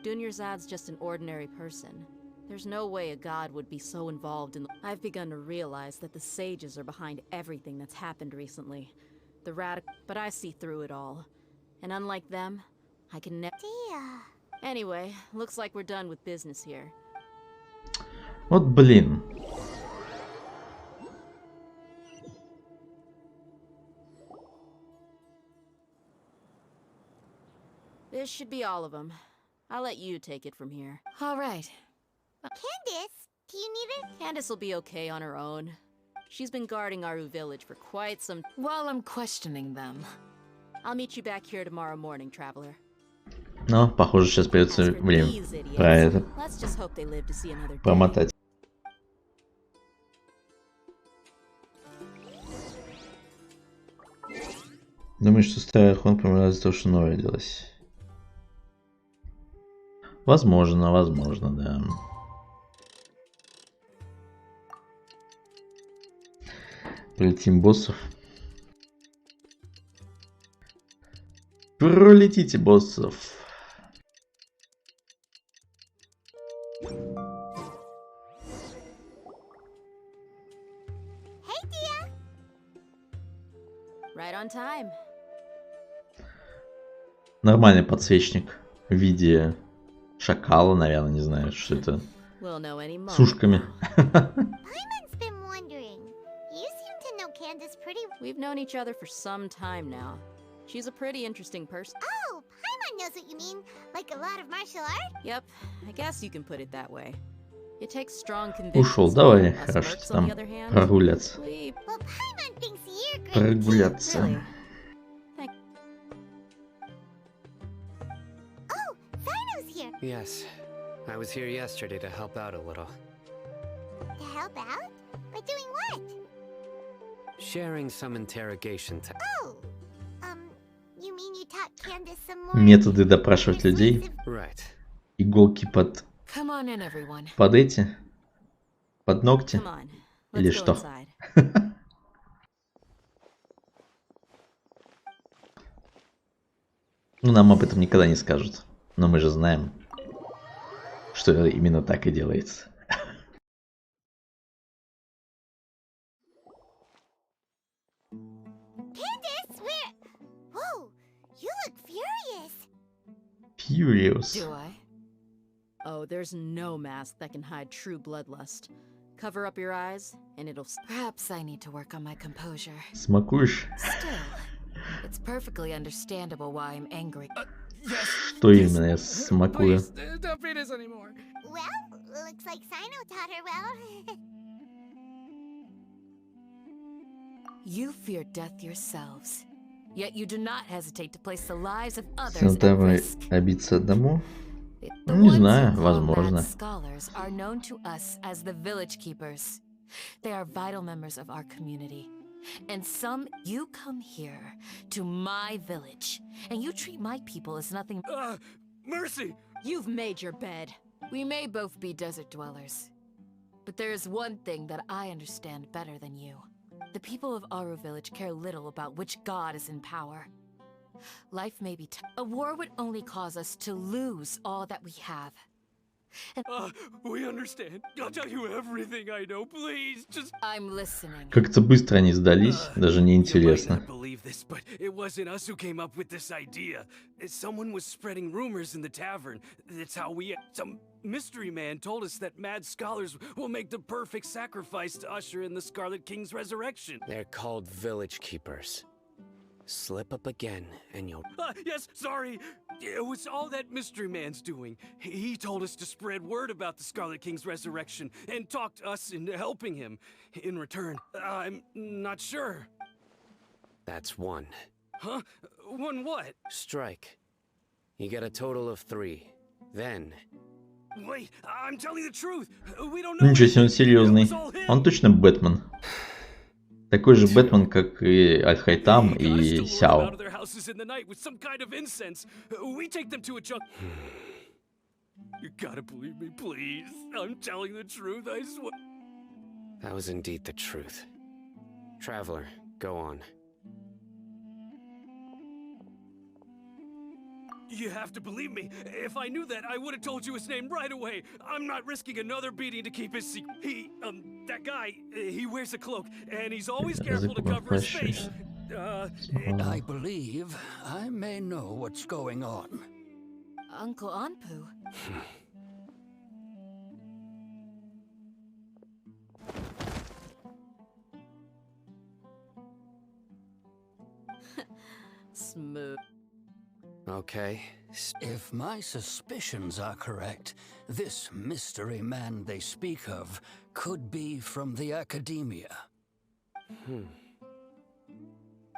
Dunyarzad's just an ordinary person. There's no way a god would be so involved in. I've begun to realize that the sages are behind everything that's happened recently. The radical, but I see through it all. And unlike them, I can never. Anyway, looks like we're done with business here. Вот блин. This should be all of them. I'll let you take it from here. All right. Candace, do you need it? Candace will be okay on her own. She's been guarding Aru village for quite some... While I'm questioning them. I'll meet you back here tomorrow morning, traveler. Но, похоже, сейчас придется, блин, про это промотать. Думаю, что старый хон помирает из-за того, что новое родилось. Возможно, возможно, да. Пролетим боссов. Пролетите боссов. Hey, Dia. Right on time. Нормальный подсвечник в виде шакала, наверное, не знаю, что это. С ушками. Paimon's been wondering. You seem to know Candace pretty. We've known each other for some time now. She's a pretty interesting person. Oh, Paimon knows what you mean. Like a lot of martial art? Yep, I guess you can put it that way. It takes strong conviction. Ушел, давай, хорошо, там прогуляться. Well, Paimon thinks you're great. Прогуляться. Really? Yes, I was here yesterday to help out a little. To help out? By doing what? Sharing some interrogation time. Oh, you mean you taught Candace some more? Методы допрашивать людей. Right. Иголки под эти? Под ногти? Или что? Ну, нам об этом никогда не скажут. Но мы же знаем, что именно так и делается. Candace, where? Whoa, you look furious. Furious. Do I? Oh, there's no mask that can hide true bloodlust. Cover up your eyes, and it'll. Perhaps I need to work on my composure. Смакуешь? Still, it's perfectly understandable why I'm angry. Что именно я смакую? Don't beat us anymore. Well, looks like Sino taught her well. You fear death yourselves, yet you do not hesitate to place the lives of others Ну at давай risk. обиться одному. The Не ones знаю, who call возможно. mad scholars are known to us as the village keepers. They are vital members of our community. And some, you come here to my village, and you treat my people as nothing. Mercy! You've made your bed. We may both be desert dwellers, but there is one thing that I understand better than you. The people of Aru village care little about which god is in power. Life may be a war would only cause us to lose all that we have. We understand. I'll tell you everything I know, please. Just I'm listening. Как-то быстро они сдались, даже не интересно. believe this, but it wasn't us who came up with this idea. Someone was spreading rumors in the tavern. That's how some mystery man told us that mad scholars will make the perfect sacrifice to usher in the Scarlet King's resurrection. They're called village keepers. Slip up again, and you'll... Yes, sorry. It was all that mystery man's doing. He told us to spread word about the Scarlet King's resurrection and talked us into helping him. In return, I'm not sure. That's one. Huh? One what? Strike. You get a total of 3. Then... Wait, I'm telling the truth. We don't know. Ничего себе, он серьезный. Он точно Бэтмен. Такой же Бэтмен, как и Аль-Хайтам и Сяо. You gotta believe me, please. I'm telling the truth, I swear. That was indeed the truth. Traveler, go on. You have to believe me. If I knew that, I would have told you his name right away. I'm not risking another beating to keep his secret. That guy, he wears a cloak, and he's always careful to cover his face. I believe I may know what's going on. Uncle Anpu. Smooth. Okay. If my suspicions are correct, this mystery man they speak of could be from the academia.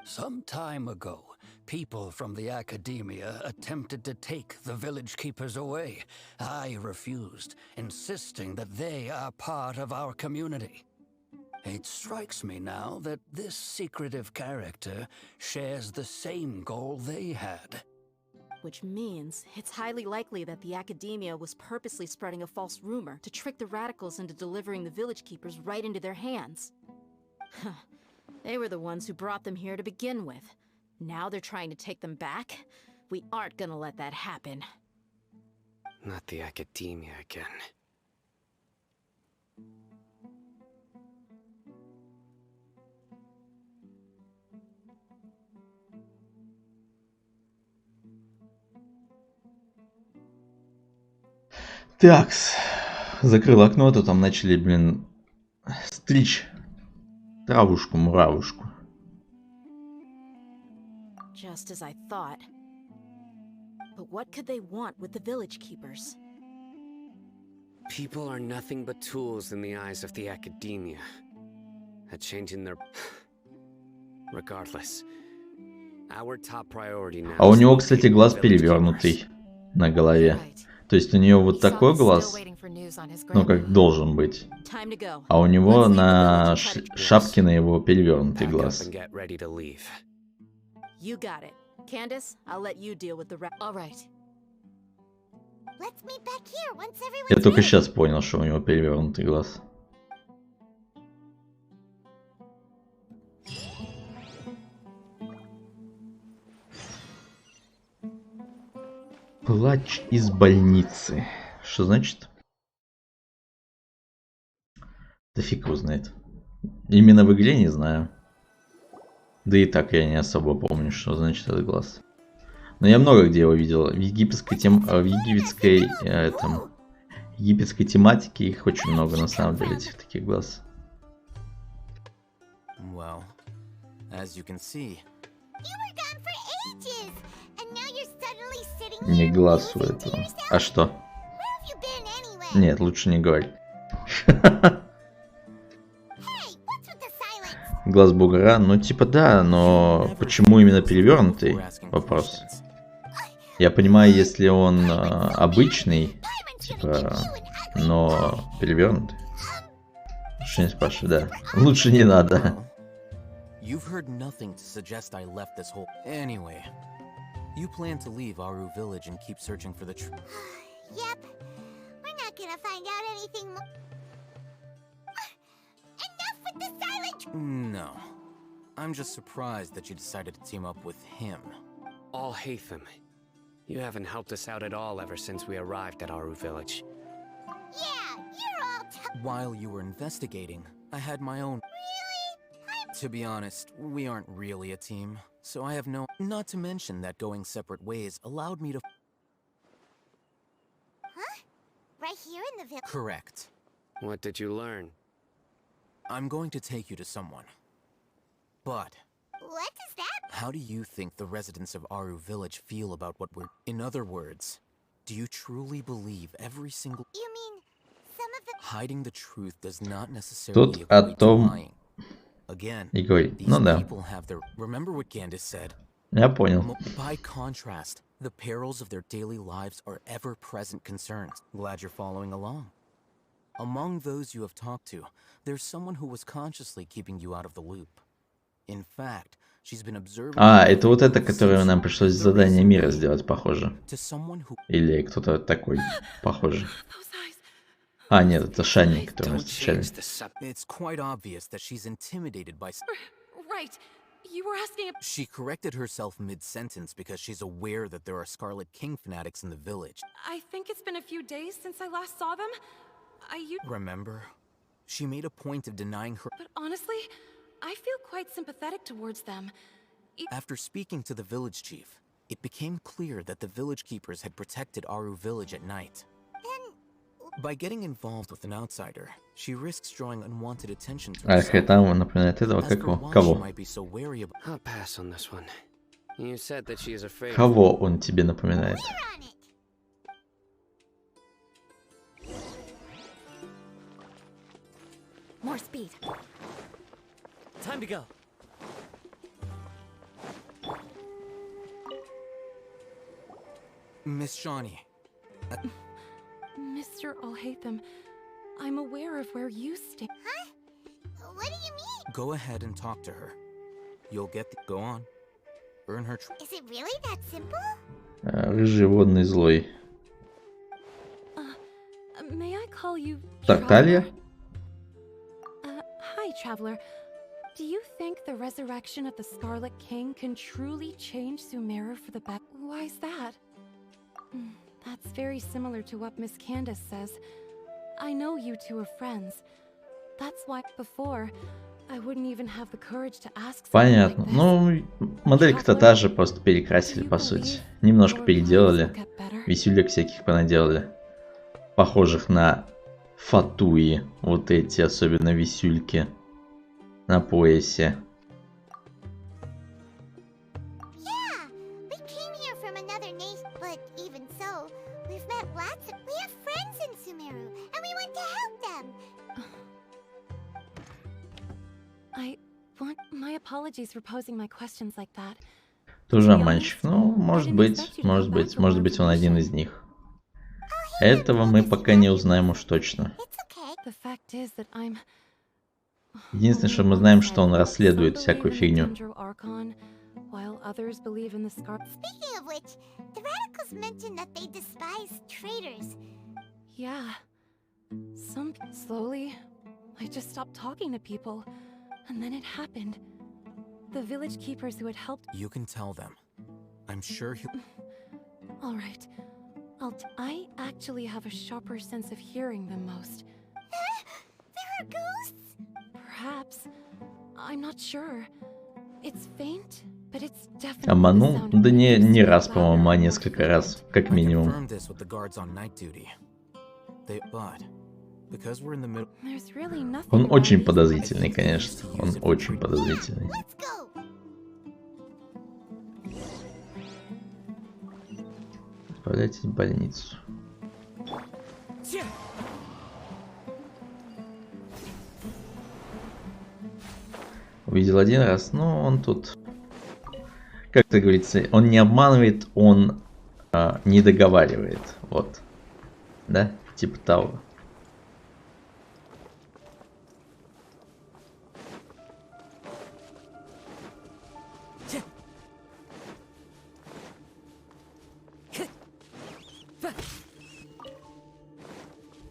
Some time ago, people from the academia attempted to take the village keepers away. I refused, insisting that they are part of our community. It strikes me now that this secretive character shares the same goal they had. Which means it's highly likely that the academia was purposely spreading a false rumor to trick the radicals into delivering the village keepers right into their hands. They were the ones who brought them here to begin with. Now they're trying to take them back? We aren't gonna let that happen. Not the academia again. Такс. Закрыл окно, то там начали, блин, стричь травушку, муравушку. Just as I thought. But what could they want with the village keepers? People are nothing but tools in the eyes of the academia. A change in their... Regardless. Our top priority now... А у него, кстати, глаз перевернутый на голове. То есть у нее вот такой глаз, ну как должен быть, а у него на шапке на его перевернутый глаз. You got it. Candace, I'll let you deal with the rest. All right. Let's meet back here once everyone's Я только ready. сейчас понял, что у него перевернутый глаз. Плач из больницы. Что значит? Да фиг его знает. Именно в игре не знаю. Да и так я не особо помню, что значит этот глаз. Но я много где его видел. В египетской египетской тематике их очень много на самом деле, этих таких глаз. Well, as you can see. Не глаз у этого. А что? Нет, лучше не говори. Глаз бугра, ну типа да, но почему именно перевернутый? Вопрос. Я понимаю, если он обычный, типа, но перевернутый. Лучше не спрашивай, да. Лучше не надо. You've heard nothing to suggest I left this whole... Anyway, you plan to leave Aru village and keep searching for the truth. Yep. We're not gonna find out anything more. Enough with the silent... No. I'm just surprised that you decided to team up with him. All Hatham. You haven't helped us out at all ever since we arrived at Aru village. While you were investigating, I had my own... To be honest, we aren't really a team, so I have no... Not to mention that going separate ways allowed me to... Huh? Right here in the village? Correct. What did you learn? I'm going to take you to someone. But... What does that... How do you think the residents of Aru Village feel about what we're... In other words, do you truly believe every single... You mean some of the... Hiding the truth does not necessarily Тут о equate to том lying. Again, и говорит. these Ну да. people have their... Remember what Gandhi said? Я понял. By contrast, the perils of their daily lives are ever-present concerns. Glad you're following along. Among those you have talked to, there's someone who was consciously keeping you out of the loop. In fact, she's been observing... А, это вот это, которое нам пришлось задание мира сделать, похоже. Или кто-то такой, похоже. А, нет, это Шани, который мы встречали. It's quite obvious that she's intimidated by... Right. You were asking... She corrected herself mid-sentence because she's aware that there are Scarlet King fanatics in the village. I think it's been a few days since I last saw them. Remember? She made a point of denying her... But honestly, I feel quite sympathetic towards them. After speaking to the village chief, it became clear that the village keepers had protected Aru Village at night. By getting involved with an outsider, she risks drawing unwanted attention to herself. А там напоминает этого, как его? Кого? I'll pass on this one. You said that she is afraid. Кого он тебе напоминает? More speed. Time to go. Miss Shawnee. Mr. Alhaitham, I'm aware of where you stay. Huh? What do you mean? Go ahead and talk to her. You'll get the... Go on. Earn her... Is it really that simple? Рыжий водный злой. May I call you... Тарталья? Hi, Traveler. Do you think the resurrection of the Scarlet King can truly change Sumeru for the better? Why's that? That's very similar to what Miss Candace says. I know you two are friends. That's why before I wouldn't even have the courage to ask. Понятно. Ну, моделька-то та же, просто перекрасили, по сути. Немножко переделали. Висюлек всяких понаделали. Похожих на фатуи. Вот эти, особенно висюльки. На поясе. Apologies for posing my questions like that. Тоже обманщик. Ну, может быть, он один из них. Этого мы пока не узнаем уж точно. Единственное, что мы знаем, что он расследует всякую фигню. And then it happened. The village keepers who had helped... You can tell them. I'm sure he'll... All right. I actually have a sharper sense of hearing than most. There are ghosts? Perhaps. I'm not sure. It's faint, but it's definitely... Обманул? Да не раз, по-моему, а несколько раз, как минимум. Он очень подозрительный, конечно. Он очень подозрительный. Отправляйтесь в больницу. Увидел один раз, но он тут... Как это говорится, он не обманывает, он не договаривает. Вот. Да? Типа того.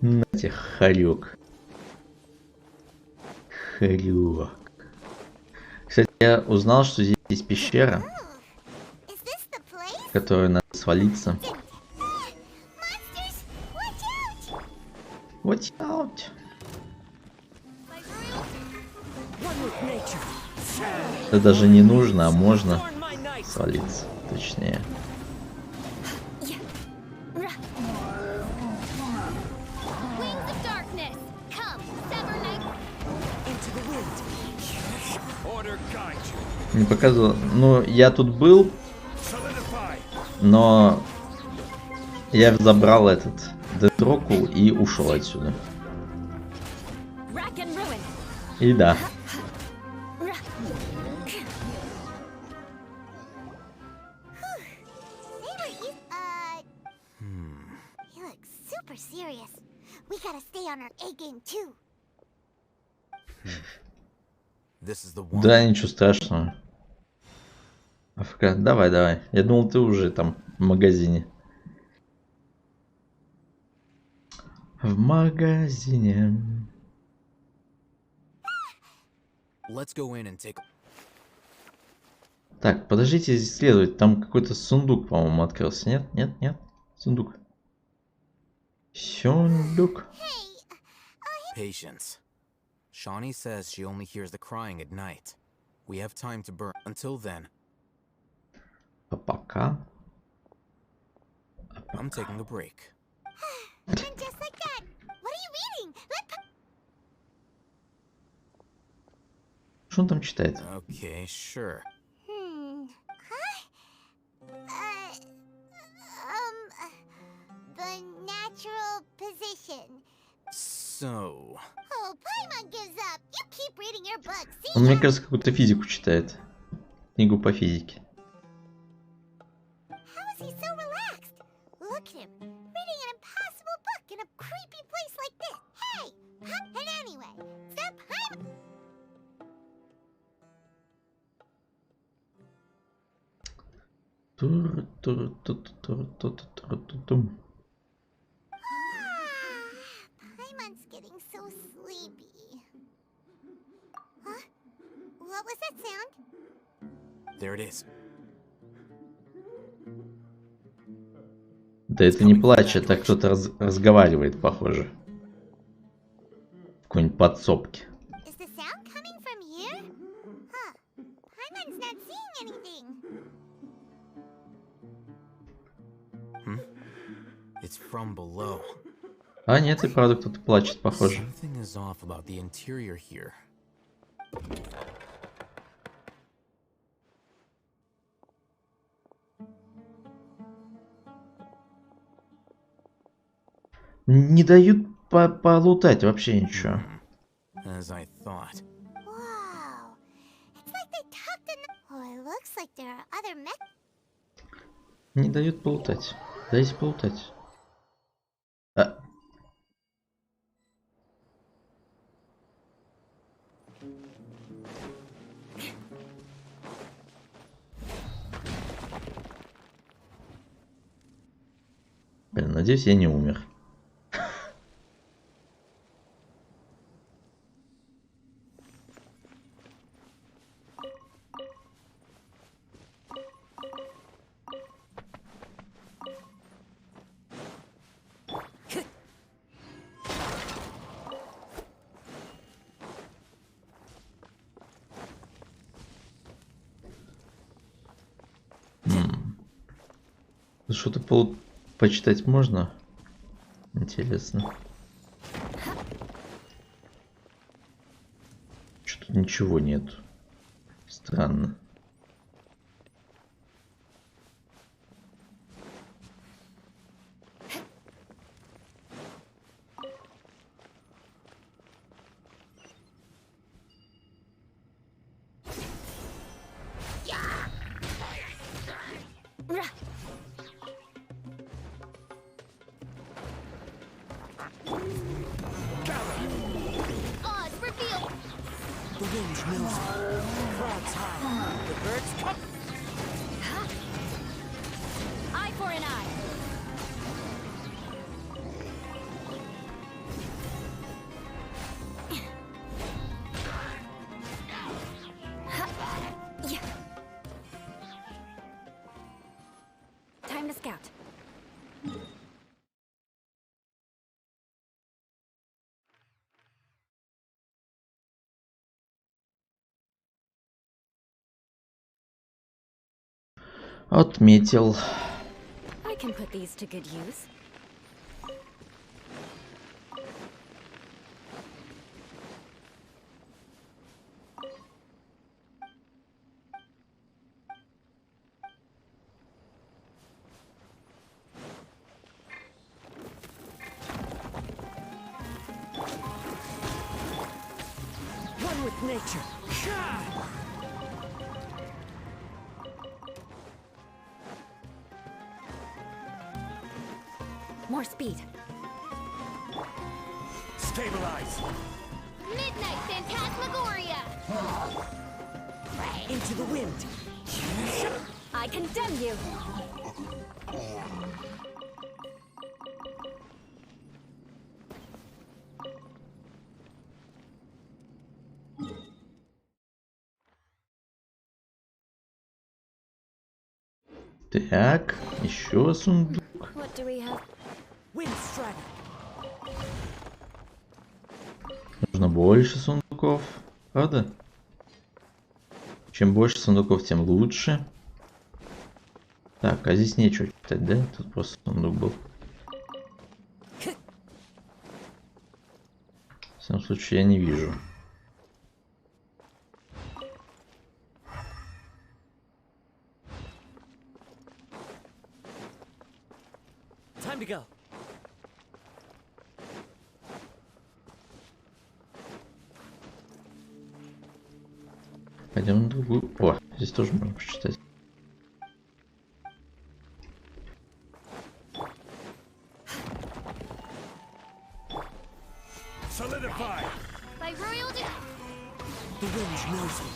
Нате, хорек. Хорек. Кстати, я узнал, что здесь есть пещера, в которую надо свалиться. Watch out. Это даже не нужно, а можно свалиться, точнее. Не показывал. Ну, я тут был, но я забрал этот Детрокул и ушел отсюда. И да. Да, ничего страшного. АФК, давай, давай. Я думал, ты уже там в магазине. В магазине. Так, подождите исследовать. Там какой-то сундук, по-моему, открылся. Нет, нет, нет. Сундук. Сундук. Patience. Shawnee says she only hears the crying at night. We have time to burn. Until then. А пока. I'm taking a break. And just like that. What are you reading? Что он там читает? Okay, sure. The natural position. So. Oh, Paimon gives up. You keep reading your books. Он, мне кажется, какую-то физику читает. Книгу по физике. How is he so relaxed? Look at him, reading an impossible book in a creepy place like this. Hey! And anyway, stop Paimon. Paimon's getting so sleepy. Huh? What was that sound? There it is. Да это не плач, это кто-то разговаривает, похоже. В какой-нибудь подсобке. Is the sound coming from here? Huh. Paimon's not seeing anything. It's from below. А нет, и правда кто-то плачет, похоже. Something is off about the interior here. Не дают полутать вообще ничего. As I thought. Wow. It's like they tucked in the... Oh, it looks like there are other mech... Не дают полутать. Дайте полутать. А. Блин, надеюсь, я не умер. Что-то почитать можно? Интересно. Что-то ничего нет. Странно. Time to scout. Отметил. I can put these to good use. One with nature. More speed. Stabilize. Midnight Phantasmagoria! Into the wind. I condemn you. Так, еще сундук. What do we have? Wind strider. Нужно больше сундуков, правда? Чем больше сундуков, тем лучше. Так, а здесь нечего читать, да? Тут просто сундук был. В всяком случае, я не вижу. Time to go. Пойдем на другую. О, здесь тоже можно почитать. Solidify. By royal The wind knows me.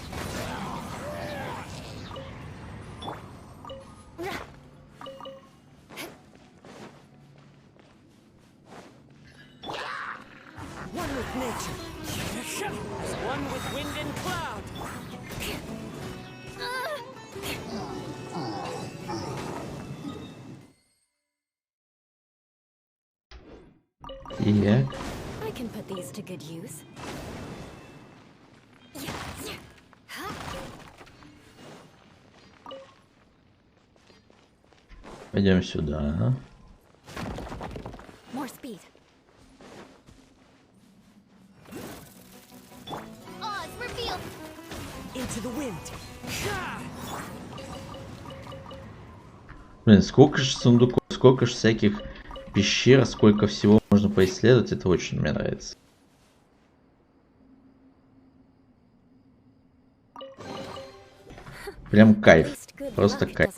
One with nature. One with wind and cloud. Так. I can put these to good use. Пойдем сюда. More speed. Oz revealed. Into the wind. Блин, сколько же сундуков, сколько же всяких пещер, сколько всего можно поисследовать, это очень мне нравится. Прям кайф, просто кайф.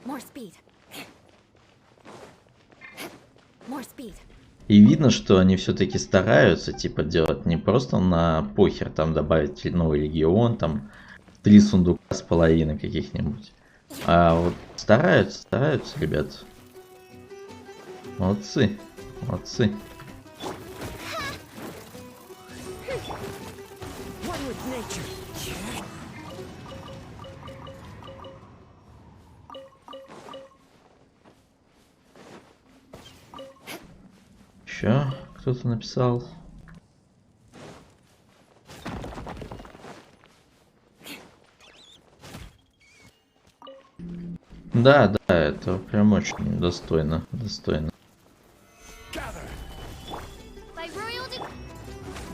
More speed. More speed. И видно, что они все-таки стараются, типа, делать не просто на похер, там добавить новый легион, там 3 сундука с половиной каких-нибудь. А вот стараются, ребят. Молодцы, молодцы. One with nature. Еще кто-то написал. Да, да, это прям очень достойно, достойно. By royal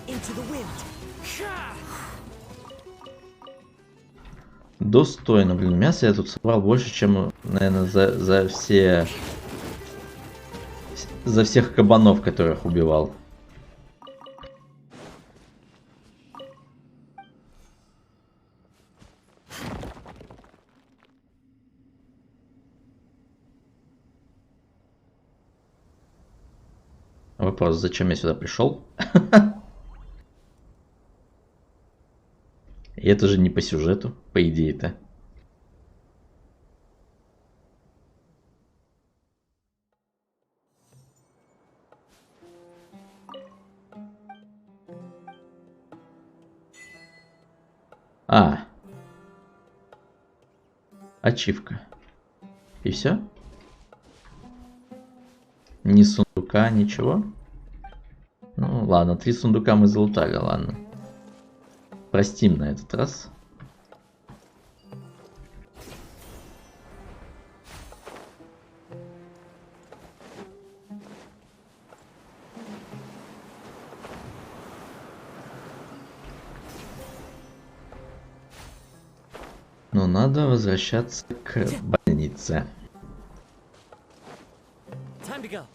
Into the wind. Достойно, блин, мяса я тут собрал больше, чем, наверное, за всех кабанов, которых убивал. Вопрос, зачем я сюда пришел? И это же не по сюжету, по идее-то. А. Ачивка. И все? Ни сундука, ничего? Ну ладно, 3 сундука мы залутали, ладно. Простим на этот раз. Но надо возвращаться к больнице. Time to go.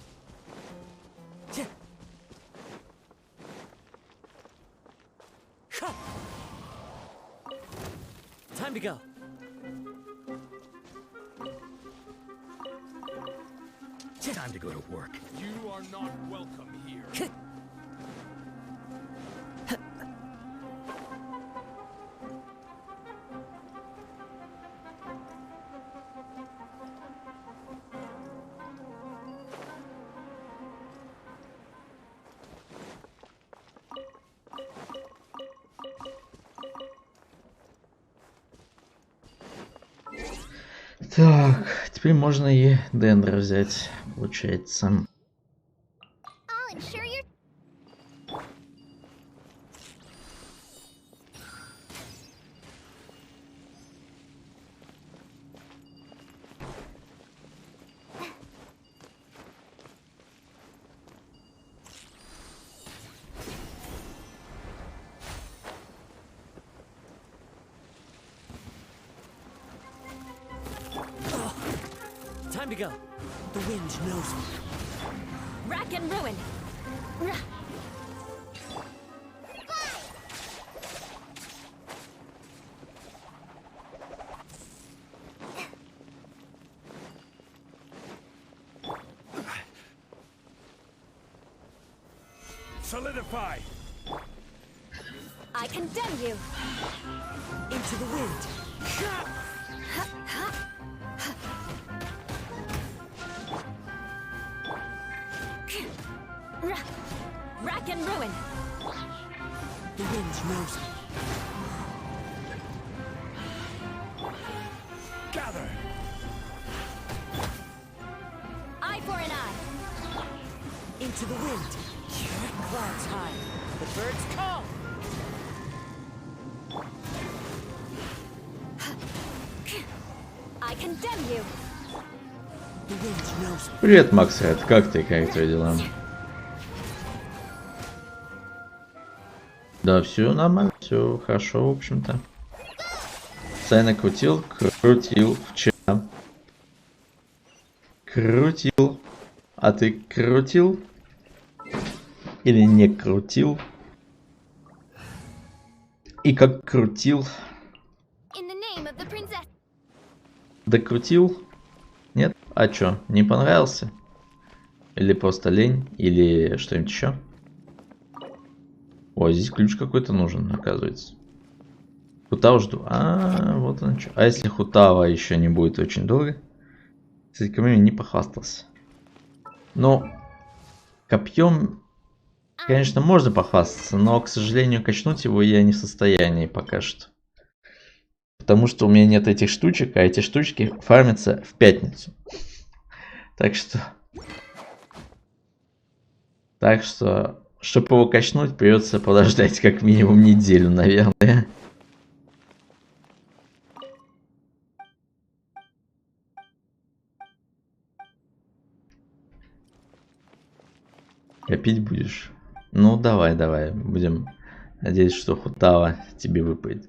Time to go to work. You are not welcome here. Так, теперь можно и дендра взять, получается. Time to go. The wind knows me. Rack and ruin. Solidify. I condemn you. Into the wind. Rack and ruin. The wind knows me. Gather. Eye for an eye. Into the wind. Clouds high. The birds call. I condemn you. The wind knows me. Привет, Максред, как ты, как твои дела? Да, все нормально, все хорошо, в общем-то. Сай накрутил, крутил вчера. Крутил. А ты крутил? Или не крутил? И как крутил? Докрутил? Нет? А чё, не понравился? Или просто лень? Или что-нибудь еще? О, здесь ключ какой-то нужен, оказывается. Хутаву жду. Вот он что. А если Хутава еще не будет очень долго? Кстати, ко мне не похвастался. Но копьем, конечно, можно похвастаться, но, к сожалению, качнуть его я не в состоянии пока что. Потому что у меня нет этих штучек, а эти штучки фармятся в пятницу. Так что, чтобы его качнуть, придется подождать как минимум неделю, наверное. Копить будешь? Ну, давай. Будем надеяться, что Хутава тебе выпадет.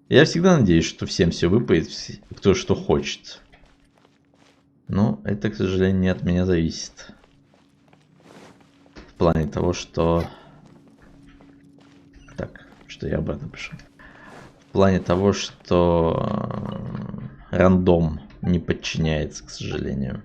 Я всегда надеюсь, что всем все выпадет, кто что хочет. Но это, к сожалению, не от меня зависит. В плане того, что... Так, что я обратно пишу. В плане того, что рандом не подчиняется, к сожалению.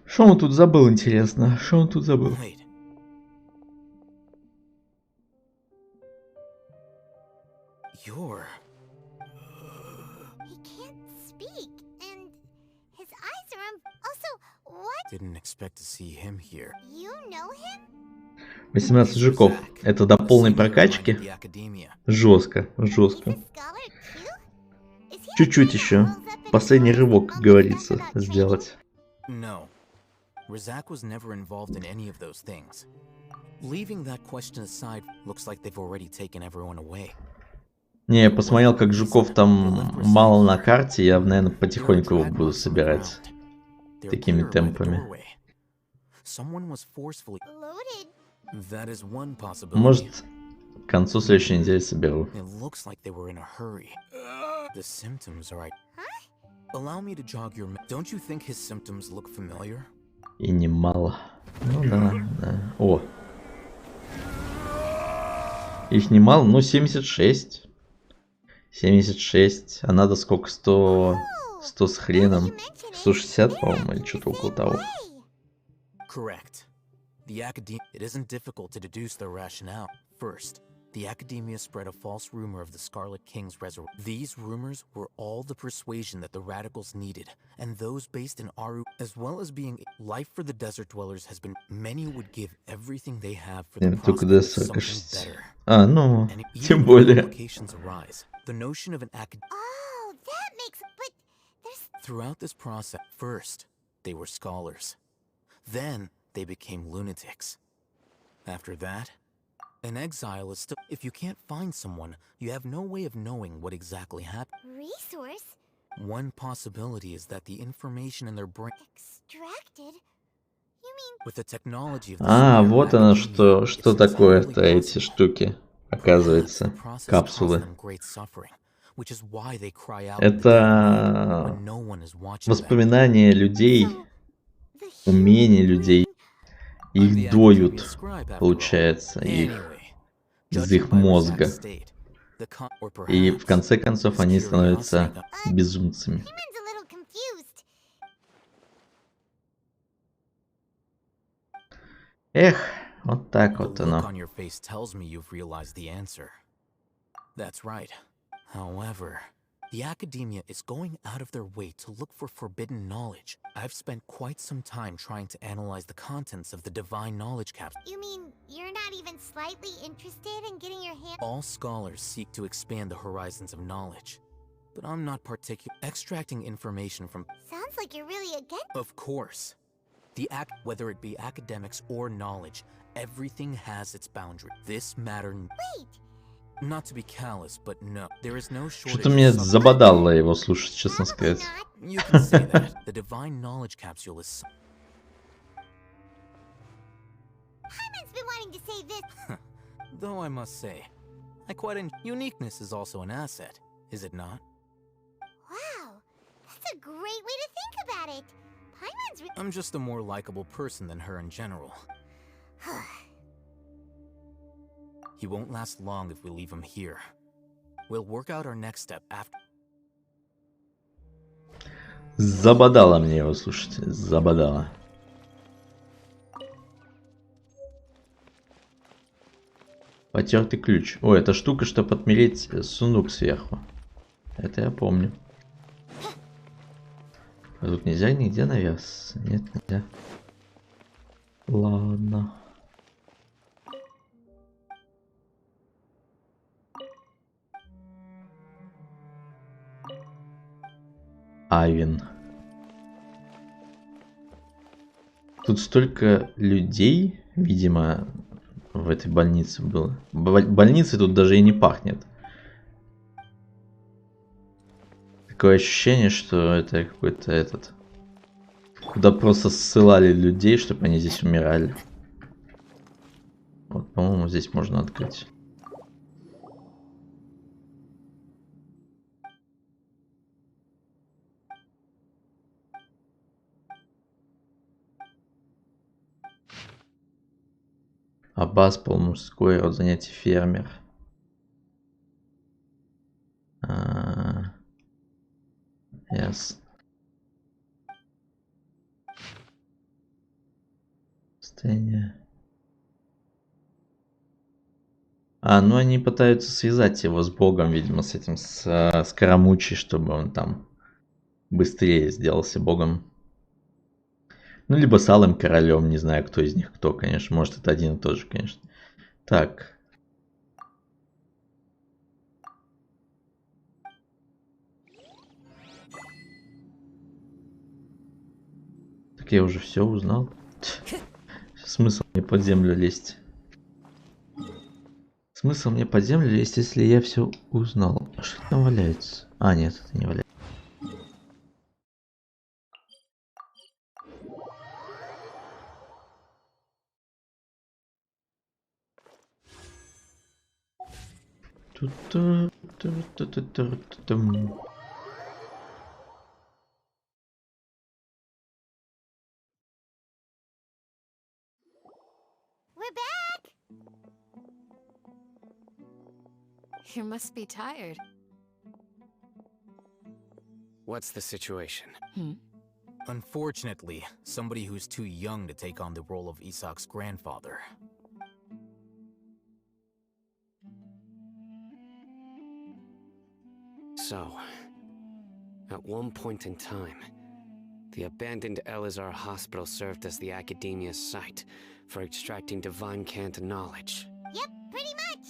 Что он тут забыл, интересно? Что он тут забыл? You're... He can't speak, and his Didn't expect to see him here. 18 жуков. Это до полной прокачки? Жестко, жестко. Чуть-чуть еще. Последний рывок, как говорится, сделать. No. Razak was never involved in any of those things. Leaving that question aside, looks like they've already taken everyone away. Не, я посмотрел, как жуков там мало на карте, я, наверное, потихоньку его буду собирать. Такими темпами. Может, к концу следующей недели соберу. И немало. Ну да, да. О. Их немало, ну 76. 76. А надо сколько? 100 с хреном. 160, по-моему, или что-то около того. Correct. It isn't difficult to deduce their rationale. First, the academia spread a false rumor of the Scarlet King's resurrection. These rumors were all the persuasion that the radicals needed, and those based in Aru, as well as being life for the desert dwellers has been. Many would give everything they have for the prospect of something better. А, ну, тем более. The notion of an academic. Oh, that makes. But there's. Throughout this process, first they were scholars, then they became lunatics. After that, an exile is still. If you can't find someone, you have no way of knowing what exactly happened. Resource? One possibility is that the information in their brain. Extracted? You mean? With the technology of. А, вот оно что такое-то эти штуки, оказывается, капсулы. Это воспоминания людей, умения людей. Их доют, получается, из их мозга. И в конце концов они становятся безумцами. Эх, вот так вот оно. The academia is going out of their way to look for forbidden knowledge. I've spent quite some time trying to analyze the contents of the divine knowledge capsule. You mean you're not even slightly interested in getting your hand? All scholars seek to expand the horizons of knowledge, but I'm not extracting information from. Sounds like you're really against. Of course, whether it be academics or knowledge, everything has its boundary. This matter. Wait. Not to be callous, but no, there is no shortage. Что-то меня забодало его слушать, честно сказать. You can say that. The divine knowledge capsule is. Hyman's been wanting to say this. Though I must say, uniqueness is also an asset, is it not? Wow, that's a great way to think about it. Hyman's. I'm just a more likable person than her in general. He won't last long if we leave him here. We'll work out our next step after. Забодало мне его, слушайте, забодало. Потертый ключ. О, это штука, чтобы отмерить сундук сверху. Это я помню. А тут нельзя нигде навес? Нет, нельзя. Ладно. Авин. Тут столько людей, видимо, в этой больнице было. Больницы тут даже и не пахнет. Такое ощущение, что это какой-то куда просто ссылали людей, чтобы они здесь умирали. Вот, по-моему, здесь можно открыть. Аббас, полумужской, род занятий фермер. Ясно. Состояние. Ну они пытаются связать его с Богом, видимо, с этим, с Скоромучей, чтобы он там быстрее сделался Богом. Ну, либо с Алым Королем, не знаю, кто из них кто, конечно. Может, это один и тот же, конечно. Так. Так я уже все узнал. Смысл мне под землю лезть? Смысл мне под землю лезть, если я все узнал? А что там валяется? А, нет, это не валяется. We're back! You must be tired. What's the situation? Unfortunately, somebody who's too young to take on the role of Isak's grandfather. So, at one point in time, the abandoned Elazar hospital served as the academia's site for extracting divine cant knowledge. Yep, pretty much.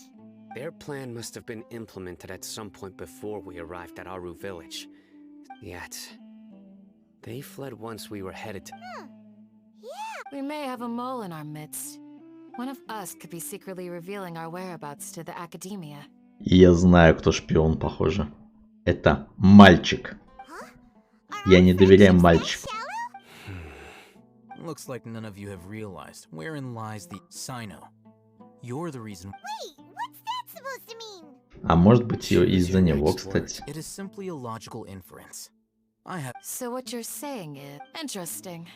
Their plan must have been implemented at some point before we arrived at Aru village. Yet, they fled once we were headed to... We may have a mole in our midst. One of us could be secretly revealing our whereabouts to the academia. Я знаю, кто шпион, похоже. Это мальчик. Я не доверяю мальчику. Looks like none of you have realized wherein lies the Sino. You're the reason. Wait, what's that supposed to mean? А может быть, из-за него, кстати. It is simply a logical inference. I have. So what you're saying is interesting.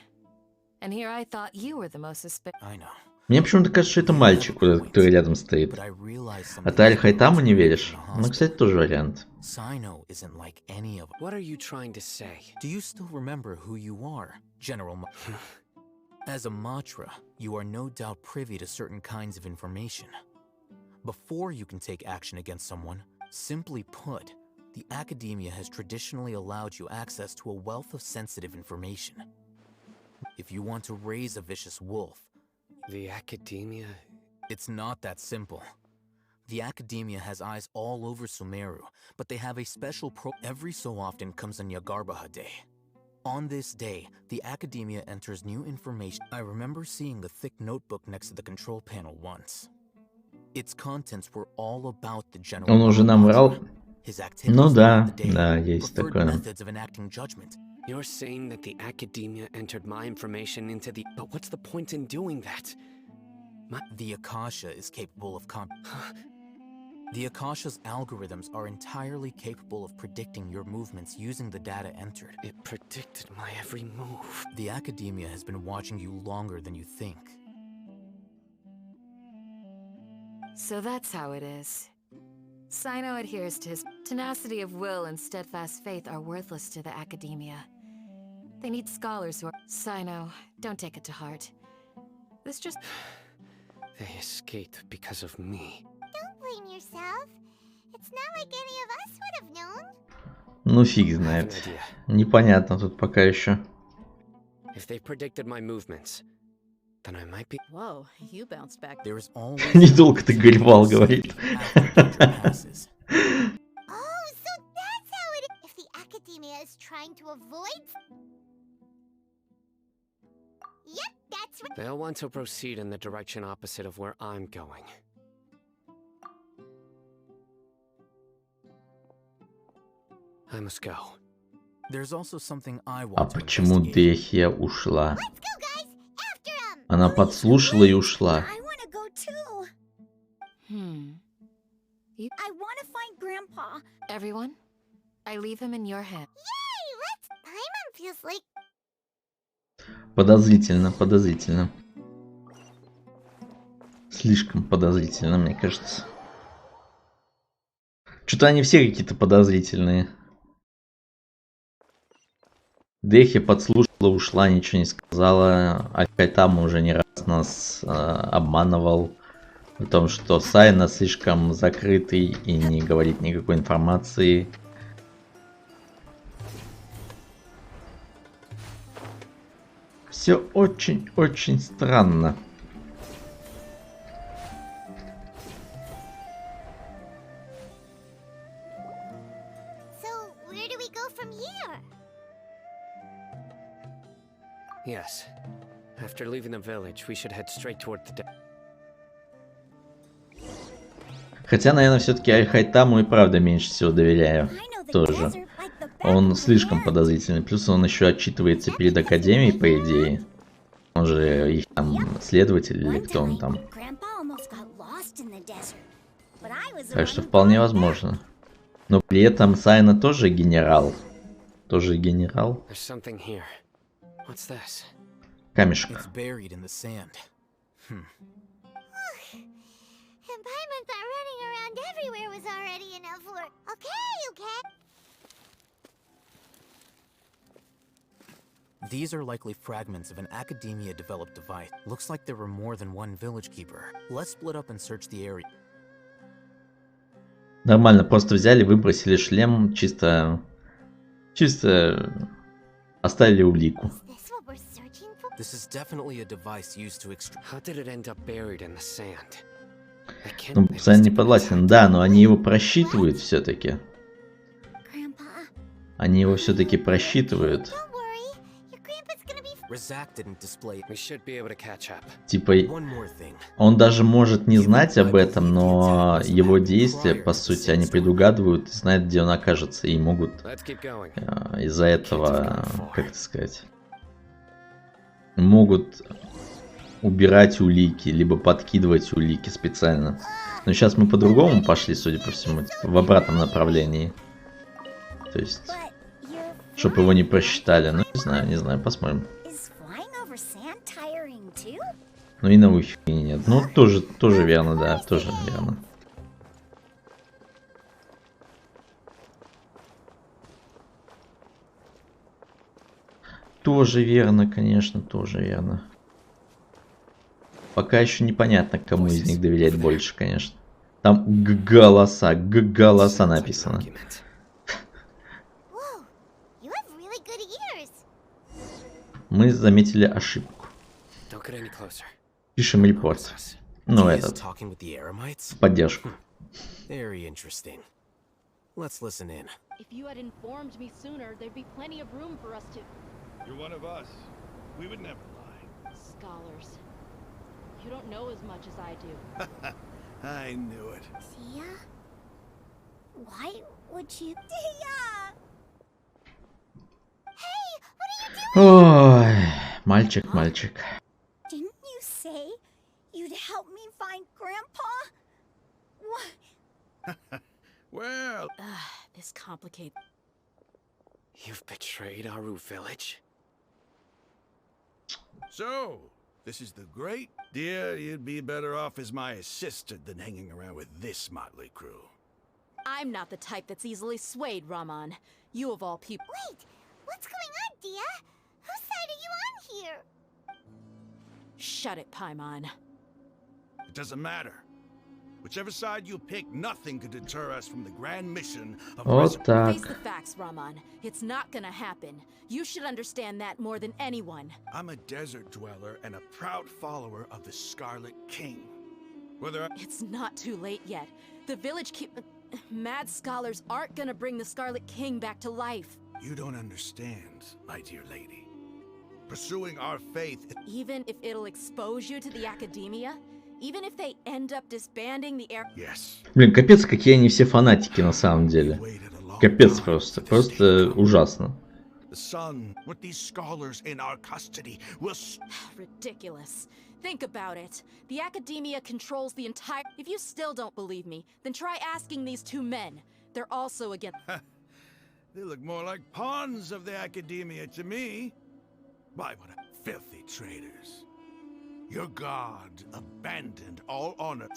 And here I thought you were the most suspicious. I know. Мне почему-то кажется, что это мальчик, который рядом стоит. А ты Аль-Хайтаму не веришь? Ну, кстати, тоже вариант. Sino isn't like any of. What are you trying to say? Do you still remember who you are, General? As a Matra, you are no doubt privy to certain kinds of information. Before you can take action against someone, simply put, the academia has traditionally allowed you access to a wealth of sensitive information. If you want to raise a vicious wolf, the academia? It's not that simple. The academia has eyes all over Sumeru, but they have a special every so often comes on Yagarbaha Day. On this day, the academia enters new information. I remember seeing a thick notebook next to the control panel once. Its contents were all about the general. Он уже нам врал? Ну да, да, есть такое. Methods of enacting judgment. You're saying that the academia entered my information into the... But what's the point in doing that? The Akasha is capable of The Akasha's algorithms are entirely capable of predicting your movements using the data entered. It predicted my every move. The academia has been watching you longer than you think. So that's how it is. Sino adheres to his tenacity of will and steadfast faith are worthless to the academia. They need scholars who are... Sino, don't take it to heart. This just... They escaped because of me. Don't blame yourself. It's not like any of us would have known. Ну фиг знает. Непонятно тут пока еще. If they predicted my movements, then I might be... Whoa, you bounced back. There is always... Недолго ты горевал, говорит. Oh, so that's how it is. If the academia is trying to avoid... Yep, that's right. They'll want to proceed in the direction opposite of where I'm going. I must go. There's also something I want. А почему Дехия ушла? Она подслушала и ушла. I want to go too. I want to find Grandpa. Everyone, I leave him in your hands. Yay, let's... Paimon feels like... Подозрительно, подозрительно. Слишком подозрительно, мне кажется. Что-то они все какие-то подозрительные. Дехи подслушала, ушла, ничего не сказала. Аль-Хайтам уже не раз нас обманывал о том, что Сайна слишком закрытый и не говорит никакой информации. Все очень-очень странно. So, where do we go from here? Yes. After leaving the village, we should head straight toward the... Хотя, наверное, все-таки Аль-Хайтаму и правда меньше всего доверяю. Тоже. Он слишком подозрительный. Плюс он еще отчитывается перед Академией, по идее. Он же их там следователь или кто он там. Так что вполне возможно. Но при этом Сайна тоже генерал. Тоже генерал. Камешек. And Paimon thought running around everywhere was already enough work. Okay. These are likely fragments of an academia-developed device. Looks like there were more than one village keeper. Let's split up and search the area. Нормально, просто взяли, выбросили шлем, чисто оставили улику. This is definitely a device used to extract. How did it end up buried in the sand? Ну, Сайн не согласен, да, но они его просчитывают все-таки. Они его все-таки просчитывают. Типа, он даже может не знать об этом, но его действия, по сути, они предугадывают и знают, где он окажется, и могут из-за этого, как это сказать, могут убирать улики, либо подкидывать улики специально. Но сейчас мы по-другому пошли, судя по всему, в обратном направлении. То есть, чтобы его не просчитали. Ну, не знаю, посмотрим. Ну и научки нет. Ну, тоже верно, да, тоже верно. Тоже верно, конечно, тоже верно. Пока еще непонятно, кому из них доверять больше, конечно. Там голоса написано. Мы заметили ошибку. Пишем репорт. Ну, этот. В поддержку. You don't know as much as I do. I knew it. Tia? Why would you... Tia! Hey, what are you doing? Ой, мальчик. Didn't you say you'd help me find Grandpa? What? Well... This complicates... You've betrayed Aru village? So... This is the great dear, you'd be better off as my assistant than hanging around with this motley crew. I'm not the type that's easily swayed, Raman. You of all people... Wait! What's going on, Dia? Whose side are you on here? Shut it, Paimon. It doesn't matter. Whichever side you pick, nothing could deter us from the grand mission of... Face the facts, Raman. It's not gonna happen. You should understand that more than anyone. I'm a desert dweller and a proud follower of the Scarlet King. It's not too late yet. The village mad scholars aren't gonna bring the Scarlet King back to life. You don't understand, my dear lady. Pursuing our faith... Even if it'll expose you to the academia? Even if they end up disbanding the air... Yes. Блин, капец, какие они все фанатики на самом деле. Капец просто. Просто ужасно. The sun, with these scholars in our custody, will... Ridiculous. Think about it. The academia controls the entire... If you still don't believe me, then try asking these two men. They're also against... They look more like pawns of the academia to me. Why, what a filthy traitors. Your god abandoned all honor.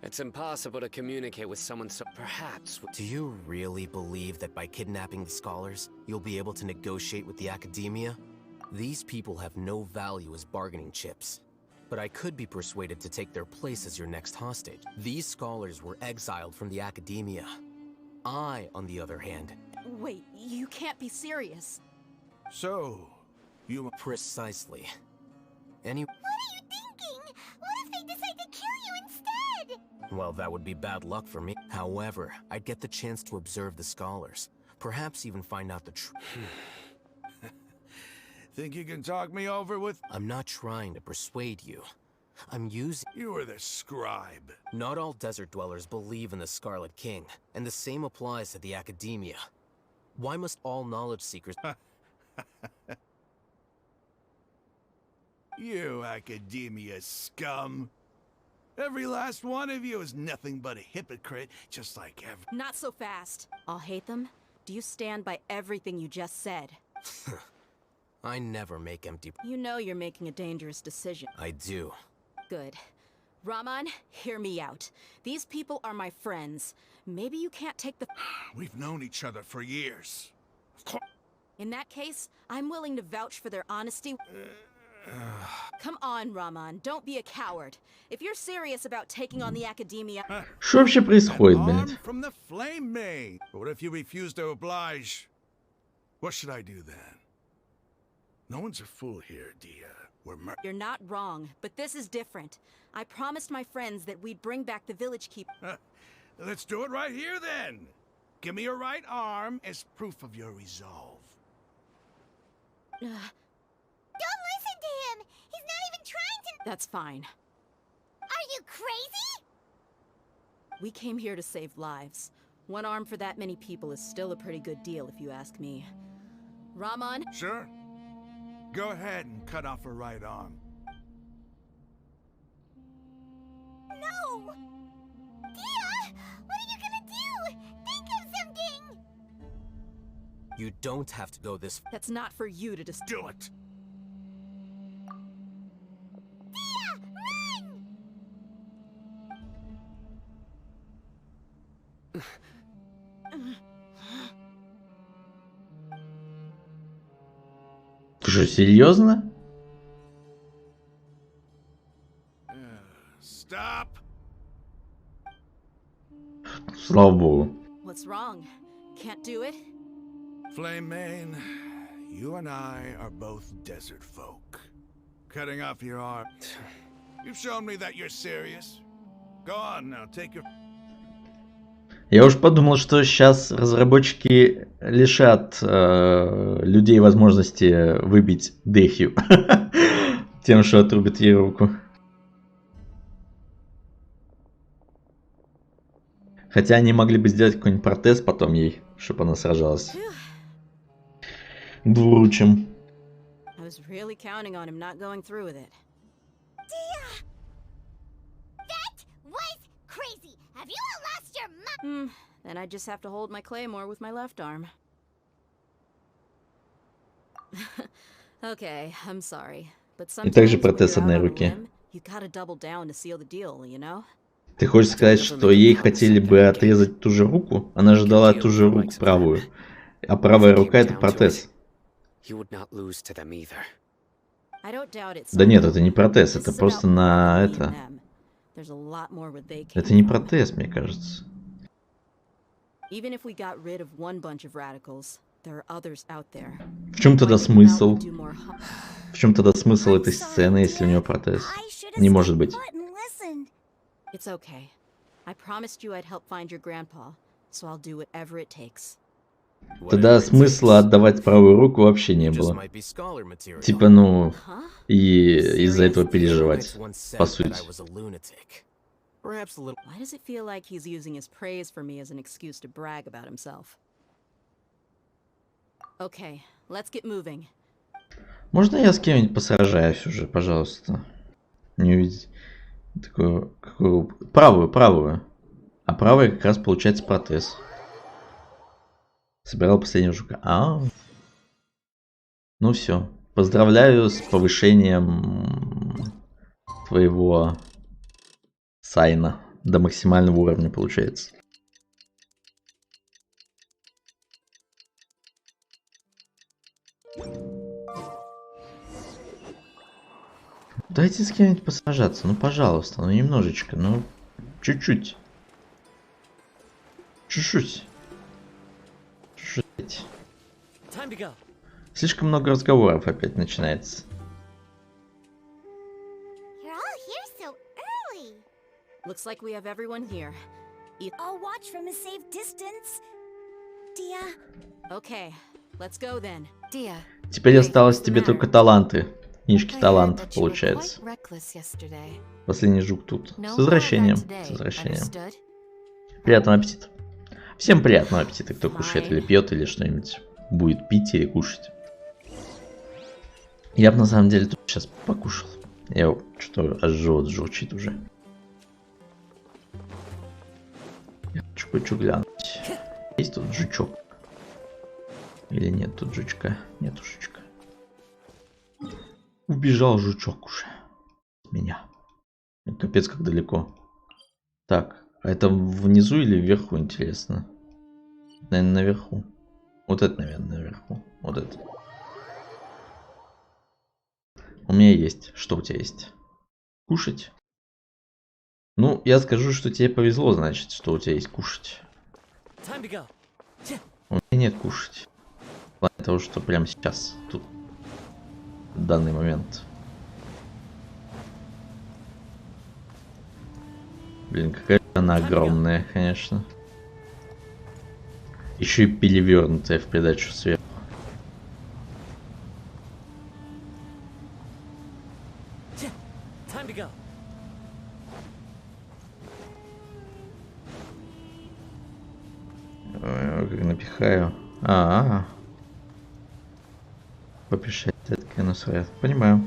It's impossible to communicate with someone so... Perhaps... Do you really believe that by kidnapping the scholars, you'll be able to negotiate with the academia? These people have no value as bargaining chips. But I could be persuaded to take their place as your next hostage. These scholars were exiled from the academia. I, on the other hand... Wait, you can't be serious. So, You Precisely. Any. What are you thinking? What if they decide to kill you instead? Well, that would be bad luck for me. However, I'd get the chance to observe the scholars. Perhaps even find out the truth. think you can talk me over with? I'm not trying to persuade you. I'm using... You are the scribe. Not all desert dwellers believe in the Scarlet King, and the same applies to the academia. Why must all knowledge seekers... You academia scum. Every last one of you is nothing but a hypocrite, just like every... Not so fast. I'll hate them. Do you stand by everything you just said? I never make empty... You know you're making a dangerous decision. I do. Good. Raman, hear me out. These people are my friends. Maybe you can't take the... We've known each other for years. Of course. In that case, I'm willing to vouch for their honesty. Come on, Raman, don't be a coward. If you're serious about taking on the academia... Что вообще происходит, блядь? From the flame maid. But what if you refuse to oblige? What should I do then? No one's a fool here, Dia. You're not wrong, but this is different. I promised my friends that we'd bring back the village keep... Let's do it right here, then. Give me your right arm as proof of your resolve. Don't listen to him! He's not even trying to... That's fine. Are you crazy? We came here to save lives. One arm for that many people is still a pretty good deal, if you ask me. Raman? Sure. Go ahead and cut off her right arm. No! Dia! What are you gonna do? Think of something! You don't have to go this... That's not for you to just... Do it! Dia! Run! Ты что, серьезно? Stop. Слава богу. What's wrong? Can't do it? Flame Main, you and I are both desert folk. Cutting off your arm. You've shown me that you're serious. Go on now, take your... Я уж подумал, что сейчас разработчики лишат людей возможности выбить Дехью тем, что отрубят ей руку. Хотя они могли бы сделать какой-нибудь протез потом ей, чтобы она сражалась двуручем. I was really counting on him not going through with it. Dia! That was crazy! Have you all lost your mind? Then I just have to hold my claymore with my left arm. Okay, I'm sorry. But И также протез одной руки. You gotta double down to seal the deal, you know? Ты хочешь сказать, что ей хотели бы отрезать ту же руку? Она же дала ту же руку правую. А правая рука — это протез. Да нет, это не протез, это просто на это. Это не протез, мне кажется. В чем тогда смысл? В чем тогда смысл этой сцены, если у него протез? Не может быть. It's okay. I promised you I'd help find your grandpa, so I'll do whatever it takes. Тогда смысла отдавать правую руку вообще не было. Типа, ну, и из-за этого переживать, по сути. Why does it feel like he's using his praise for me as an excuse to brag about himself? Okay, let's get moving. Можно я с кем-нибудь посражаюсь уже, пожалуйста? Не увидеть. Такую, какую... Правую. А правая как раз получается протез. Собирал последнего жука. Ну все. Поздравляю с повышением твоего сайна до максимального уровня, получается. Дайте с кем-нибудь посажаться, ну пожалуйста, ну немножечко, ну чуть-чуть. Чуть-чуть. Слишком много разговоров опять начинается. Looks like we have everyone here. I'll watch from a safe distance. Dia. Okay, let's go then. Dia. Теперь осталось тебе только таланты. Книжки талантов, получается. Последний жук тут. С возвращением. С возвращением. Приятного аппетита. Всем приятного аппетита, кто кушает или пьет, или что-нибудь будет пить или кушать. Я бы на самом деле тут сейчас покушал. Я что-то аж живот журчит уже. Я хочу глянуть. Есть тут жучок? Или нет тут жучка? Нету жучка. Убежал жучок уже. Меня. Капец, как далеко. Так, а это внизу или вверху, интересно? Наверное, наверху. Вот это, наверное, наверху. Вот это. У меня есть. Что у тебя есть? Кушать? Ну, я скажу, что тебе повезло, значит, что у тебя есть кушать. У меня нет кушать. В плане того, что прямо сейчас, тут, в данный момент. Блин, какая она огромная, конечно. Еще и перевернутая в придачу сверху. Как напихаю. Попишать это насрать. Понимаю.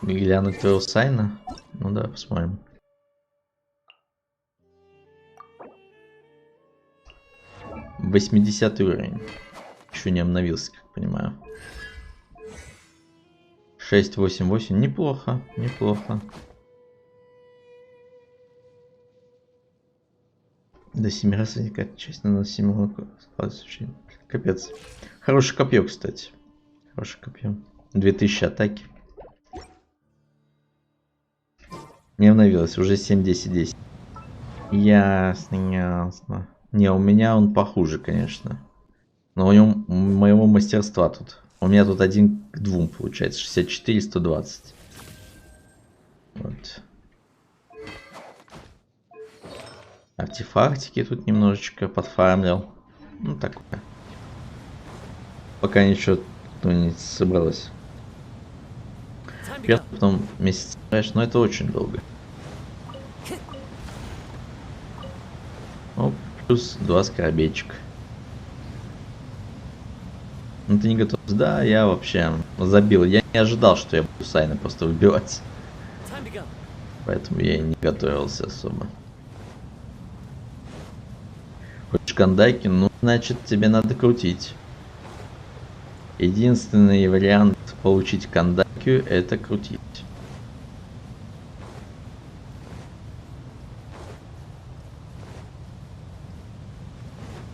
Глянуть твоего сайна. Ну да, посмотрим. — 80 уровень. Еще не обновился, как понимаю. 688. Неплохо, неплохо. До 7 раз возникает часть на 7 капец. Хорошее копье, кстати. Хорошее копье. 2000 атаки. Не обновилось, уже 7, 10, 10. Ясно, ясно. Не, у меня он похуже, конечно. Но у него моего мастерства тут. У меня тут 1 к 2 получается. 64, 120. Вот. Артефактики тут немножечко подфармлил. Ну, такое. Пока ничего не собралось. Потом месяц, но это очень долго. Оп, плюс 2 скоробейчика. Ну ты не готов? Да, я вообще забил. Я не ожидал, что я буду сайны просто выбивать. Поэтому я и не готовился особо. Хочешь кандайки? Ну, значит, тебе надо крутить. Единственный вариант получить кандакию — это крутить.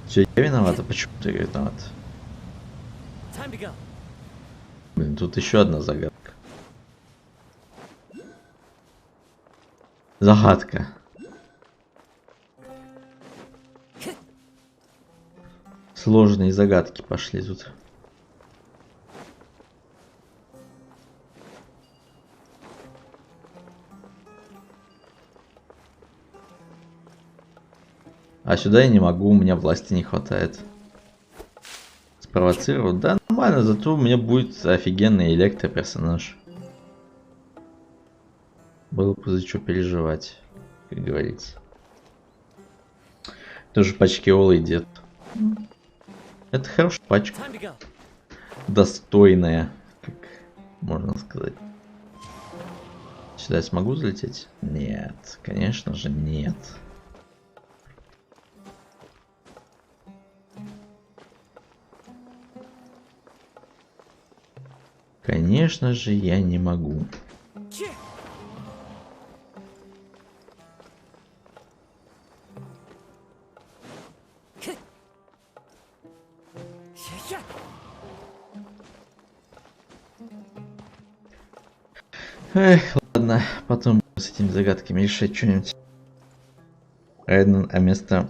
Все, я виноват, а почему ты виноват? Блин, тут еще одна загадка. Загадка. Сложные загадки пошли тут. А сюда я не могу, у меня власти не хватает. Спровоцировать? Да, нормально, зато у меня будет офигенный электроперсонаж. Было бы за что переживать, как говорится. Тоже пачки Олы идет. Это хорошая пачка. Достойная, как можно сказать. Сюда я смогу залететь? Нет, конечно же нет. Конечно же, я не могу. Эх, ладно, потом с этими загадками решать что-нибудь. А вместо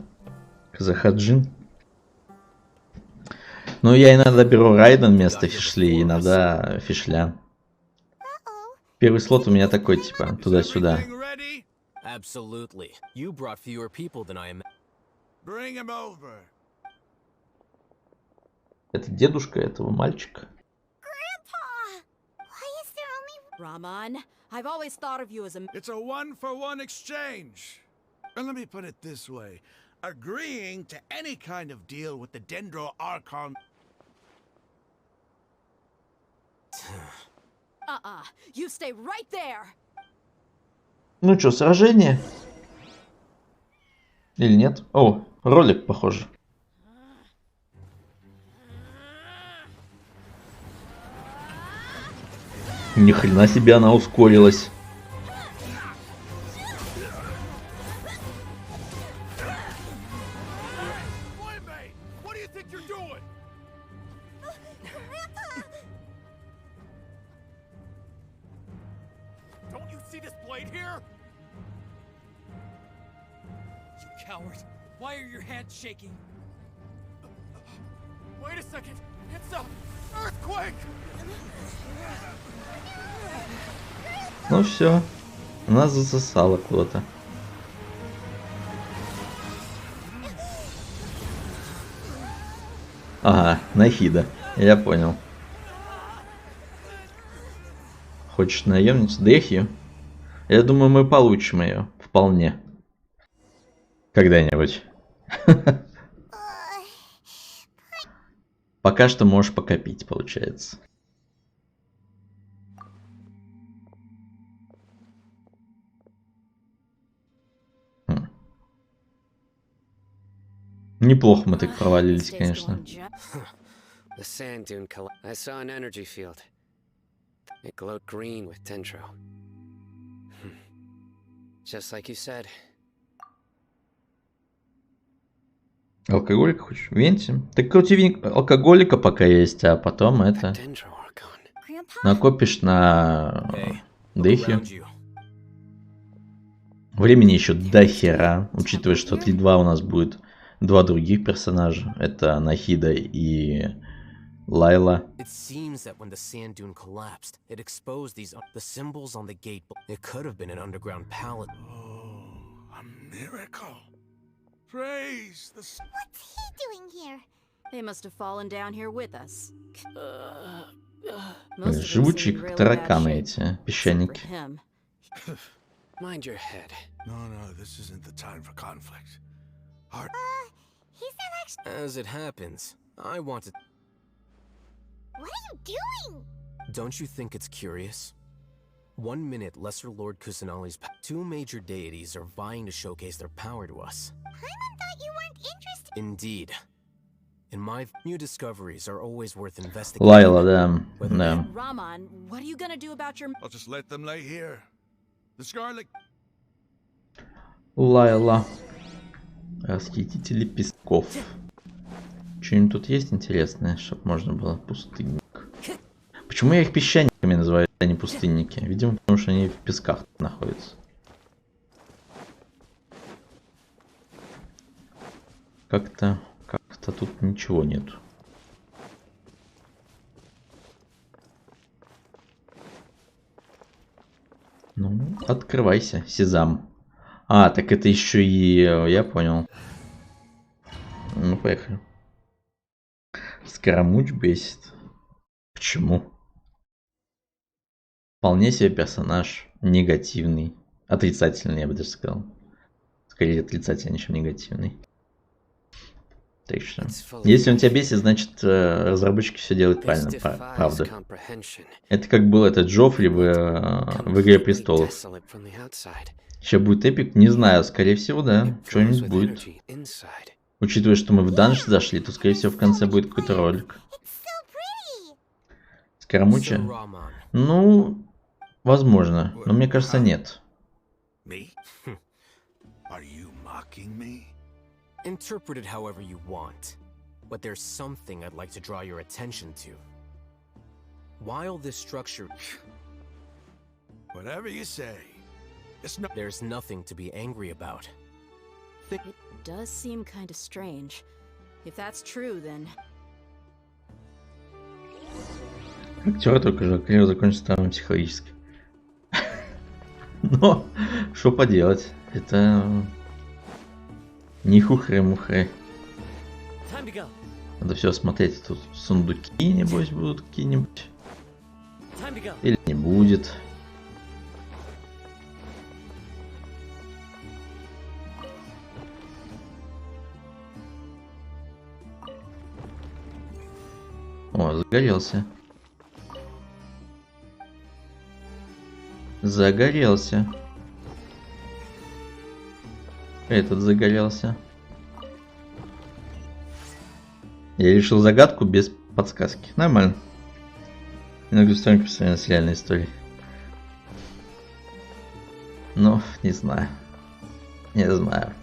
Казахаджин Ну, я иногда беру Райден вместо Фишли, иногда Фишля. Первый слот у меня такой, типа, туда-сюда. Absolutely. You brought fewer people than I am. Bring him over. Это дедушка этого мальчика. Raman, I've always thought of you as a... It's a one-for-one exchange. And let me put it this way. Agreeing to any kind of deal with the Dendro Archon... You stay right there. Ну что, сражение? Или нет? О, ролик, похоже. Ни хрена себе она ускорилась. Why are your hands shaking? Wait a second! It's a earthquake! Ну все, нас засосало куда-то. Ага, Нахида, я понял. Хочешь наемницу? Дехи? Я думаю, мы получим ее вполне. Когда-нибудь. Пока что можешь покопить, получается. Неплохо мы так провалились, конечно. The sand dune I saw an energy field. It glowed green with dendro. Just like you said. Алкоголика хочешь? Венти? Так противник алкоголика пока есть, а потом это... Накопишь на Дехи. Времени еще до хера, учитывая, что 3-2 у нас будет два других персонажа. Это Нахида и Лайла. It seems that when the sand dune collapsed, it exposed the symbols on the gate. It could have been an underground palace. Oh, a miracle. Praise the... What's he doing here? They must have fallen down here with us. Живучие как тараканы эти песчаники. Mind your head. No, this isn't the time for conflict. He's not actually... As it happens, I wanted... What are you doing? Don't you think it's curious? 1 minute, Lesser Lord Kusanali's two major deities are vying to showcase their power to us. Paimon thought you weren't interested. Indeed. In my new discoveries are always worth investigating. Лайла, да. Raman, what are you gonna do about your... I'll just let them lay here. The Scarlet... Лайла. Расхитители песков. Что-нибудь тут есть интересное, чтобы можно было? Пустынник. Почему я их песчаниками называю, а не пустынники? Видимо, потому что они в песках находятся. Как-то тут ничего нету. Ну, открывайся, Сезам. А, так это еще и... Я понял. Ну, поехали. Скоромуч бесит. Почему? Вполне себе персонаж. Негативный. Отрицательный, я бы даже сказал. Скорее отрицательный, чем негативный. Так что, если он тебя бесит, значит разработчики все делают правильно, правда. Это как был этот Джоффри в Игре престолов. Сейчас будет эпик? Не знаю, скорее всего, да. Что-нибудь будет. Учитывая, что мы в данж зашли, то скорее всего в конце будет какой-то ролик. Скоромуча? Ну, возможно, но мне кажется, нет. Interpret it however you want, but there's something I'd like to draw your attention to. While this structure... Whatever you say. There's nothing to be angry about. It does seem kind of strange. If that's true, then... Актер только же карьеру закончил травмой психологически. Но, что поделать, это не хухры-мухры. Надо все смотреть, тут сундуки, небось, будут какие-нибудь. Или не будет. О, загорелся. Загорелся. Этот загорелся. Я решил загадку без подсказки. Нормально. Иногда сторонки по сравнению с реальной историей. Но, не знаю. Не знаю.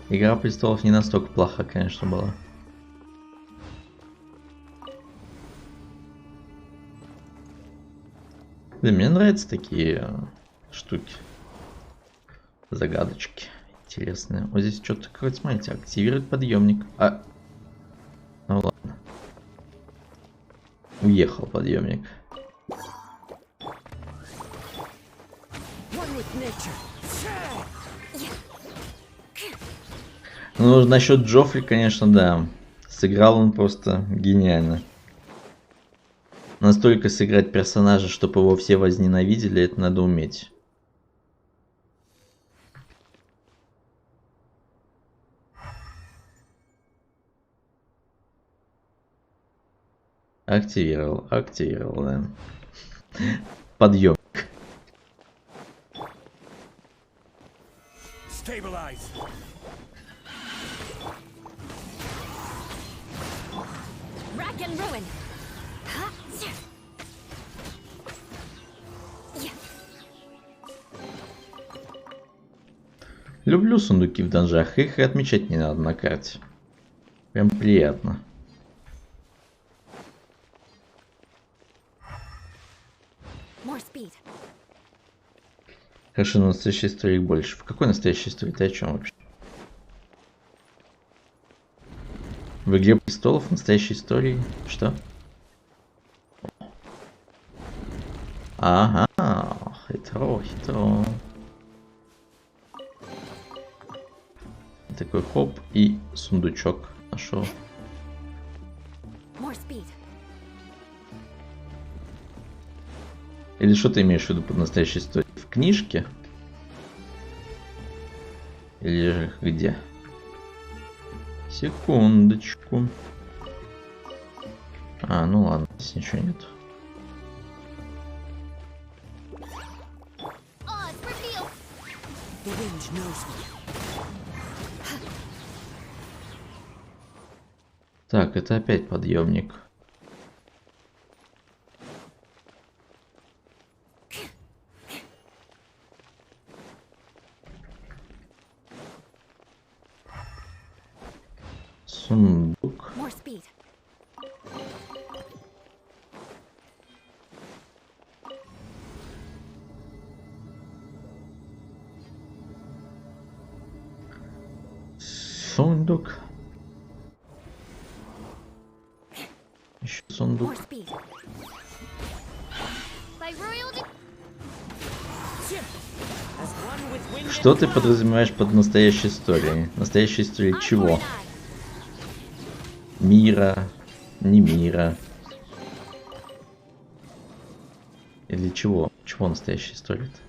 Игра престолов не настолько плоха, конечно, была. Да, мне нравятся такие штуки. Загадочки. Интересные. Вот здесь что-то такое, смотрите, активирует подъемник. А. Ну ладно. Уехал подъемник. Ну, насчет Джоффри, конечно, да. Сыграл он просто гениально. Настолько сыграть персонажа, чтобы его все возненавидели, это надо уметь. Активировал, да. Подъемник. Люблю сундуки в данжах, их и отмечать не надо на карте. Прям приятно. Хорошо, но настоящей истории больше. В какой настоящей истории? Ты о чем вообще? В Игре престолов настоящей истории? Что? Ага, хитро. Такой хоп и сундучок нашел. Или что ты имеешь в виду под настоящей историей? В книжке? Или же где? Секундочку. А, ну ладно, здесь ничего нет. Так, это опять подъемник. Сундук. Сундук. Еще сундук. Что ты подразумеваешь под настоящей историей? Настоящей историей чего? Мира, не мира. Или чего? Чего настоящая история-то?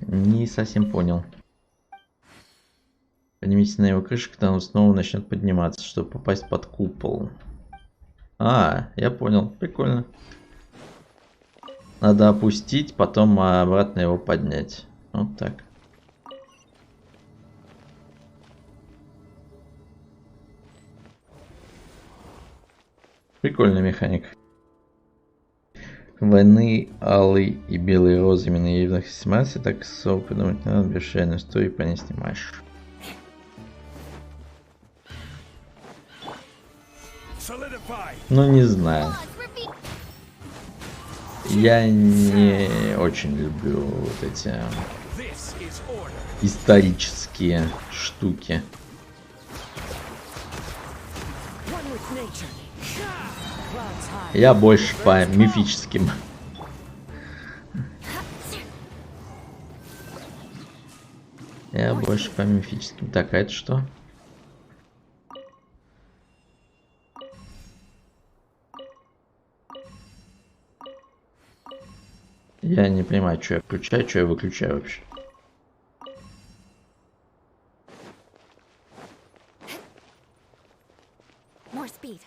Не совсем понял. Поднимитесь на его крышу, когда он снова начнет подниматься, чтобы попасть под купол. А, я понял. Прикольно. Надо опустить, потом обратно его поднять. Вот так. Прикольная механика. Войны, алый и белые розы именно явных снимался, так особо придумать не надо, без шейной истории по ней снимаешь. Ну не знаю. Я не очень люблю вот эти исторические штуки. Я больше по мифическим. Я больше по мифическим. Так, а это что? Я не понимаю, что я включаю, что я выключаю вообще. More speed.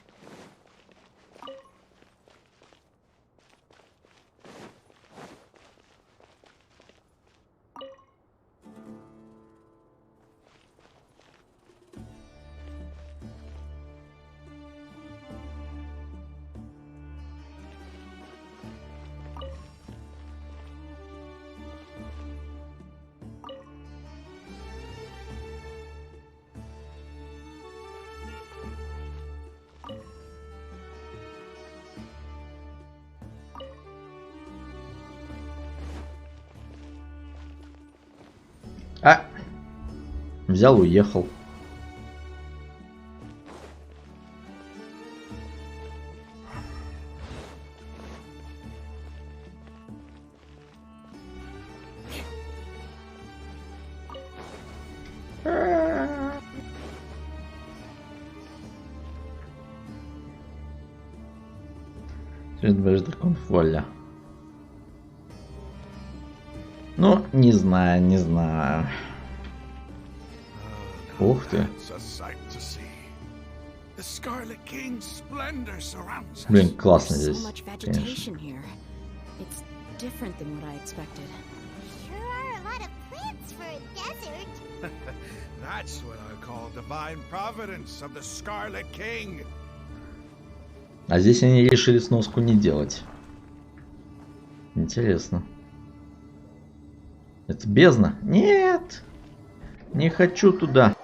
А! Взял, уехал. Дракон воля. Ну, не знаю, не знаю. Ух ты. Блин, классно здесь, конечно. А здесь они решили сноску не делать. Интересно. Это бездна? Нет! Не хочу туда.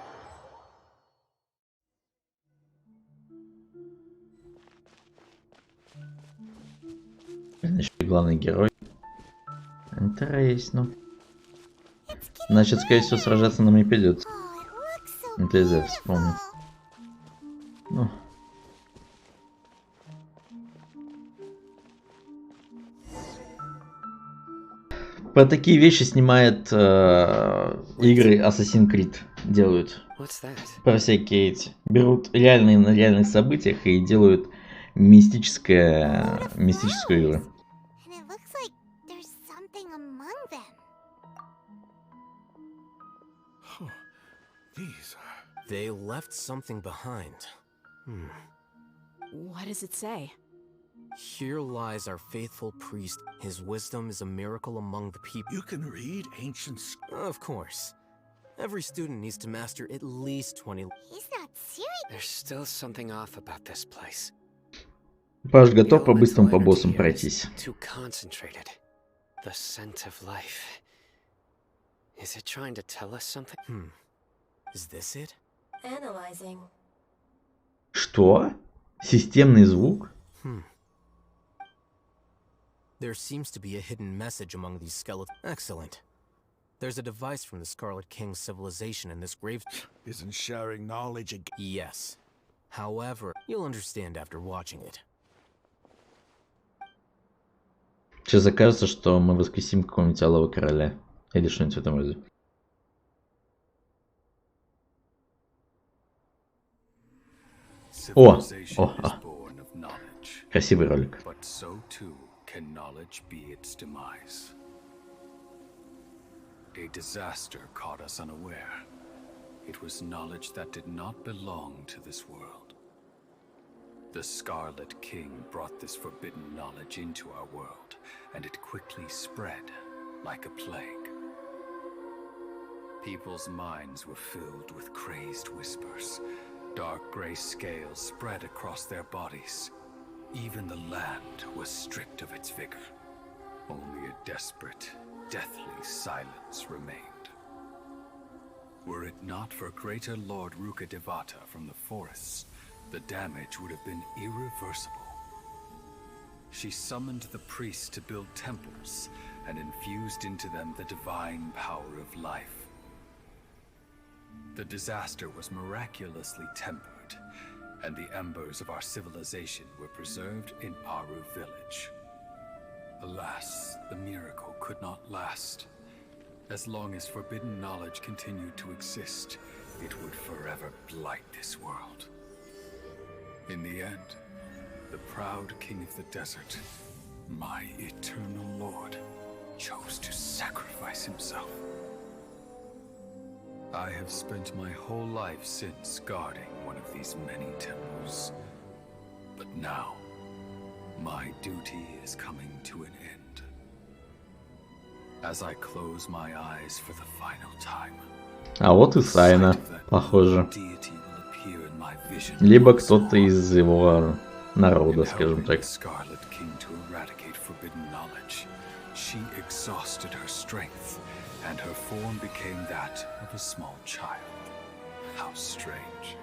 Значит, главный герой. Интересно. Значит, скорее всего, сражаться нам не придется. Это я вспомнил. Ну. Про такие вещи снимает игры Assassin's Creed. Делают. Про всякие эти. Берут реальные на реальных событиях и делают мистическую игру. They left something behind. What does it say? Here lies our faithful priest. His wisdom is a miracle among the people. You can read ancient... Of course. Every student needs to master at least 20... He's not serious. There's still something off about this place. Паш готов по-быстрому по боссам пройтись. Too concentrated. The scent of life. Is it trying to tell us something? Is this it? Analyzing. Что? Системный звук? There seems to be a hidden message among these skeletons. Excellent. There's a device from the Scarlet King's civilization in this grave. Isn't sharing knowledge again? Yes. However, you'll understand after watching it. Сейчас окажется, что мы воскресим какого-нибудь алого короля. Или что-нибудь в этом роде. О! Красивый ролик. Can knowledge be its demise? A disaster caught us unaware. It was knowledge that did not belong to this world. The Scarlet King brought this forbidden knowledge into our world, and it quickly spread like a plague. People's minds were filled with crazed whispers. Dark gray scales spread across their bodies. Even the land was stripped of its vigor. Only a desperate, deathly silence remained. Were it not for greater Lord Ruka Devata from the forests, the damage would have been irreversible. She summoned the priests to build temples and infused into them the divine power of life. The disaster was miraculously tempered, and the embers of our civilization were preserved in Aru village. Alas, the miracle could not last. As long as forbidden knowledge continued to exist, it would forever blight this world. In the end, the proud king of the desert, my eternal lord, chose to sacrifice himself. I have spent my whole life since guarding one of these many temples. But now, my duty is coming to an end. As I close my eyes for the final time, А вот и Сайна, похоже. Либо кто-то из его народа, скажем так. She exhausted her strength, and her form became that of a small child. How strange.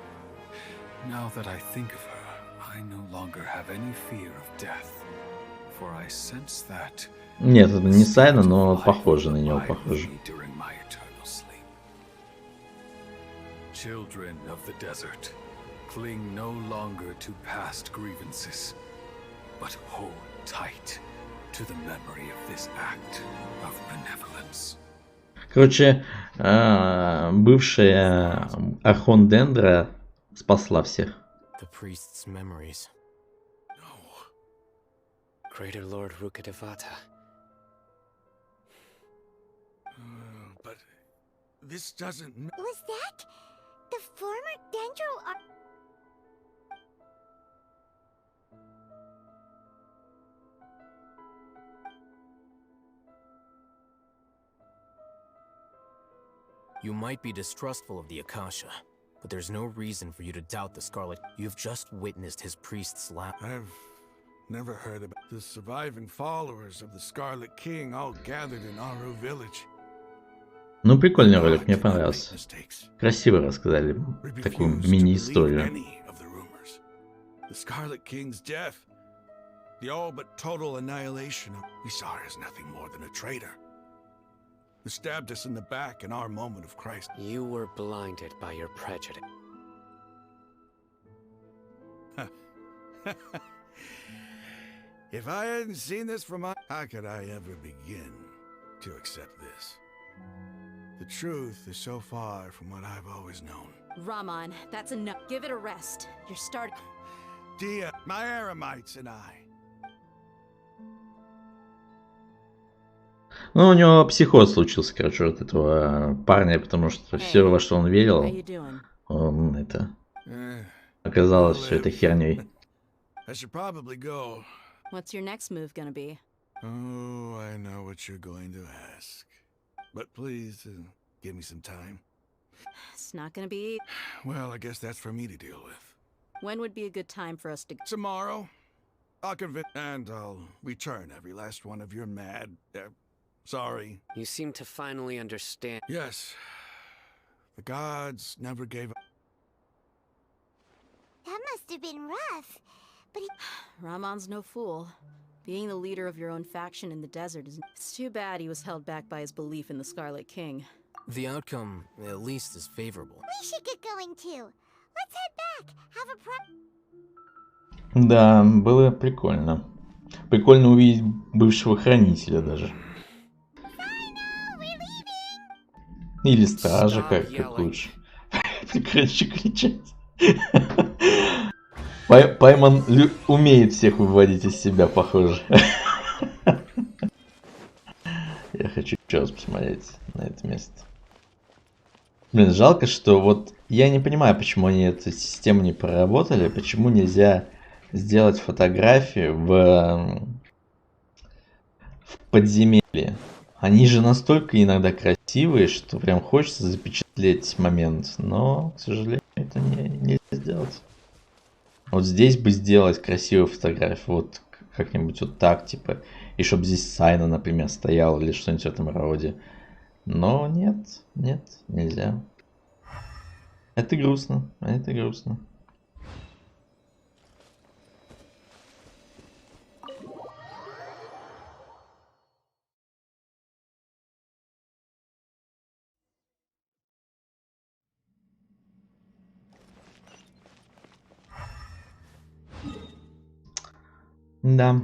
Now that I think of her, I no longer have any fear of death, for I sense that. Нет, это не Сайна, но похоже на него, похоже. Children of the desert, cling no longer to past grievances, but hold tight to the memory of this act of benevolence. Короче, бывшая Архон Дендра спасла всех. The priest's memories. No. Greater Lord Rukkhadevata. But this doesn't. Was that the former Dendro? You might be distrustful of the Akasha, but there's no reason for you to doubt the Scarlet. You've just witnessed his priest's lap. I've never heard about the surviving followers of the Scarlet King all gathered in Aru village. Ну, прикольный ролик, мне понравился. Красиво рассказали такую мини-историю. The Scarlet King's death, the all but total annihilation of we saw her as nothing more than a traitor. Who stabbed us in the back in our moment of crisis. You were blinded by your prejudice. If I hadn't seen this from how could I ever begin to accept this? The truth is so far from what I've always known. Raman, that's enough. Give it a rest. You're starting. Dia, my Aramites and I. Ну, у него психоз случился, короче, от этого парня, потому что все, во что он верил, он это оказалось все это херней. What's your next move gonna be? Oh, I know what you're going to ask. But please, give me some time. It's not gonna be. Well, I guess that's for me to deal with. When would be a good time for us to? Tomorrow. I'll convince, and I'll return every last one of your mad. Sorry. You seem to finally understand. Yes. The gods never gave up. That must have been rough. But Raman's no fool. Being the leader of your own faction in the desert is. It's too bad he was held back by his belief in the Scarlet King. The outcome, at least, is favorable. We should get going too. Let's head back. Have a Да, было прикольно. Прикольно увидеть бывшего хранителя даже. Или стража, как лучше. Прекрати кричать. Пайман умеет всех выводить из себя, похоже. Я хочу еще раз посмотреть на это место. Блин, жалко, что вот я не понимаю, почему они эту систему не проработали, почему нельзя сделать фотографию в подземелье. Они же настолько иногда красивые, что прям хочется запечатлеть момент, но, к сожалению, это нельзя сделать. Вот здесь бы сделать красивую фотографию, вот как-нибудь вот так, типа, и чтобы здесь Сайна, например, стоял или что-нибудь в этом роде. Но нет, нельзя. Это грустно, это грустно. Да.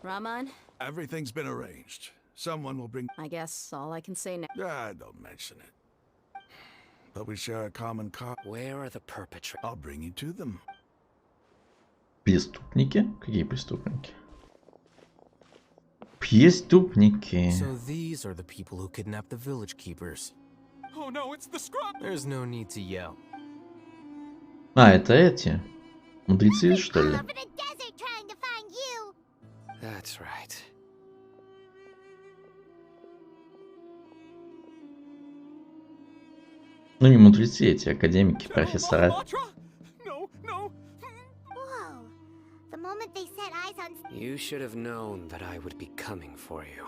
Raman? Everything's been arranged. Someone will bring... I guess all I can say now... don't mention it. But we share a common cause. Where are the perpetrators? I'll bring you to them. Преступники? Какие преступники? Преступники. So these are the people who kidnapped the village keepers. Oh no, it's the scrub! There's no need to yell. А, это эти? Мудрецы, что ли? That's right. Ну не мудрецы, эти академики, профессора. Whoa. The moment they set eyes on... You should have known that I would be coming for you.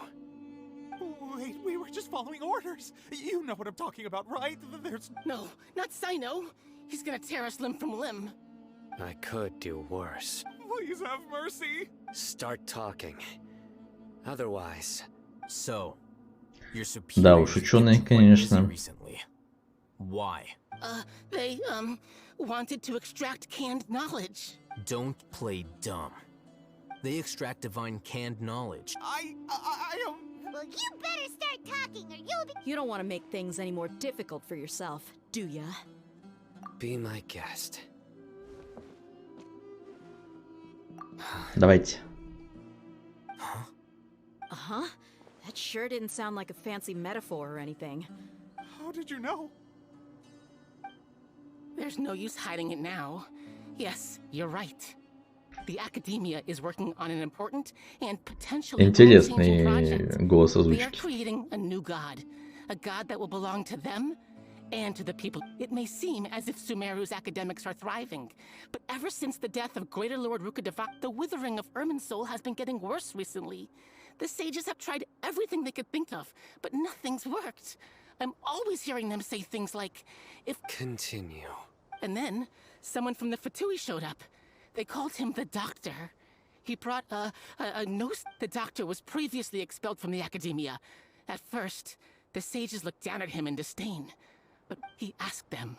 Wait, we were just following orders. You know what I'm talking about, right? There's... No, not Sino. He's gonna tear us limb from limb. I could do worse. Please have mercy. Start talking. Otherwise... So, your Да уж, ученые, конечно. Why? They, wanted to extract canned knowledge. Don't play dumb. They extract divine canned knowledge. I Well, you better start talking or you'll be... You don't want to make things any more difficult for yourself, do ya? Be my guest. Давайте. Uh-huh. That sure didn't sound like a fancy metaphor or anything. How did you know? There's no use hiding it now. Yes, you're right. The academia is working on an important and potentially Интересный голос They are озвучки. creating a new god. A god that will belong to them and to the people. It may seem as if Sumeru's academics are thriving, but ever since the death of Greater Lord Rukkhadeva, the withering of Irmin's soul has been getting worse recently. The sages have tried everything they could think of, but nothing's worked. I'm always hearing them say things like, if... Continue. And then, someone from the Fatui showed up. They called him the Doctor. He brought a note. The Doctor was previously expelled from the academia. At first, the sages looked down at him in disdain. But he asked them,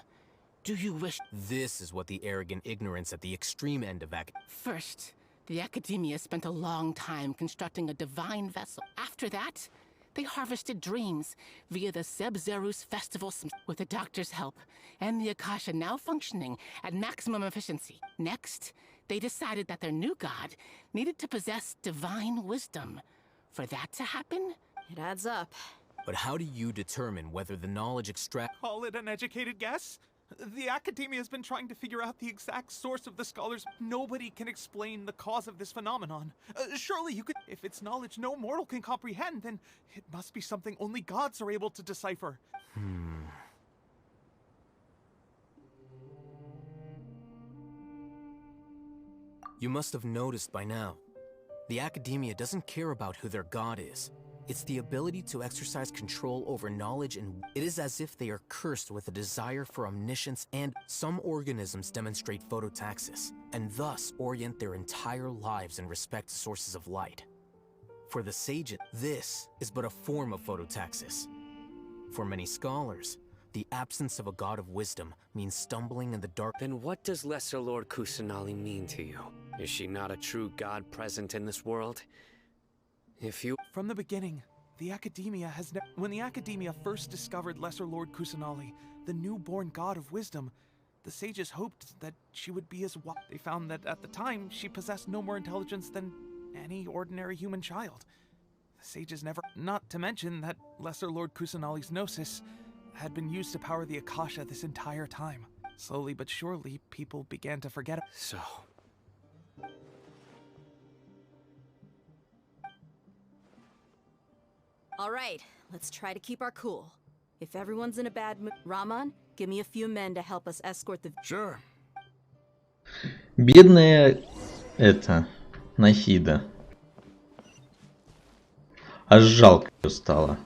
do you wish... This is what the arrogant ignorance at the extreme end of First, the academia spent a long time constructing a divine vessel. After that, they harvested dreams via the Sebzerus festival with the Doctor's help, and the Akasha now functioning at maximum efficiency. Next, they decided that their new god needed to possess divine wisdom. For that to happen, it adds up. But how do you determine whether the knowledge extract... Call it an educated guess? The academia has been trying to figure out the exact source of the scholars. Nobody can explain the cause of this phenomenon. Surely you could... If it's knowledge no mortal can comprehend, then it must be something only gods are able to decipher. You must have noticed by now. The academia doesn't care about who their god is. It's the ability to exercise control over knowledge, and it is as if they are cursed with a desire for omniscience, and some organisms demonstrate phototaxis, and thus orient their entire lives in respect to sources of light. For the sages, this is but a form of phototaxis. For many scholars, the absence of a god of wisdom means stumbling in the dark. Then what does Lesser Lord Kusanali mean to you? Is she not a true god present in this world? If you... From the beginning, the academia has when the academia first discovered Lesser Lord Kusanali, the newborn god of wisdom, the sages hoped that she would be as wise. They found that at the time, she possessed no more intelligence than any ordinary human child. The sages never... Not to mention that Lesser Lord Kusanali's gnosis had been used to power the Akasha this entire time. Slowly but surely, people began to forget it. So... All right, let's try to keep our cool. If everyone's in a bad mood, Raman, give me a few men to help us escort the... Sure. Бедная Нахида. Аж жалко ее стало.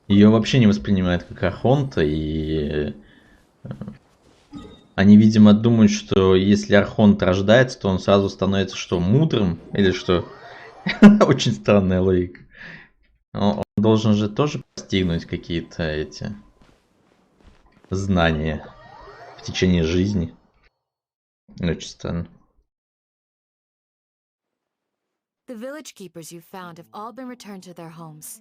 Ее вообще не воспринимают как архонта, и они, видимо, думают, что если архонт рождается, то он сразу становится что, мудрым? Или что? Очень странная логика. Он должен же тоже постигнуть какие-то эти знания в течение жизни. Очень странно. The village keepers you found have all been returned to their homes.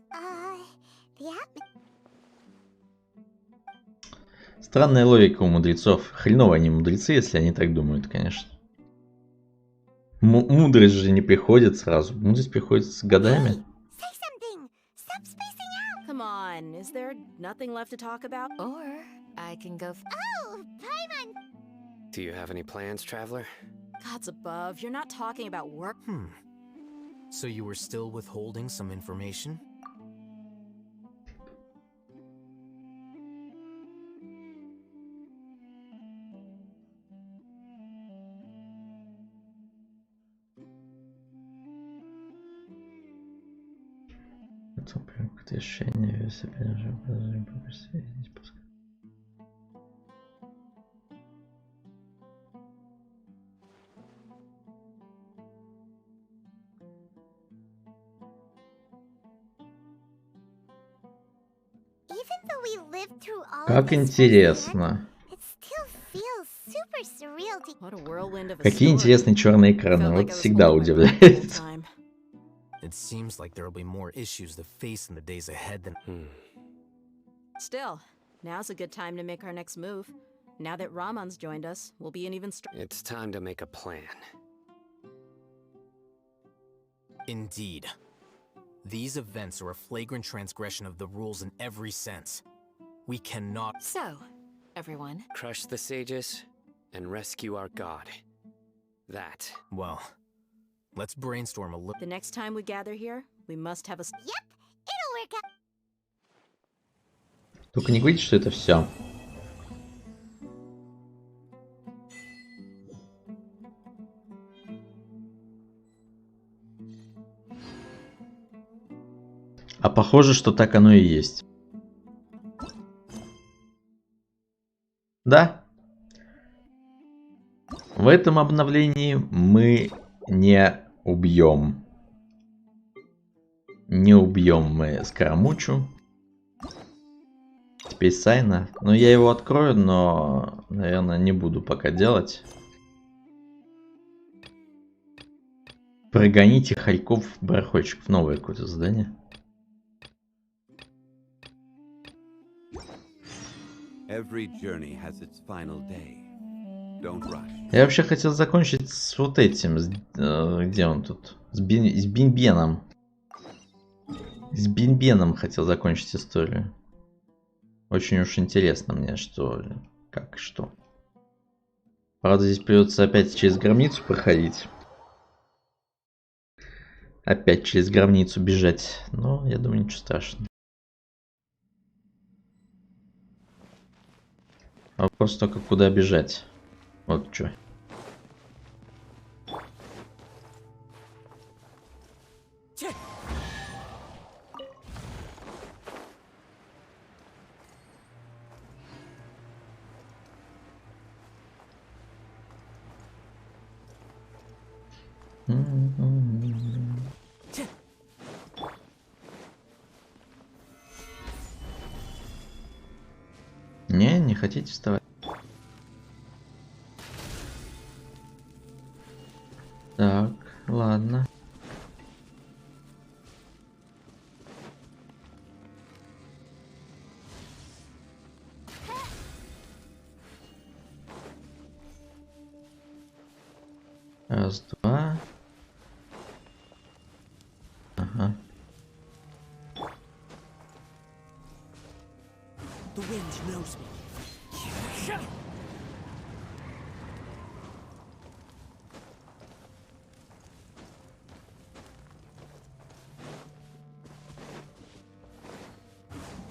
Странная логика у мудрецов. Хреново они мудрецы, если они так думают, конечно. Мудрость же не приходит сразу. Мудрость приходит с годами. Come on, is there nothing left to talk about? Or I can go. Oh, Paimon! Do you have any plans, traveler? Gods above, you're not talking about work. So you were still withholding some information? Решение, версии, продолжить, видеть, пускай. Как интересно. Какие интересные черные экраны. Вот всегда удивляет. It seems like there'll be more issues to face in the days ahead than. Still, now's a good time to make our next move. Now that Ramon's joined us, we'll be an even It's time to make a plan. Indeed. These events are a flagrant transgression of the rules in every sense. We cannot. So, everyone. Crush the sages and rescue our god. That. Well, let's brainstorm a little. The next time we gather here, we must have a. Yep, it'll work out. Только не говорите, что это все. А похоже, что так оно и есть. Да. В этом обновлении мы не убьем. Не убьем мы Скоромучу. Теперь Сайна. Ну, я его открою, но, наверное, не буду пока делать. Прогоните хорьков-барахольщиков. Новое какое-то задание. Я вообще хотел закончить с вот этим. Где он тут? С Бинбеном. С Бинбеном хотел закончить историю. Очень уж интересно мне, что... Как, что. Правда, здесь придется опять через гробницу проходить. Опять через гробницу бежать. Но я думаю, ничего страшного. Вопрос только, куда бежать. Вот что. Не хотите вставать? Так, ладно. Раз, два. Ага. The wind knows me.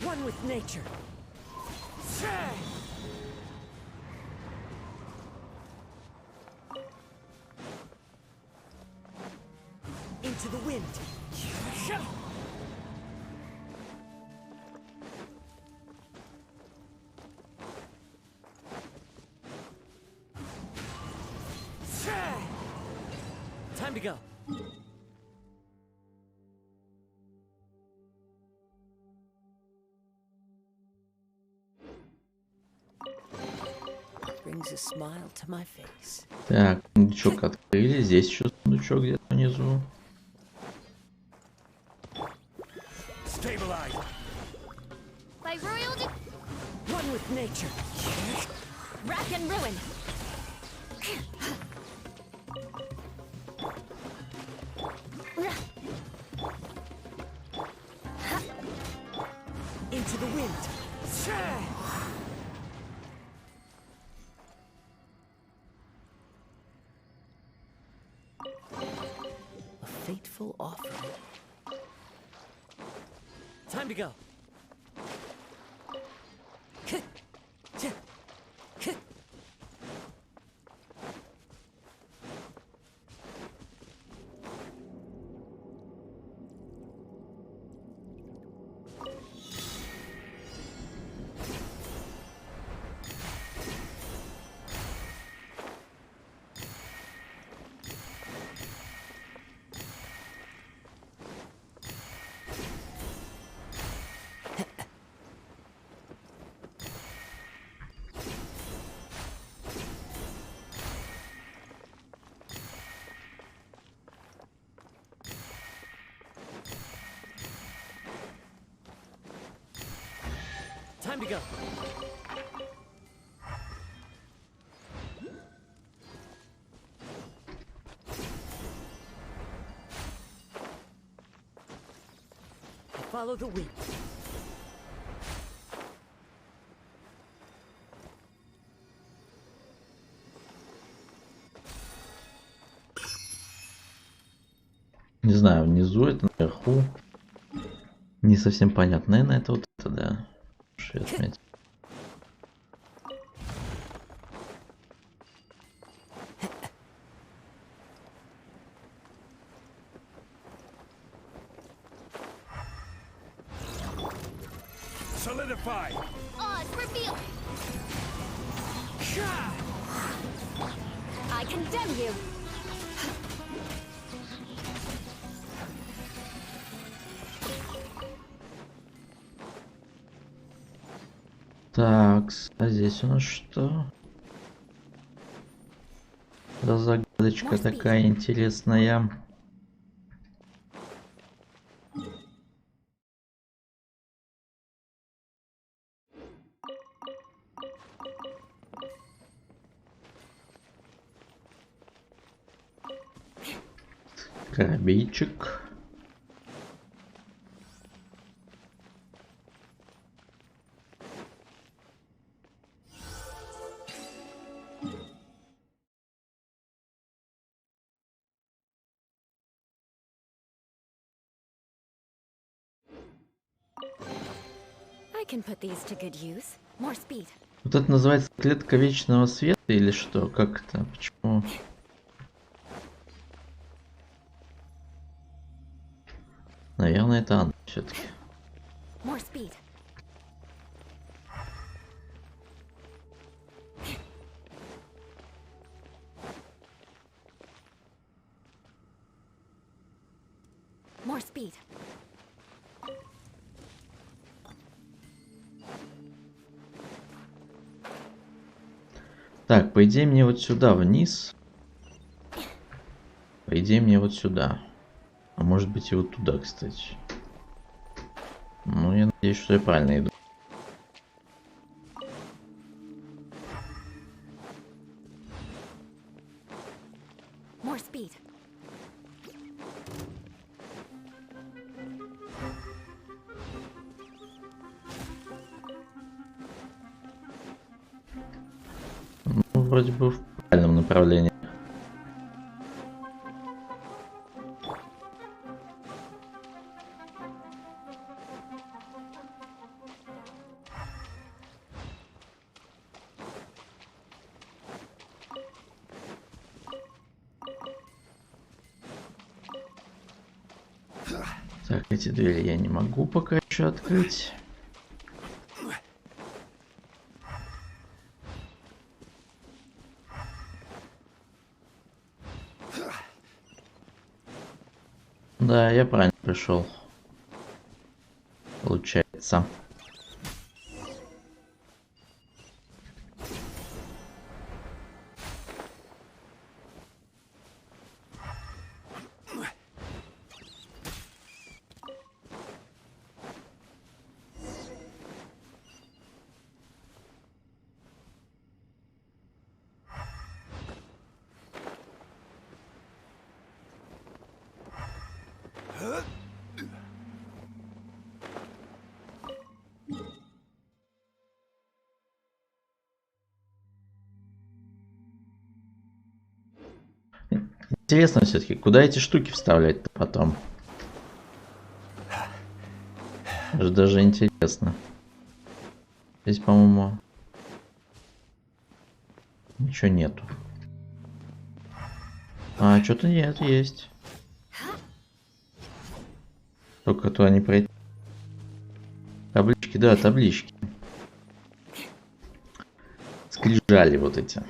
One with nature. Into the wind. Time to go. Brings a smile to my face. Так, сундучок открыли. Здесь еще сундучок где-то внизу. By royal One with nature. rack and ruin. Into the wind. A fateful offering. Time to go. Time to go. Follow the wind. Не знаю, внизу это, наверху. Не совсем понятно. Наверное, это вот это, да. Что я отметил. Solidify. Oz, reveal. I condemn you. Так, а здесь у нас что? Да, загадочка такая интересная. Коробейчик. I can put these to good use. More speed. Вот это называется клетка вечного света или что? Как это? Почему? Наверное, это она все-таки. More speed. More speed. Так, по идее мне вот сюда вниз. По идее мне вот сюда. А может быть и вот туда, кстати. Ну, я надеюсь, что я правильно иду. More speed. Ну, вроде бы в правильном направлении. Так, эти двери я не могу пока еще открыть. Да, я правильно пришел. Получается. Интересно все-таки, куда эти штуки вставлять потом? Даже интересно. Здесь, по-моему, ничего нету. А, что-то нет, есть. Только туда не пройти. Таблички, да, таблички. Скрижали вот эти.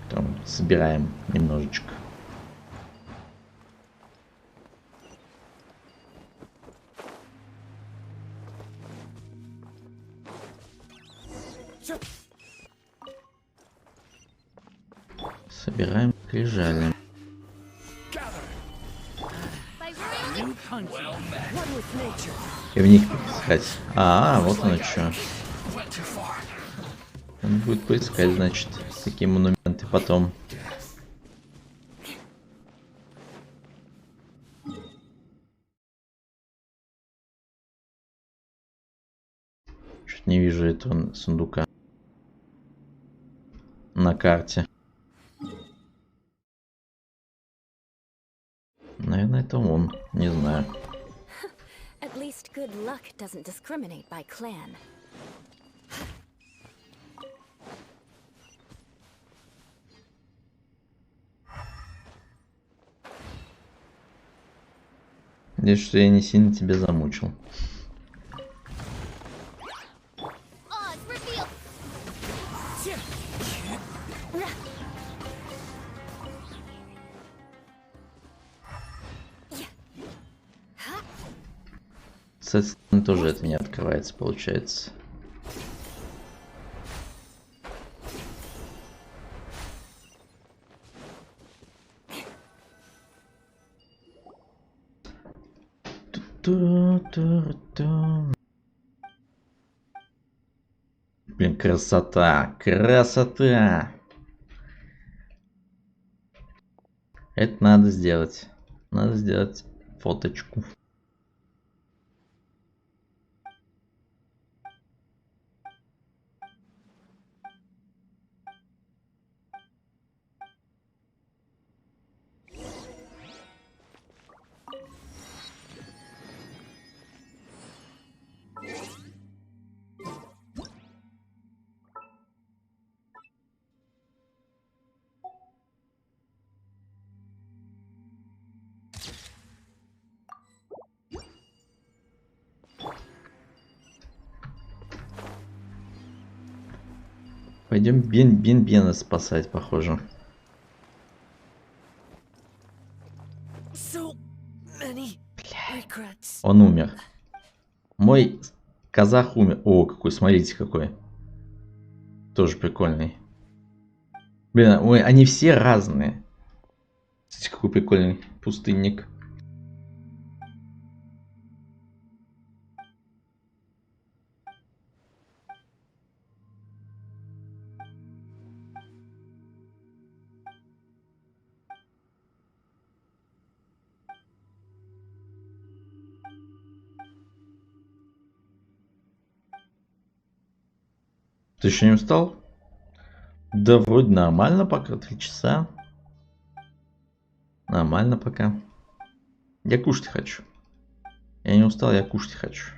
Потом собираем немножечко. Собираем скрижали. И в них поискать. Вот оно что. Он будет поискать, значит, такие монументы потом. Чуть не вижу этого сундука на карте. Наверное, это он. Не знаю. At least good luck doesn't discriminate by clan. Надеюсь, что я не сильно тебя замучил. С этой стороны тоже это не открывается, получается. Блин, красота, красота. Это надо сделать. Надо сделать фоточку. Пойдем Бен-Бена спасать, похоже. Бля. Он умер. Мой казах умер. О, какой, смотрите, какой. Тоже прикольный. Блин, ой, они все разные. Смотрите, какой прикольный пустынник. Ты еще не устал? Да вроде нормально пока, 3 часа. Нормально пока. Я кушать хочу. Я не устал, я кушать хочу.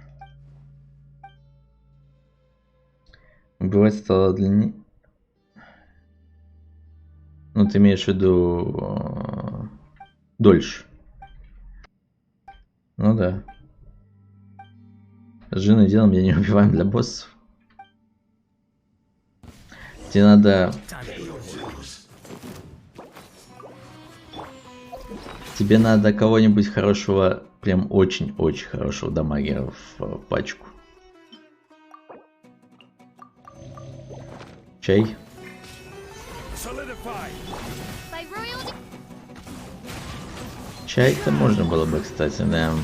Убивать стало длиннее. Ну, ты имеешь в виду дольше. Ну да. С женой делом я не убиваем для боссов. Тебе надо... Тебе надо кого-нибудь хорошего, прям очень-очень хорошего дамагера в пачку. Чай. Чай-то можно было бы, кстати, да.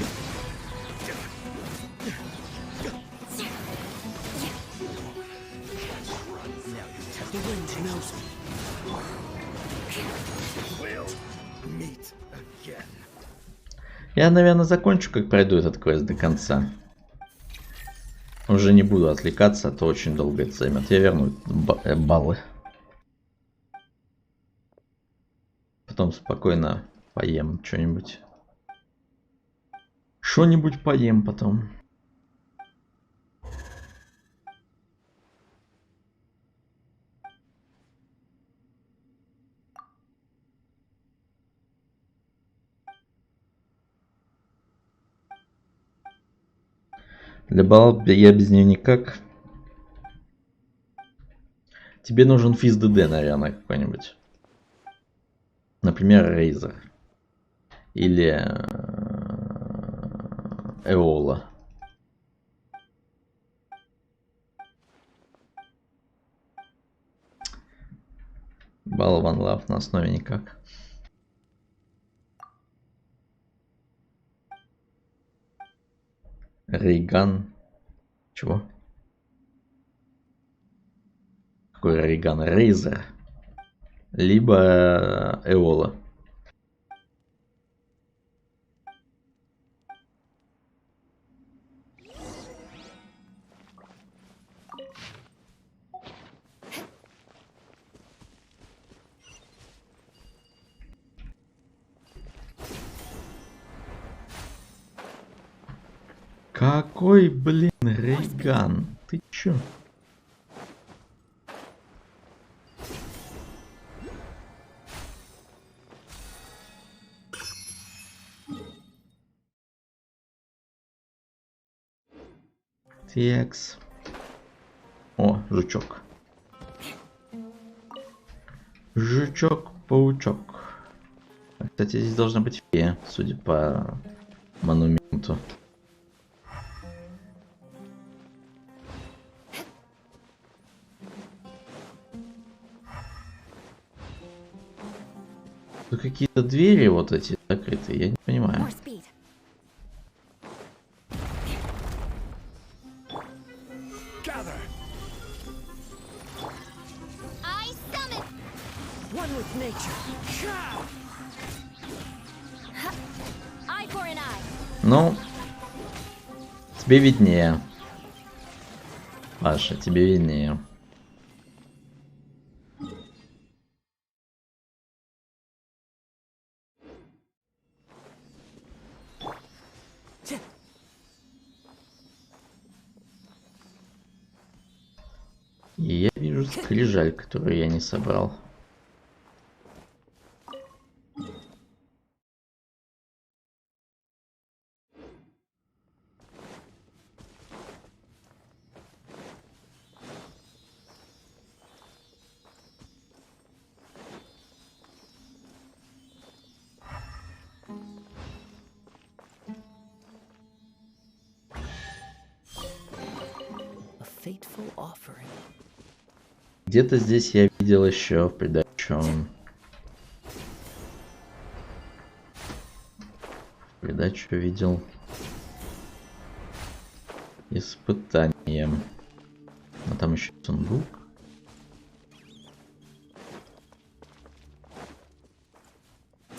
Я, наверное, закончу, как пройду этот квест до конца. Уже не буду отвлекаться, а то очень долго это займет. Я верну баллы. Потом спокойно поем что-нибудь. Что-нибудь поем потом. Для баллов я без нее никак. Тебе нужен физ ДД, наверное, какой-нибудь. Например, Рейзер. Или Эола. Балл Ван Лав на основе никак. Рейган. Чего? Какой Рейган? Рейзер. Либо Эола. Какой, блин, Рейган? Ты чё? Текс. О, жучок. Жучок-паучок. Кстати, здесь должна быть фея, судя по монументу. Тут какие-то двери вот эти закрытые, я не понимаю. Ну, тебе виднее. Паша, тебе виднее. И я вижу скрижаль, которую я не собрал. Где-то здесь я видел еще в придачу. В придачу видел испытание. А там еще сундук.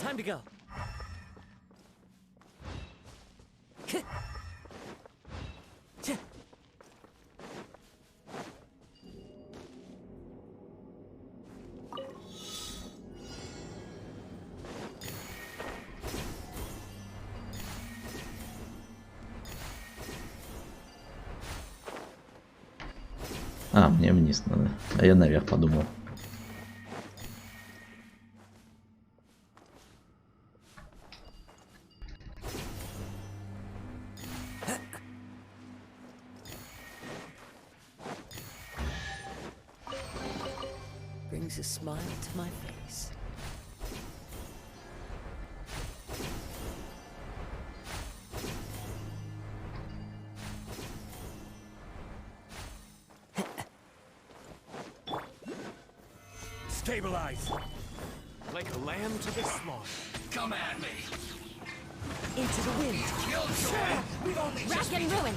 Time to go. А, мне вниз надо. А я наверх подумал. Brings a smile to my face. Stabilize. Like a lamb to the slaughter. Come at me. Into the wind. We've only Rack and ruin.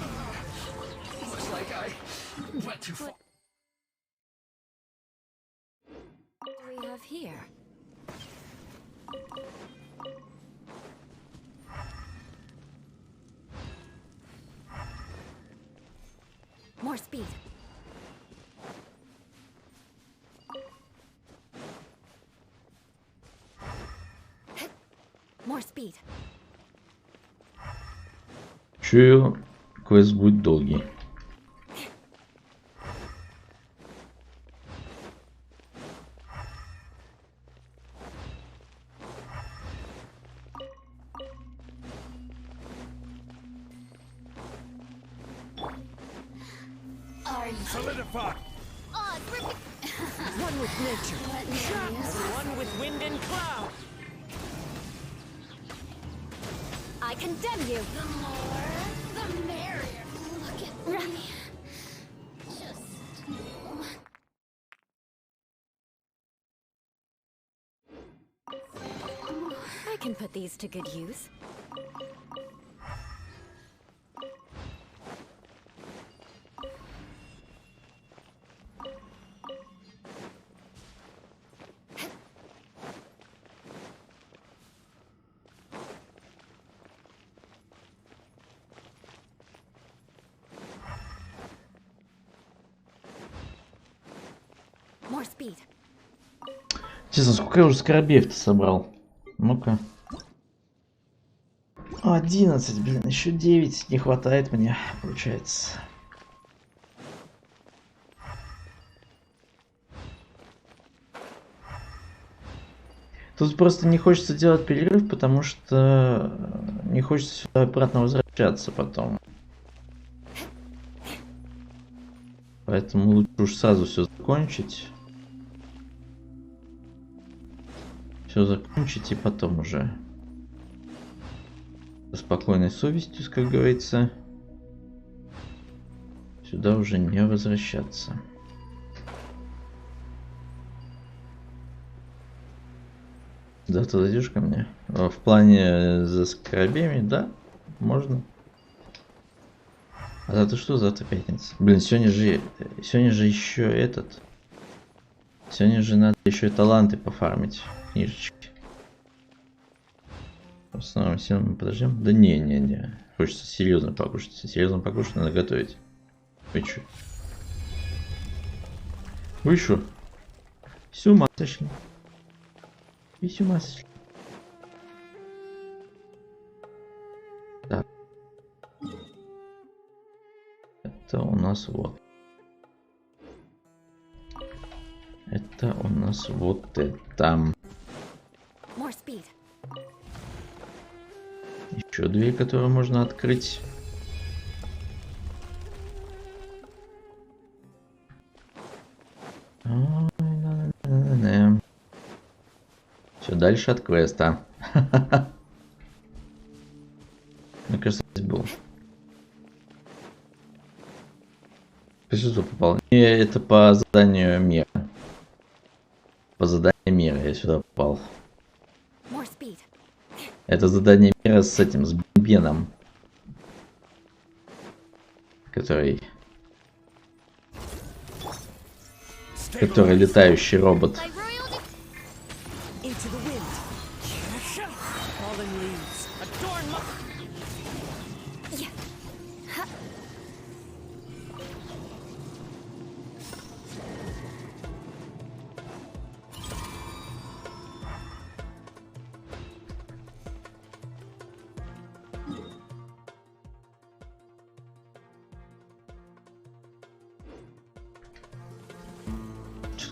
Looks like I went too far. What do we have here? More speed. More speed. Чую, квест будет долгий. Solidify. One with nature. One with wind and cloud. I condemn you. The more, the merrier. Look at me. Just... I can put these to good use. More speed. Честно, сколько я уже скоробеев-то собрал? Ну-ка. 11, блин, еще 9 не хватает мне, получается. Тут просто не хочется делать перерыв, потому что не хочется сюда обратно возвращаться потом. Поэтому лучше уж сразу все закончить. Все закончить и потом уже со спокойной совестью, как говорится, сюда уже не возвращаться. Да, ты зайдешь ко мне? В плане за скоробеями, да, можно. А завтра что? Завтра пятница. Блин, сегодня же еще этот. Сегодня же надо еще и таланты пофармить. Книжечки. В основном силами мы подождем. Да не. Хочется серьезно покушать. Серьезно покушать надо готовить. Вы чё? Вы шо? С ума сошли. И с ума сошли. Так. Это у нас вот. Это у нас вот это. Еще дверь, которую можно открыть. Все дальше от квеста. Мне кажется, здесь был. Ты что попал? Не, это по заданию мира. По заданию мира я сюда попал. Это задание мира с этим, с Беном. Который летающий робот.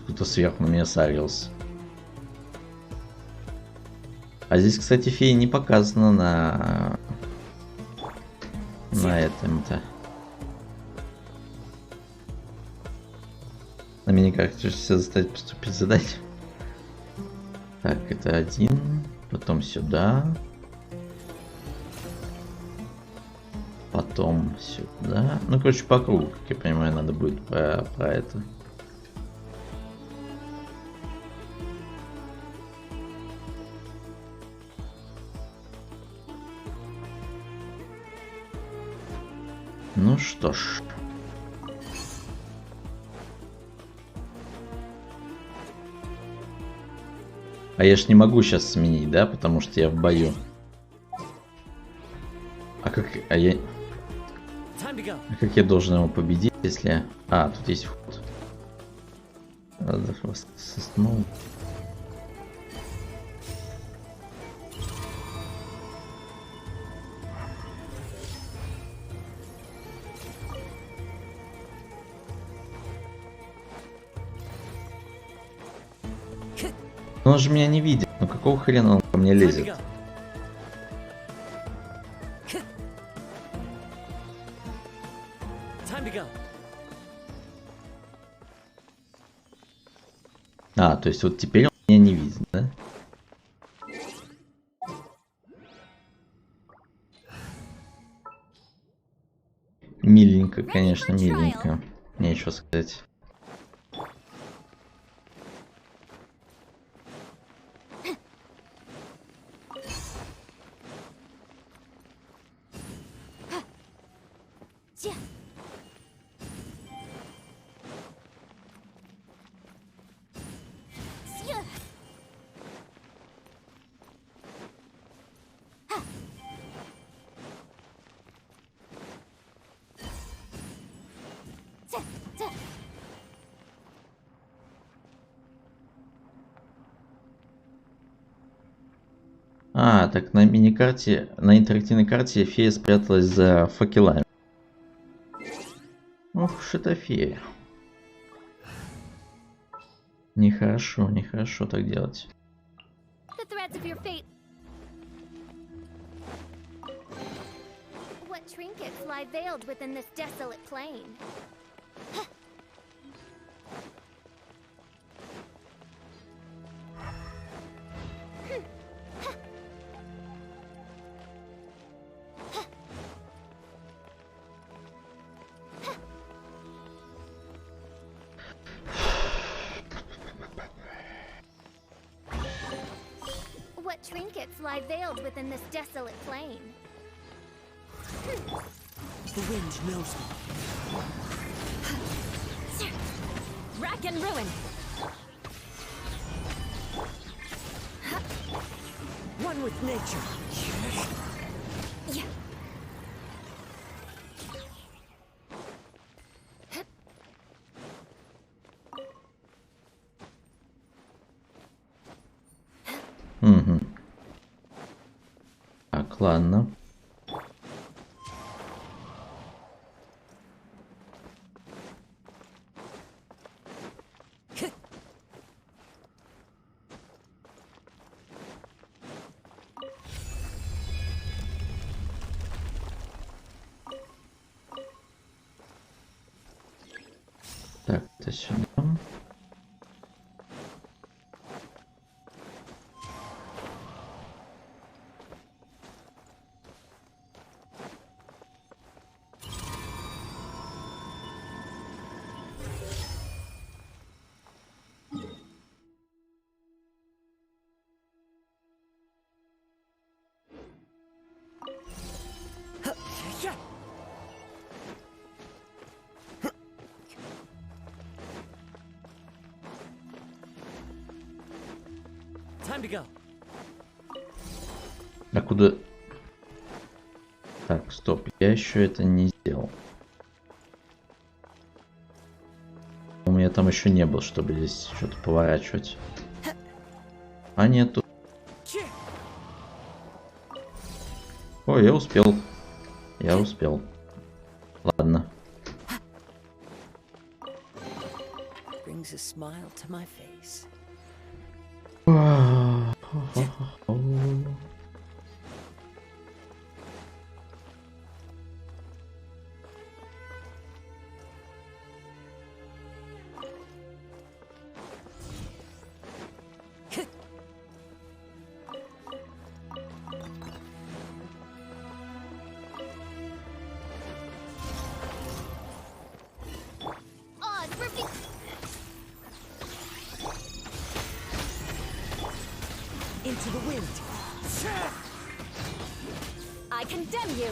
Кто-то сверху на меня сарился. А здесь, кстати, фея не показана на этом-то. На миникарте все заставить поступить задать. Так, это один. Потом сюда. Потом сюда. Ну, короче, по кругу, как я понимаю, надо будет про это. Ну что ж. А я ж не могу сейчас сменить, да? Потому что я в бою. А как... А как я должен его победить, если... А, тут есть вход. Надо вас остановить. Он же меня не видит. Ну какого хрена он ко мне лезет? А, то есть вот теперь он меня не видит, да? Миленько, конечно, миленько. Нечего сказать. А, так на миникарте, на интерактивной карте фея спряталась за факелами. Ох уж эта фея. Нехорошо, нехорошо так делать. Trinkets lie veiled within this desolate plain. The wind knows me. Rack and ruin. One with nature. Yeah. Угу. Так, ладно. Так, это сюда. А куда? Так, стоп, я еще это не сделал. У меня там еще не было, чтобы здесь что-то поворачивать. А нету. Ой, я успел. Я успел. Ладно. Brings a smile to my face. Into the wind. I condemn you.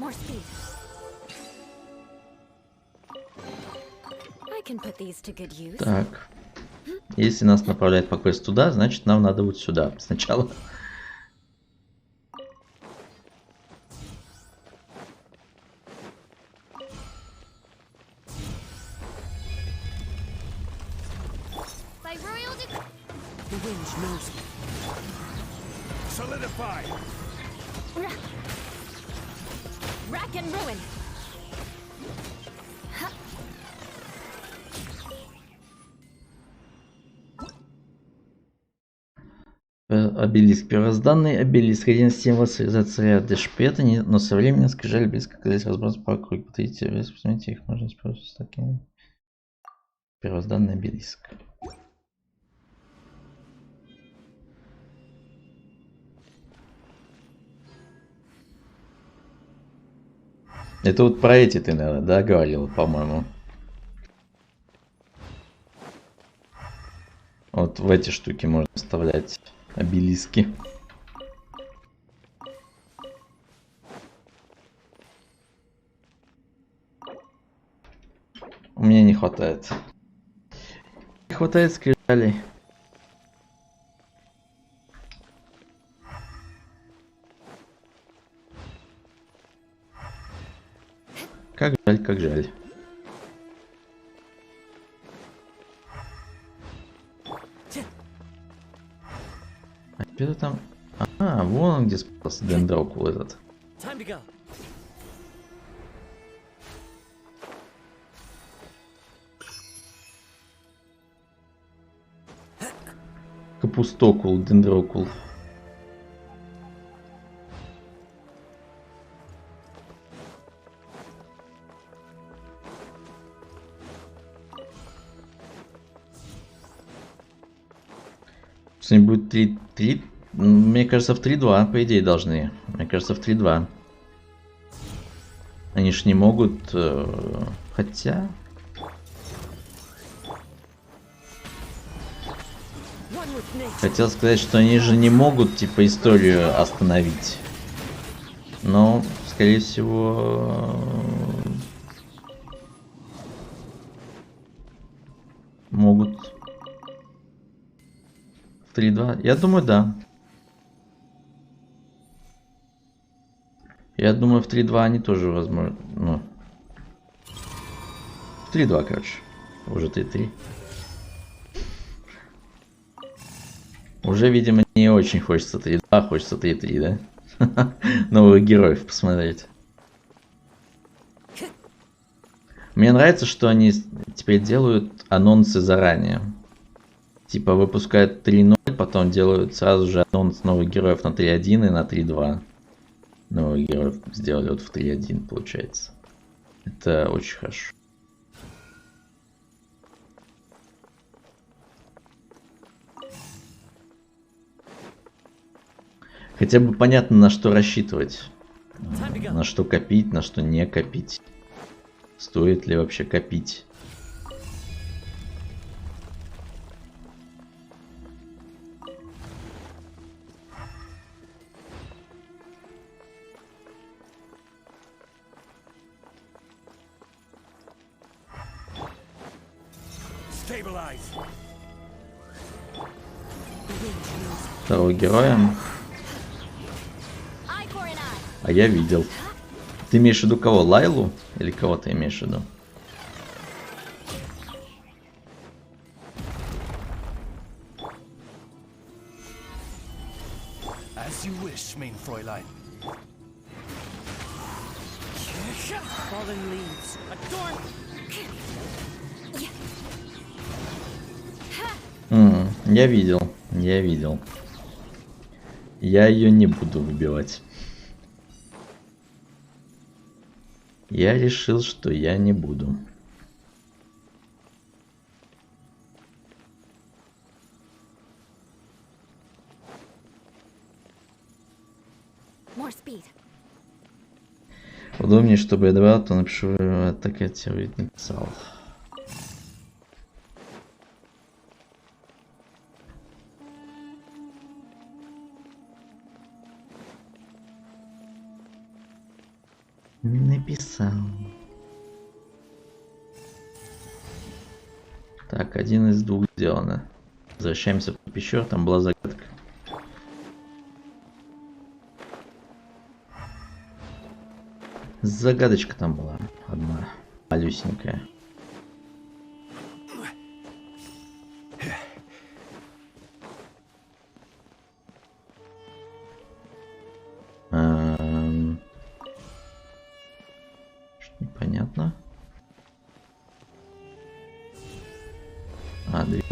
More speed. I can put these to good use. Так. Если нас направляет по квесту туда, значит нам надо вот сюда сначала. The wind knows me. Solidify. Rack and ruin. Обелиск. Первозданный обелиск. Один из символов цивилизации Дешпета, но со временем скрижали близко оказались разбросаны по округе. Подойдите, посмотрите, их можно использовать с такими. Первозданный обелиск. Это вот про эти ты, наверное, да, говорил, по-моему. Вот в эти штуки можно вставлять обелиски. У меня не хватает. Не хватает скрижалей. Как жаль, как жаль. А что там? А, вон он где спался дендрокул этот. Капустокул, дендрокул. Будет 3. Мне кажется, в 3-2, по идее, должны. Мне кажется, в 3-2. Они ж не могут... хотя... Хотел сказать, что они же не могут, типа, историю остановить. Но, скорее всего... могут... 3-2. Я думаю, да. Я думаю, в 3-2 они тоже возможно. Ну. В 3-2, короче. Уже 3-3. Уже, видимо, не очень хочется 3-2, хочется 3-3, да? Новых героев посмотреть. Мне нравится, что они теперь делают анонсы заранее. Типа выпускают 3.0, потом делают сразу же анонс новых героев на 3.1 и на 3.2. Новых героев сделали вот в 3.1, получается. Это очень хорошо. Хотя бы понятно, на что рассчитывать. На что копить, на что не копить. Стоит ли вообще копить? Второго героя. А я видел. Ты имеешь в виду кого? Лайлу? Или кого ты имеешь в виду? Я видел, я видел. Я ее не буду выбивать. Я решил, что я не буду. Удобнее, чтобы я добавил, то напишу, так я тебе ведь написал. Написал. Так, один из двух сделано. Возвращаемся в пещеру, там была загадка. Загадочка там была одна, малюсенькая. Что непонятно. А, дверь.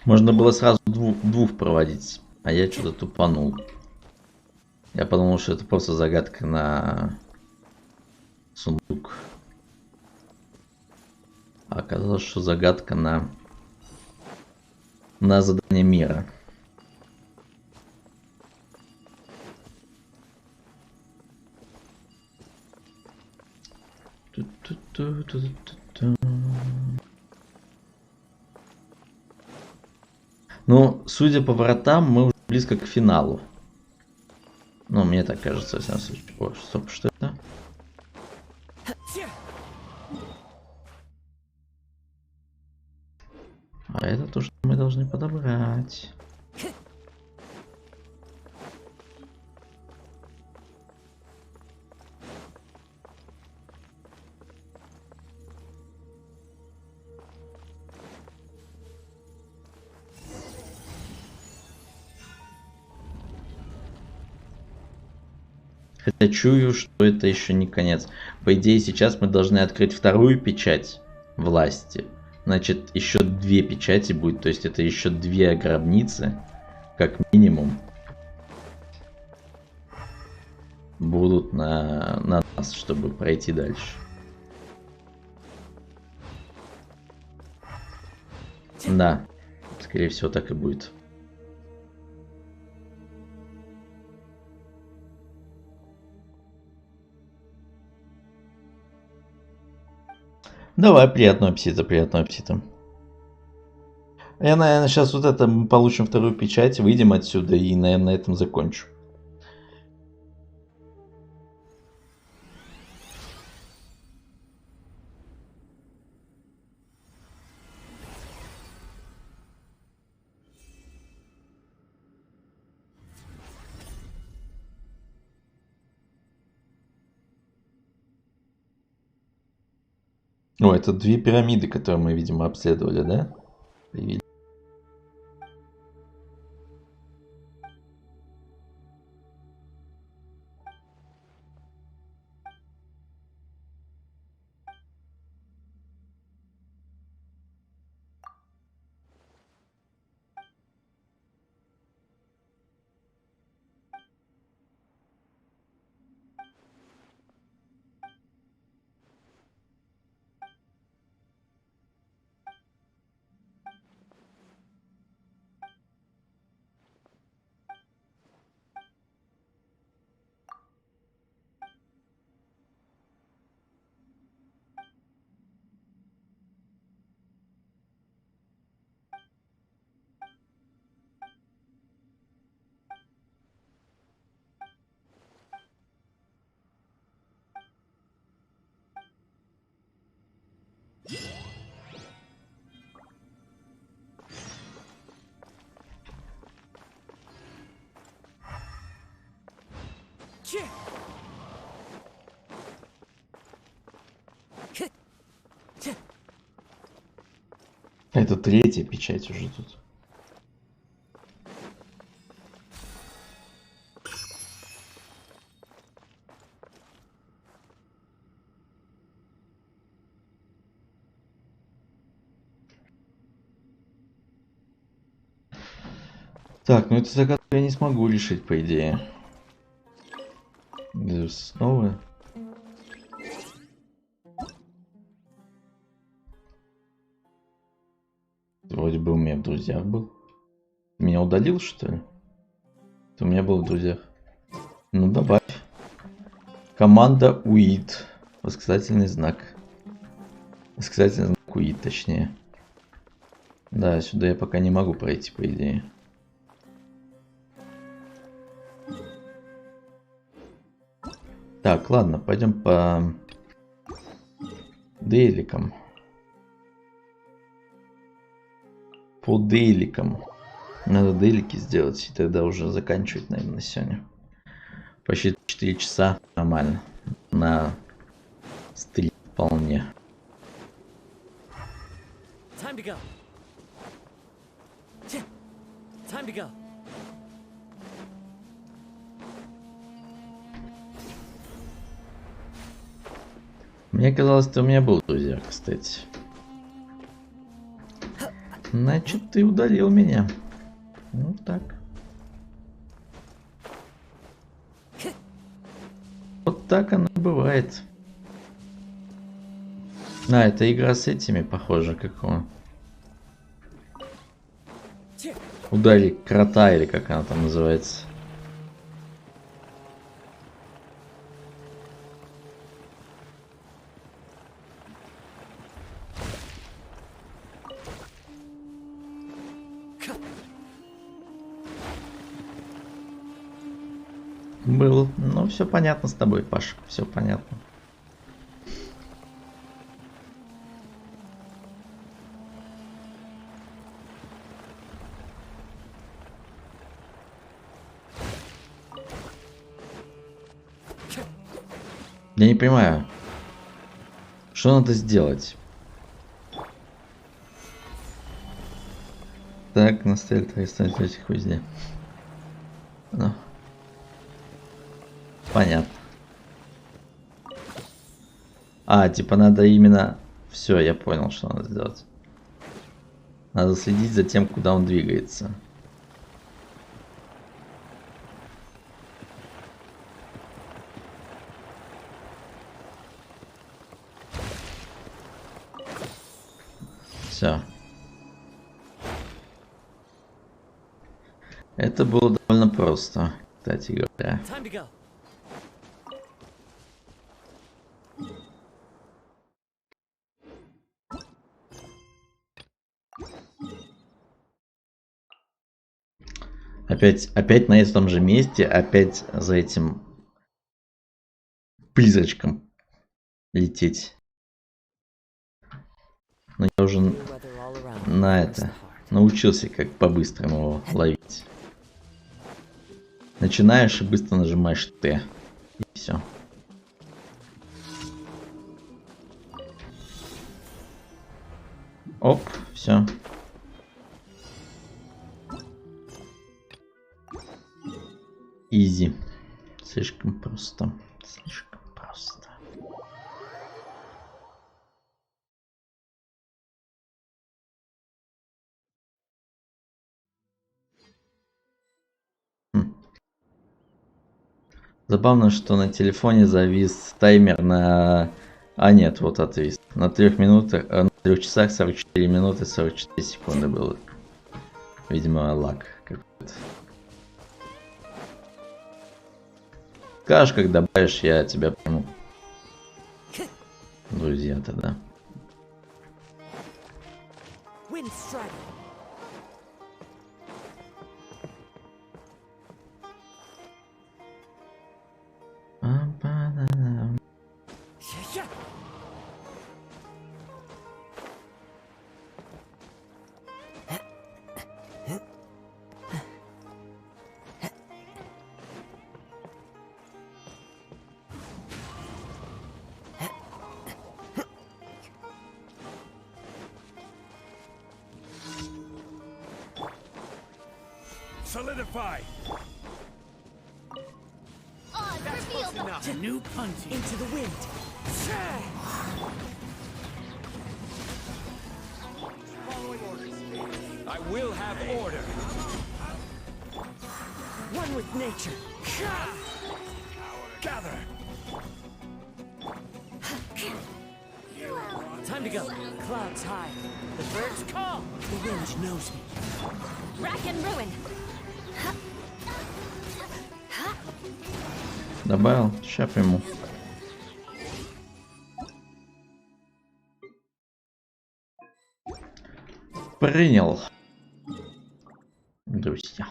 Можно было сразу двух проводить, а я что-то тупанул. Я подумал, что это просто загадка на сундук. А оказалось, что загадка на задание мира. Ну, судя по вратам, мы уже близко к финалу. Ну, мне так кажется, во всяком случае. О, стоп, что это? А это то, что мы должны подобрать. Хотя чую, что это еще не конец. По идее, сейчас мы должны открыть вторую печать власти. Значит, еще 2 печати будет. То есть это еще 2 гробницы, как минимум, будут на нас, чтобы пройти дальше. Да, скорее всего, так и будет. Давай, приятного аппетита, приятного аппетита. Я, наверное, сейчас вот это мы получим вторую печать, выйдем отсюда и, наверное, на этом закончу. О, это 2 пирамиды, которые мы, видимо, обследовали, да? Появились. Это 3-я печать уже тут. Так, ну эту загадку я не смогу решить, по идее. Снова. вроде бы у меня в друзьях был. Меня удалил, что ли? Это у меня был в друзьях. Ну, добавь. Команда УИД. Восклицательный знак. Восклицательный знак УИД, точнее. Да, сюда я пока не могу пройти, по идее. Так, ладно, пойдем по дейликам. По дейликам. Надо дейлики сделать, и тогда уже заканчивать, наверное, на сегодня. Почти 4 часа. Нормально. На стрим вполне. Time to go. Time to go. Мне казалось, ты у меня был, друзья, кстати. Значит, ты удалил меня. Ну так. Вот так оно бывает. А, это игра с этими, похоже, как он. Удари крота, или как она там называется. Был. Ну, все понятно с тобой, Паш. Все понятно. Я не понимаю, что надо сделать. Так, наставить этих везде. Ну. Понятно. А, типа надо именно... Все, я понял, что надо сделать. Надо следить за тем, куда он двигается. Все. Это было довольно просто, кстати говоря. Опять на этом же месте, опять за этим призрачком лететь. Но я уже на это научился, как по-быстрому его ловить. Начинаешь и быстро нажимаешь Т. И все. Оп, все. Изи. Слишком просто. Слишком просто. Забавно, что на телефоне завис таймер на... А нет, вот отвис. На 3 минутах, на 3 часах 44 минуты 44 секунды было. Видимо, лаг какой-то. Скажешь, как добавишь, я тебя приму. Друзья тогда. Solidify. New punting into the wind. Following orders. I will have order. One with nature. Gather. Time to go. Clouds high. The birds call. The wind knows me. Rack and ruin. Добавил, ща приму. Принял. Друзья.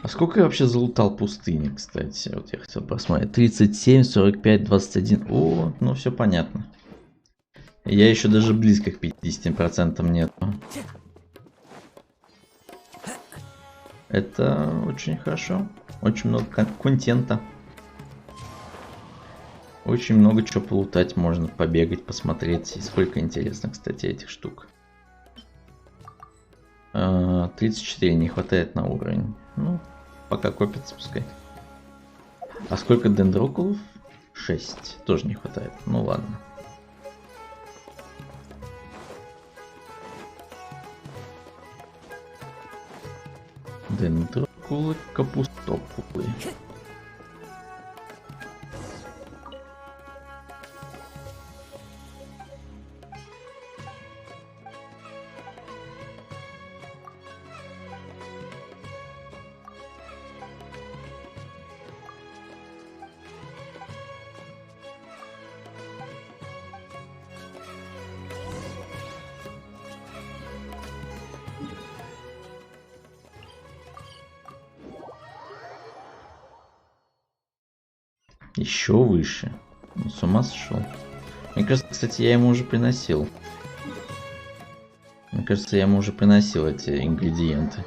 А сколько я вообще залутал пустыни, кстати? Вот я хотел посмотреть. 37, 45, 21. О, ну все понятно. Я еще даже близко к 50% нет. Это очень хорошо. Очень много контента. Очень много чего полутать можно, побегать, посмотреть. И сколько интересно, кстати, этих штук. 34 не хватает на уровень. Ну, пока копится, пускай. А сколько дендрокулов? 6. Тоже не хватает. Ну ладно. Дендрокулы, капустокулы. Еще выше. Он с ума сошел. Мне кажется, кстати, я ему уже приносил. Мне кажется, я ему уже приносил эти ингредиенты.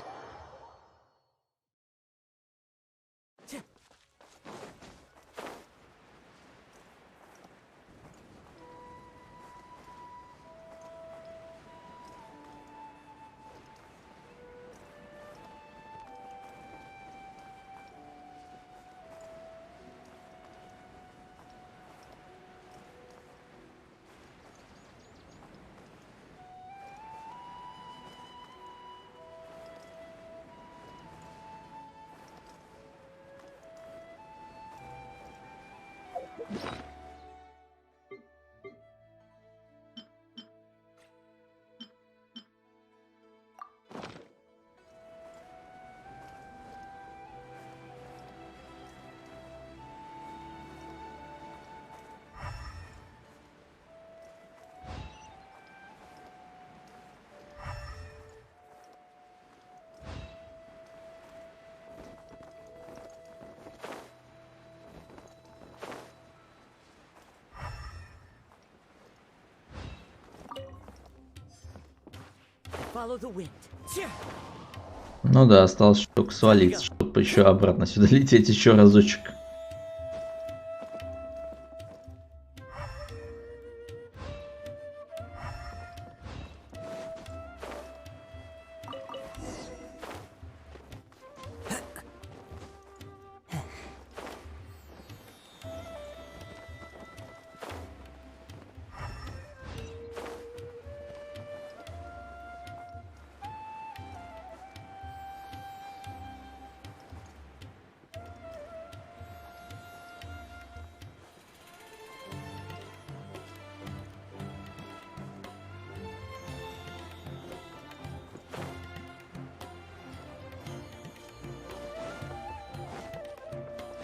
Ну да, осталось только свалиться, чтобы еще обратно сюда лететь еще разочек.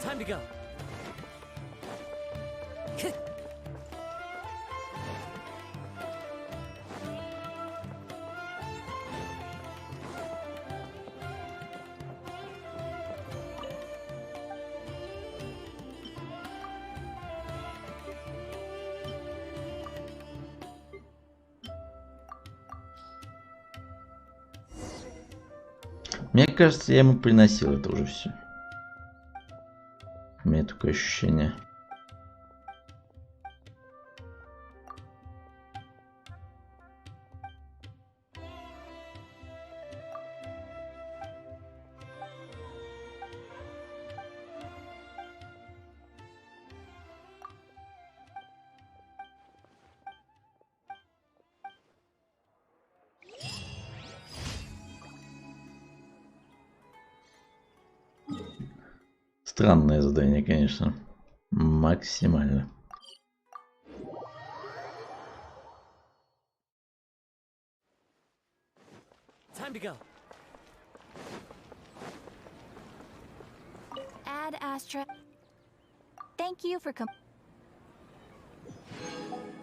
Time to go. Мне кажется, я ему приносил это уже все. У меня такое ощущение. странное задание, конечно. Максимально. Time to go. Ad Astra. Thank you for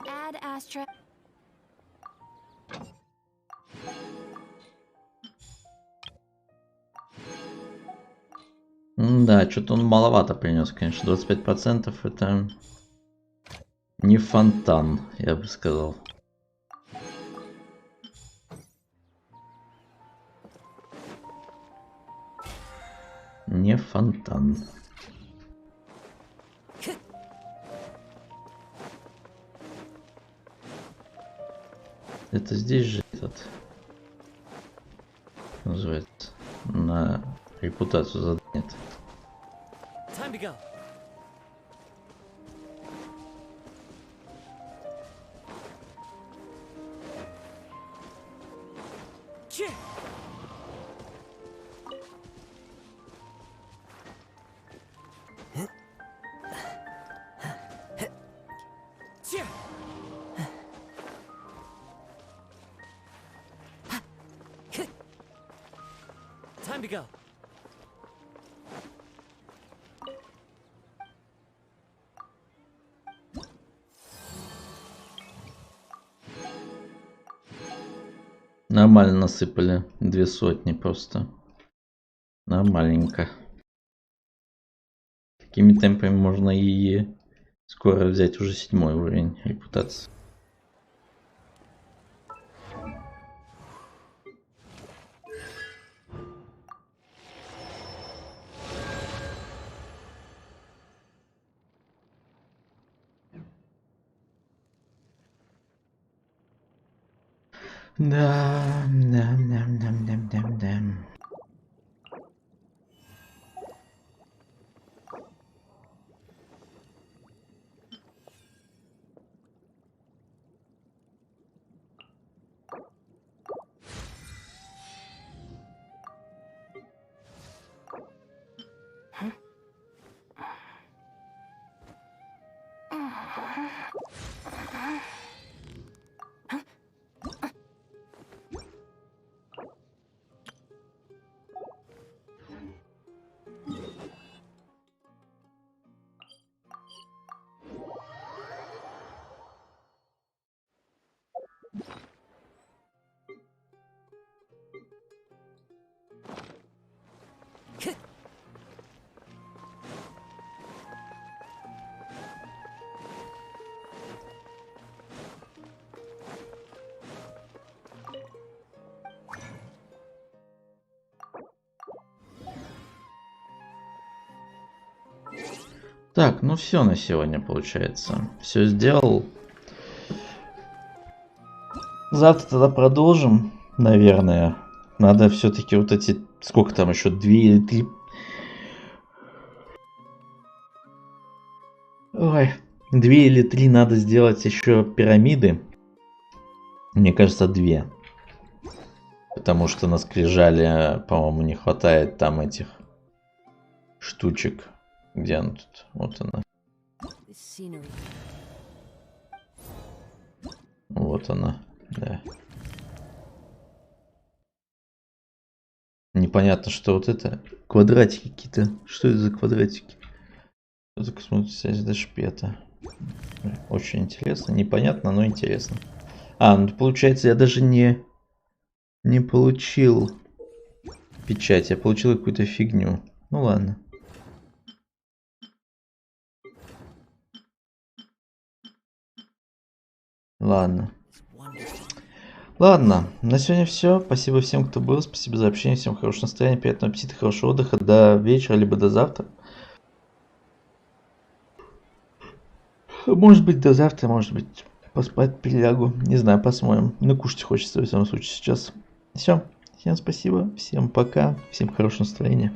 Ad Astra. Да, что-то он маловато принес, конечно. 25% это не фонтан, я бы сказал. Не фонтан. Это здесь же этот называется на репутацию задание. Time to go. Time to go. Нормально насыпали. 200 просто. Нормальненько. Такими темпами можно и скоро взять уже 7-й уровень репутации. Да. Так, ну все на сегодня получается. Все сделал. Завтра тогда продолжим, наверное. Надо все-таки вот эти... Сколько там еще? 2 или 3... Ой. 2 или 3 надо сделать еще пирамиды. Мне кажется, 2. Потому что на скрижале, по-моему, не хватает там этих штучек. Где она тут? Вот она. Вот она, да. Непонятно, что вот это. Квадратики какие-то. Что это за квадратики? Только смотрится из шпета. Очень интересно. Непонятно, но интересно. А, ну получается, я даже не получил печать. Я получил какую-то фигню. Ну ладно. Ладно, на сегодня все. Спасибо всем, кто был. Спасибо за общение. Всем хорошего настроения, приятного аппетита, хорошего отдыха. До вечера, либо до завтра. Может быть, до завтра, может быть, поспать прилягу. Не знаю, посмотрим. Но кушать хочется в этом случае сейчас. Все. Всем спасибо. Всем пока. Всем хорошего настроения.